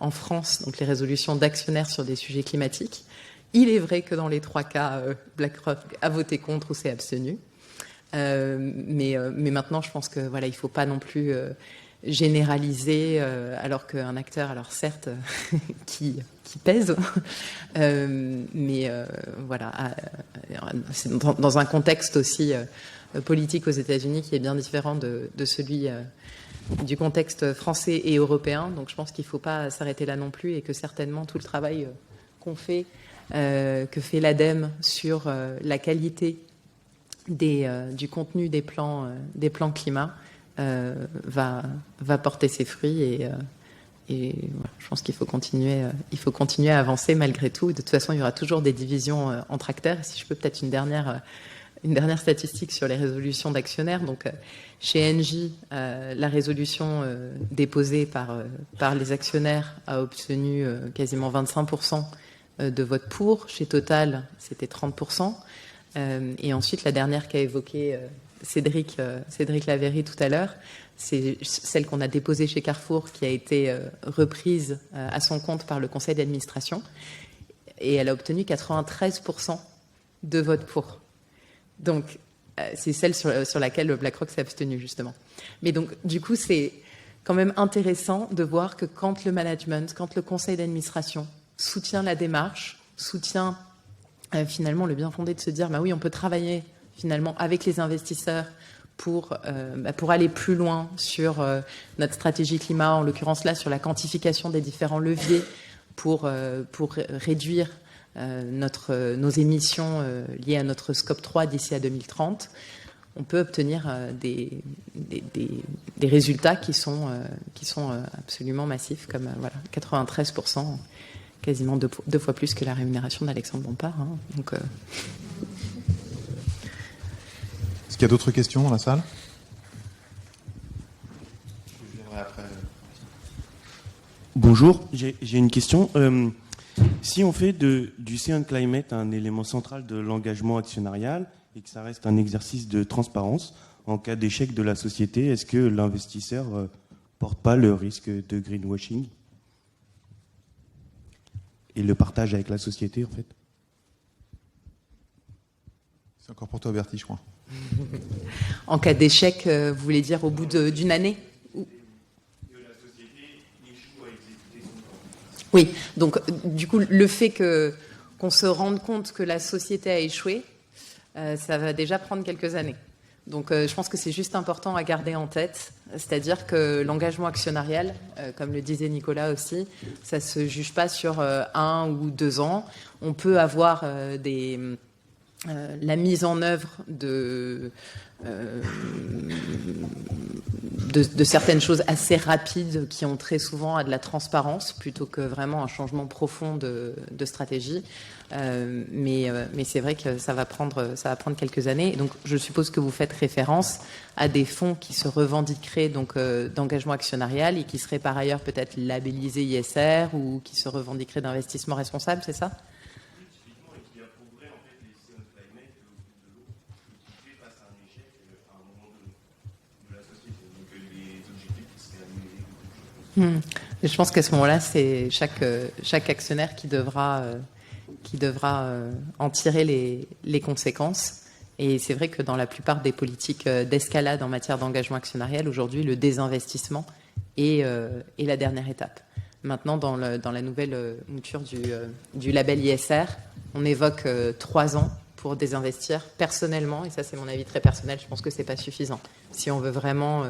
[SPEAKER 6] en France, donc les résolutions d'actionnaires sur des sujets climatiques. Il est vrai que dans les 3 cas, BlackRock a voté contre ou s'est abstenu. Mais maintenant, je pense que voilà, il ne faut pas non plus généraliser, alors qu'un acteur, alors certes, qui pèse, mais voilà, c'est dans un contexte aussi politique aux États-Unis qui est bien différent de celui du contexte français et européen. Donc je pense qu'il ne faut pas s'arrêter là non plus et que certainement tout le travail que fait l'ADEME sur la qualité du contenu des plans climat va porter ses fruits et voilà, je pense qu'il faut continuer à avancer malgré tout. De toute façon, il y aura toujours des divisions entre acteurs. Et si je peux peut-être une dernière une dernière statistique sur les résolutions d'actionnaires. Donc, chez Engie, la résolution déposée par les actionnaires a obtenu quasiment 25% de votes pour. Chez Total, c'était 30%. Et ensuite, la dernière qu'a évoquée Cédric Lavéry tout à l'heure, c'est celle qu'on a déposée chez Carrefour, qui a été reprise à son compte par le conseil d'administration. Et elle a obtenu 93% de votes pour. Donc, c'est celle sur laquelle BlackRock s'est abstenu, justement. Mais donc, du coup, c'est quand même intéressant de voir que quand le management, quand le conseil d'administration soutient la démarche, soutient finalement le bien fondé de se dire, bah oui, on peut travailler finalement avec les investisseurs pour aller plus loin sur notre stratégie climat, en l'occurrence là, sur la quantification des différents leviers pour réduire nos émissions liées à notre scope 3 d'ici à 2030, on peut obtenir des résultats qui sont absolument massifs, comme 93%, quasiment deux fois plus que la rémunération d'Alexandre Bompard. Hein. Donc,
[SPEAKER 3] Est-ce qu'il y a d'autres questions dans la salle?
[SPEAKER 14] Bonjour, j'ai une question. Si on fait du C1 Climate un élément central de l'engagement actionnarial et que ça reste un exercice de transparence, en cas d'échec de la société, est-ce que l'investisseur porte pas le risque de greenwashing et le partage avec la société, en fait?
[SPEAKER 3] C'est encore pour toi, Bertie, je crois.
[SPEAKER 6] En cas d'échec, vous voulez dire au bout d'une année? Oui, donc du coup, le fait qu'on se rende compte que la société a échoué, ça va déjà prendre quelques années. Donc je pense que c'est juste important à garder en tête, c'est-à-dire que l'engagement actionnarial, comme le disait Nicolas aussi, ça ne se juge pas sur 1 ou 2 ans. On peut avoir la mise en œuvre de certaines choses assez rapides qui ont très souvent à de la transparence plutôt que vraiment un changement profond de stratégie. Mais c'est vrai que ça va prendre quelques années. Et donc, je suppose que vous faites référence à des fonds qui se revendiqueraient donc d'engagement actionnarial et qui seraient par ailleurs peut-être labellisés ISR ou qui se revendiqueraient d'investissement responsable, c'est ça ? Je pense qu'à ce moment-là, c'est chaque actionnaire qui devra en tirer les conséquences. Et c'est vrai que dans la plupart des politiques d'escalade en matière d'engagement actionnarial, aujourd'hui, le désinvestissement est la dernière étape. Maintenant, dans la nouvelle mouture du label ISR, on évoque 3 ans pour désinvestir. Personnellement, et ça c'est mon avis très personnel, je pense que c'est pas suffisant. Si on veut vraiment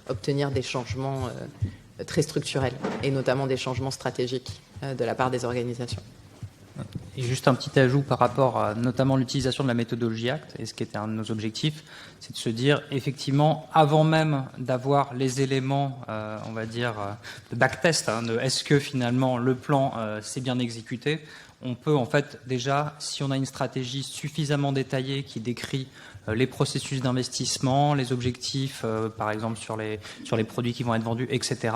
[SPEAKER 6] obtenir des changements très structurels, et notamment des changements stratégiques de la part des organisations.
[SPEAKER 7] Et juste un petit ajout par rapport à notamment l'utilisation de la méthodologie ACT, et ce qui était un de nos objectifs, c'est de se dire, effectivement, avant même d'avoir les éléments, on va dire, de backtest, de est-ce que finalement le plan s'est bien exécuté, on peut en fait déjà, si on a une stratégie suffisamment détaillée qui décrit les processus d'investissement, les objectifs, par exemple sur les produits qui vont être vendus, etc.,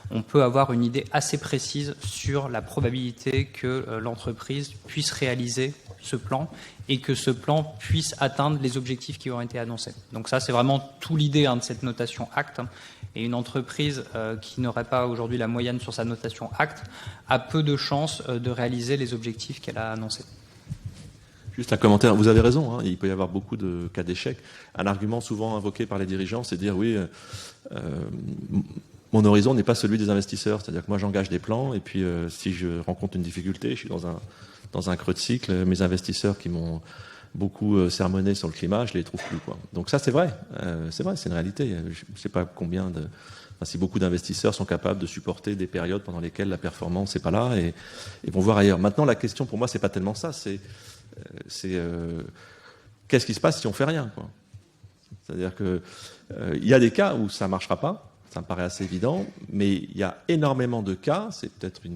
[SPEAKER 7] on peut avoir une idée assez précise sur la probabilité que l'entreprise puisse réaliser ce plan et que ce plan puisse atteindre les objectifs qui ont été annoncés. Donc ça, c'est vraiment tout l'idée de cette notation ACT. Et une entreprise qui n'aurait pas aujourd'hui la moyenne sur sa notation ACT a peu de chances de réaliser les objectifs qu'elle a annoncés.
[SPEAKER 11] Juste un commentaire, vous avez raison, hein, il peut y avoir beaucoup de cas d'échec. Un argument souvent invoqué par les dirigeants, c'est de dire oui, mon horizon n'est pas celui des investisseurs. C'est-à-dire que moi j'engage des plans et puis si je rencontre une difficulté, je suis dans un creux de cycle, mes investisseurs qui m'ont beaucoup sermonné sur le climat, je les trouve plus, quoi. Donc ça c'est vrai, c'est une réalité. Je ne sais pas si beaucoup d'investisseurs sont capables de supporter des périodes pendant lesquelles la performance n'est pas là et vont voir ailleurs. Maintenant la question pour moi c'est pas tellement ça, c'est qu'est-ce qui se passe si on fait rien, quoi. C'est-à-dire que il y a des cas où ça marchera pas, ça me paraît assez évident, mais il y a énormément de cas, c'est peut-être il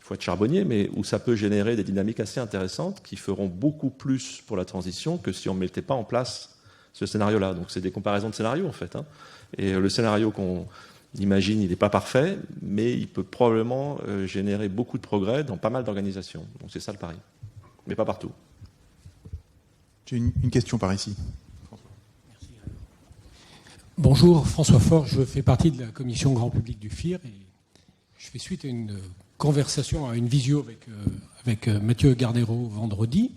[SPEAKER 11] faut être charbonnier, mais où ça peut générer des dynamiques assez intéressantes qui feront beaucoup plus pour la transition que si on ne mettait pas en place ce scénario-là. Donc c'est des comparaisons de scénarios en fait. Et le scénario qu'on imagine, il n'est pas parfait, mais il peut probablement générer beaucoup de progrès dans pas mal d'organisations. Donc c'est ça le pari, mais pas partout.
[SPEAKER 3] J'ai une question par ici.
[SPEAKER 15] Bonjour, François Faure, je fais partie de la commission grand public du FIR et je fais suite à une conversation, à une visio avec Mathieu Garnero vendredi.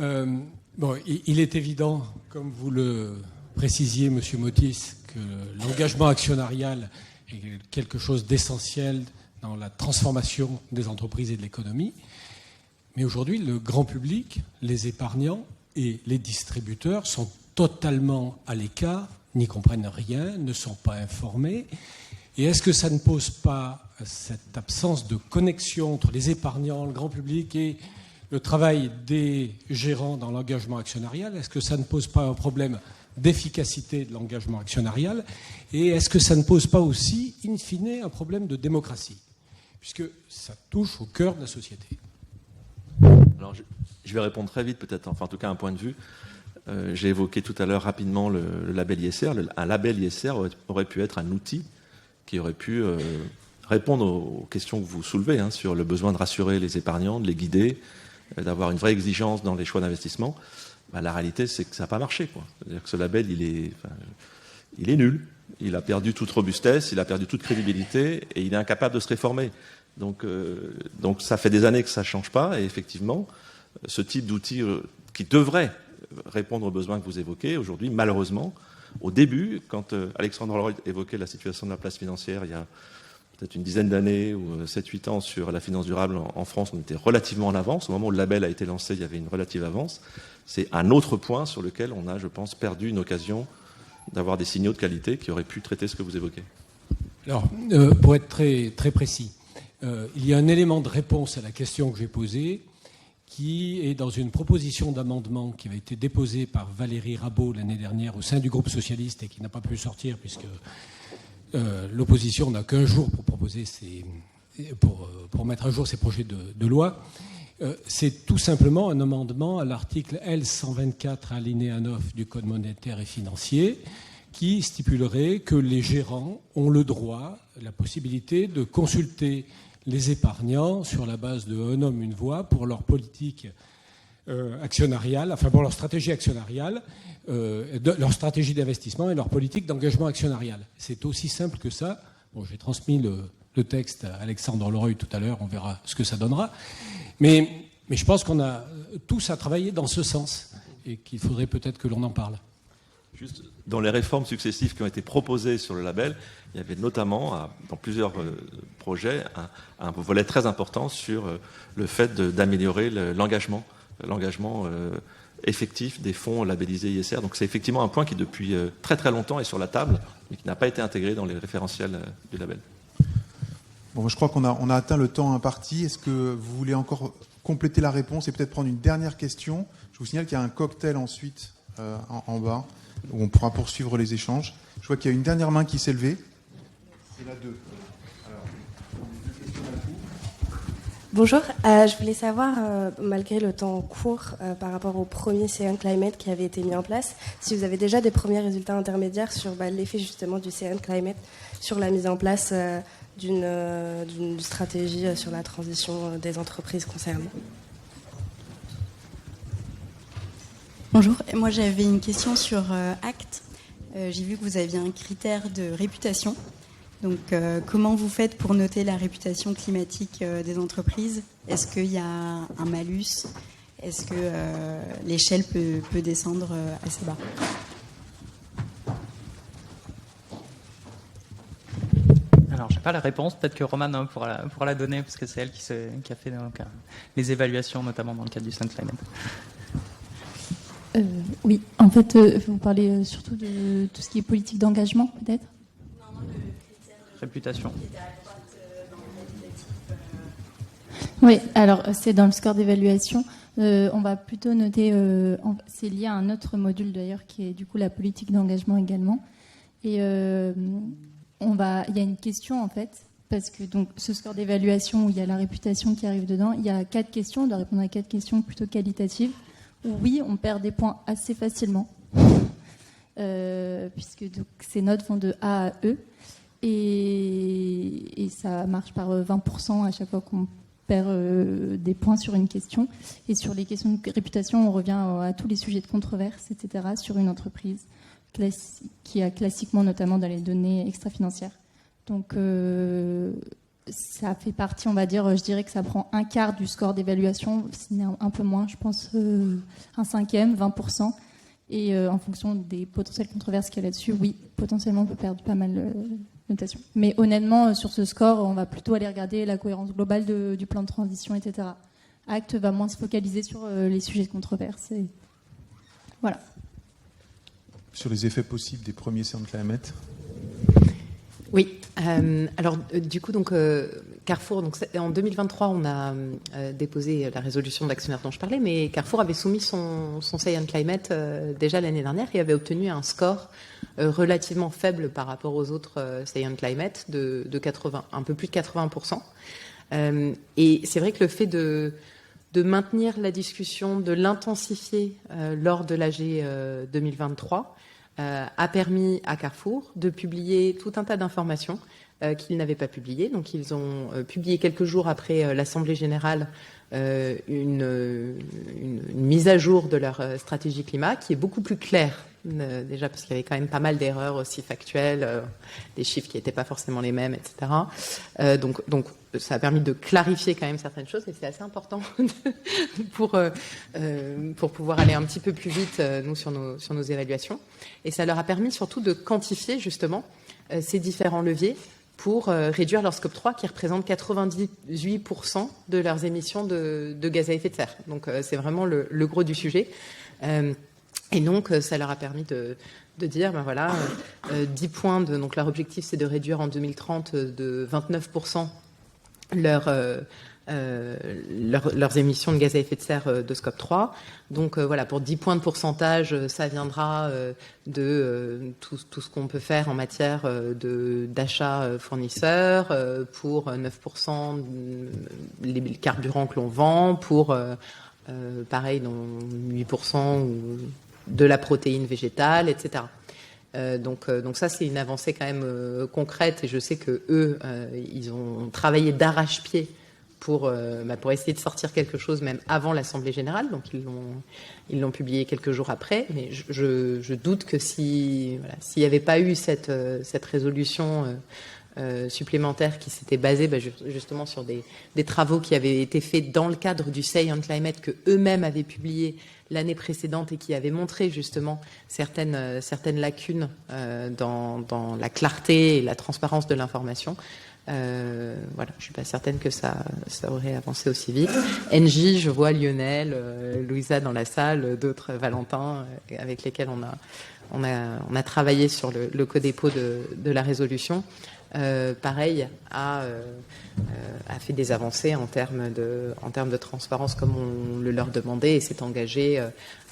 [SPEAKER 15] Il est évident, comme vous le précisiez, Monsieur Motis, que l'engagement actionnarial est quelque chose d'essentiel dans la transformation des entreprises et de l'économie. Mais aujourd'hui, le grand public, les épargnants et les distributeurs sont totalement à l'écart, n'y comprennent rien, ne sont pas informés. Et est-ce que ça ne pose pas cette absence de connexion entre les épargnants, le grand public et le travail des gérants dans l'engagement actionnarial? Est-ce que ça ne pose pas un problème d'efficacité de l'engagement actionnarial? Et est-ce que ça ne pose pas aussi, in fine, un problème de démocratie? Puisque ça touche au cœur de la société.
[SPEAKER 11] Alors, je vais répondre très vite, peut-être, enfin en tout cas un point de vue. J'ai évoqué tout à l'heure rapidement le label ISR. Un label ISR aurait pu être un outil qui aurait pu répondre aux questions que vous soulevez sur le besoin de rassurer les épargnants, de les guider, d'avoir une vraie exigence dans les choix d'investissement. La réalité, c'est que ça n'a pas marché. C'est-à-dire que ce label, il est nul. Il a perdu toute robustesse, il a perdu toute crédibilité et il est incapable de se réformer. Donc ça fait des années que ça ne change pas et effectivement, ce type d'outil qui devrait répondre aux besoins que vous évoquez aujourd'hui, malheureusement, au début, quand Alexandre Lloyd évoquait la situation de la place financière il y a peut-être une dizaine d'années ou 7-8 ans sur la finance durable en France, on était relativement en avance. Au moment où le label a été lancé, il y avait une relative avance. C'est un autre point sur lequel on a, je pense, perdu une occasion d'avoir des signaux de qualité qui auraient pu traiter ce que vous évoquez.
[SPEAKER 15] Alors, pour être très, très précis, il y a un élément de réponse à la question que j'ai posée qui est dans une proposition d'amendement qui avait été déposée par Valérie Rabault l'année dernière au sein du groupe socialiste et qui n'a pas pu sortir puisque l'opposition n'a qu'un jour pour proposer pour mettre à jour ses projets de loi. C'est tout simplement un amendement à l'article L124 alinéa 9 du Code monétaire et financier qui stipulerait que les gérants ont le droit, la possibilité de consulter les épargnants sur la base de un homme, une voix pour leur politique actionnariale, enfin pour leur stratégie actionnariale, leur stratégie d'investissement et leur politique d'engagement actionnarial. C'est aussi simple que ça. Bon, j'ai transmis le texte à Alexandre Leroy tout à l'heure, on verra ce que ça donnera. Mais je pense qu'on a tous à travailler dans ce sens et qu'il faudrait peut-être que l'on en parle.
[SPEAKER 11] Juste dans les réformes successives qui ont été proposées sur le label, il y avait notamment, dans plusieurs projets, un volet très important sur le fait d'améliorer l'engagement effectif des fonds labellisés ISR. Donc c'est effectivement un point qui, depuis très très longtemps, est sur la table, mais qui n'a pas été intégré dans les référentiels du label.
[SPEAKER 3] Bon, je crois qu'on a atteint le temps imparti. Est-ce que vous voulez encore compléter la réponse et peut-être prendre une dernière question? Je vous signale qu'il y a un cocktail ensuite en bas, où on pourra poursuivre les échanges. Je vois qu'il y a une dernière main qui s'est levée. C'est la 2. Alors, deux questions d'un coup.
[SPEAKER 16] Bonjour, je voulais savoir, malgré le temps court par rapport au premier CN Climate qui avait été mis en place, si vous avez déjà des premiers résultats intermédiaires sur l'effet justement du CN Climate sur la mise en place d'une stratégie sur la transition des entreprises concernées.
[SPEAKER 17] Bonjour, moi j'avais une question sur ACT. J'ai vu que vous aviez un critère de réputation. Donc comment vous faites pour noter la réputation climatique des entreprises? Est-ce qu'il y a un malus? Est-ce que l'échelle peut descendre assez bas?
[SPEAKER 7] Alors, je n'ai pas la réponse. Peut-être que Romane pourra la donner, parce que c'est elle qui a fait donc, les évaluations, notamment dans le cadre du Sun Climate.
[SPEAKER 10] Oui, en fait, vous parlez surtout de tout ce qui est politique d'engagement, peut-être?
[SPEAKER 17] Non, le critère de
[SPEAKER 7] réputation.
[SPEAKER 17] Qui était à droite dans le qualitatif.
[SPEAKER 10] Oui, alors c'est dans le score d'évaluation. On va plutôt noter, c'est lié à un autre module d'ailleurs, qui est du coup la politique d'engagement également. Et il y a une question en fait parce que donc, ce score d'évaluation où il y a la réputation qui arrive dedans, il y a 4 questions, on doit répondre à 4 questions plutôt qualitatives. Oui, on perd des points assez facilement, puisque donc, ces notes vont de A à E, et ça marche par 20% à chaque fois qu'on perd des points sur une question. Et sur les questions de réputation, on revient à tous les sujets de controverse, etc., sur une entreprise qui a classiquement notamment dans les données extra-financières. Donc ça fait partie, on va dire, je dirais que ça prend un quart du score d'évaluation, sinon un peu moins, je pense un cinquième, 20%. Et en fonction des potentielles controverses qu'il y a là-dessus, oui, potentiellement on peut perdre pas mal de notation. Mais honnêtement, sur ce score, on va plutôt aller regarder la cohérence globale du plan de transition, etc. Act va moins se focaliser sur les sujets de controverse. Et voilà.
[SPEAKER 3] Sur les effets possibles des premiers Sound Climate.
[SPEAKER 6] Oui. Alors, du coup, donc, Carrefour, donc, en 2023, on a déposé la résolution d'actionnaire dont je parlais, mais Carrefour avait soumis son Say on Climate déjà l'année dernière et avait obtenu un score relativement faible par rapport aux autres Say on Climate de 80, un peu plus de 80%. Et c'est vrai que le fait de maintenir la discussion, de l'intensifier lors de l'AG 2023, a permis à Carrefour de publier tout un tas d'informations qu'ils n'avaient pas publiées. Donc ils ont publié quelques jours après l'Assemblée générale une mise à jour de leur stratégie climat qui est beaucoup plus claire, déjà parce qu'il y avait quand même pas mal d'erreurs aussi factuelles, des chiffres qui n'étaient pas forcément les mêmes, etc. Donc ça a permis de clarifier quand même certaines choses et c'est assez important pour pouvoir aller un petit peu plus vite, nous, sur nos évaluations. Et ça leur a permis surtout de quantifier justement ces différents leviers pour réduire leur scope 3 qui représente 98% de leurs émissions de gaz à effet de serre. Donc c'est vraiment le gros du sujet. Et donc ça leur a permis de dire, ben voilà, 10 points donc leur objectif c'est de réduire en 2030 de 29% leurs émissions de gaz à effet de serre de scope 3. Donc voilà, pour 10 points de pourcentage, ça viendra de tout ce qu'on peut faire en matière d'achat fournisseurs, pour 9% les carburants que l'on vend, pour pareil dans 8% de la protéine végétale, etc. Donc ça c'est une avancée quand même concrète et je sais que eux ils ont travaillé d'arrache-pied pour essayer de sortir quelque chose même avant l'Assemblée générale, donc ils l'ont publié quelques jours après, mais je doute que s'il n'y avait pas eu cette résolution supplémentaire qui s'était basée justement sur des travaux qui avaient été faits dans le cadre du Say on Climate que eux-mêmes avaient publié l'année précédente et qui avaient montré justement certaines lacunes dans la clarté et la transparence de l'information. Voilà, je suis pas certaine que ça aurait avancé aussi vite. NJ, je vois Lionel, Louisa dans la salle, d'autres, Valentin, avec lesquels on a travaillé sur le co-dépôt de la résolution. Pareil, a fait des avancées en termes de transparence comme on le leur demandait et s'est engagé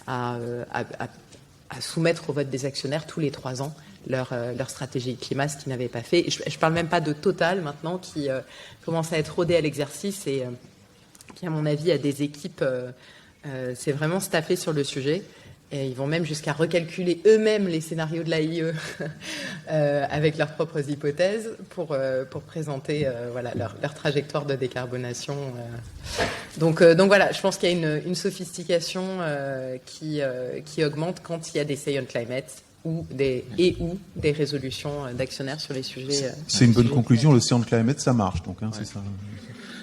[SPEAKER 6] à soumettre au vote des actionnaires tous les 3 ans leur stratégie climat, ce qu'ils n'avaient pas fait. Et je parle même pas de Total maintenant qui commence à être rodé à l'exercice et qui, à mon avis, a des équipes, c'est vraiment staffé sur le sujet. Et ils vont même jusqu'à recalculer eux-mêmes les scénarios de l'AIE avec leurs propres hypothèses pour présenter leur trajectoire de décarbonation. Donc voilà, je pense qu'il y a une sophistication qui augmente quand il y a des Say on Climate ou des résolutions d'actionnaires sur les sujets.
[SPEAKER 3] C'est une bonne conclusion, le Say on Climate, ça marche, donc c'est ça.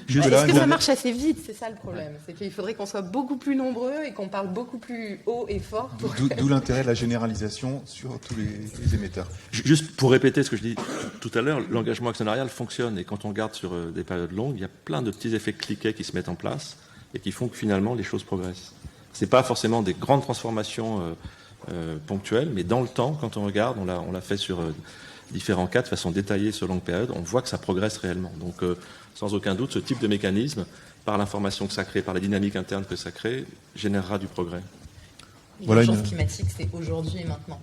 [SPEAKER 6] Est-ce que ça marche assez vite? C'est ça le problème. C'est qu'il faudrait qu'on soit beaucoup plus nombreux et qu'on parle beaucoup plus haut et fort.
[SPEAKER 3] D'où l'intérêt de la généralisation sur tous les émetteurs.
[SPEAKER 11] Juste pour répéter ce que je dis tout à l'heure, l'engagement actionnarial fonctionne et quand on regarde sur des périodes longues, il y a plein de petits effets cliquets qui se mettent en place et qui font que finalement les choses progressent. C'est pas forcément des grandes transformations ponctuelles, mais dans le temps, quand on regarde, on l'a fait sur différents cas de façon détaillée sur longue période, on voit que ça progresse réellement. Donc sans aucun doute, ce type de mécanisme, par l'information que ça crée, par la dynamique interne que ça crée, générera du progrès.
[SPEAKER 6] L'urgence climatique, c'est aujourd'hui et maintenant.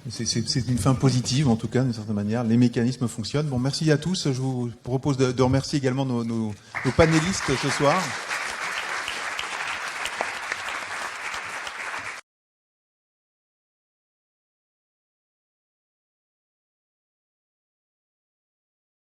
[SPEAKER 3] C'est une fin positive, en tout cas, d'une certaine manière. Les mécanismes fonctionnent. Bon, merci à tous. Je vous propose de remercier également nos panélistes ce soir.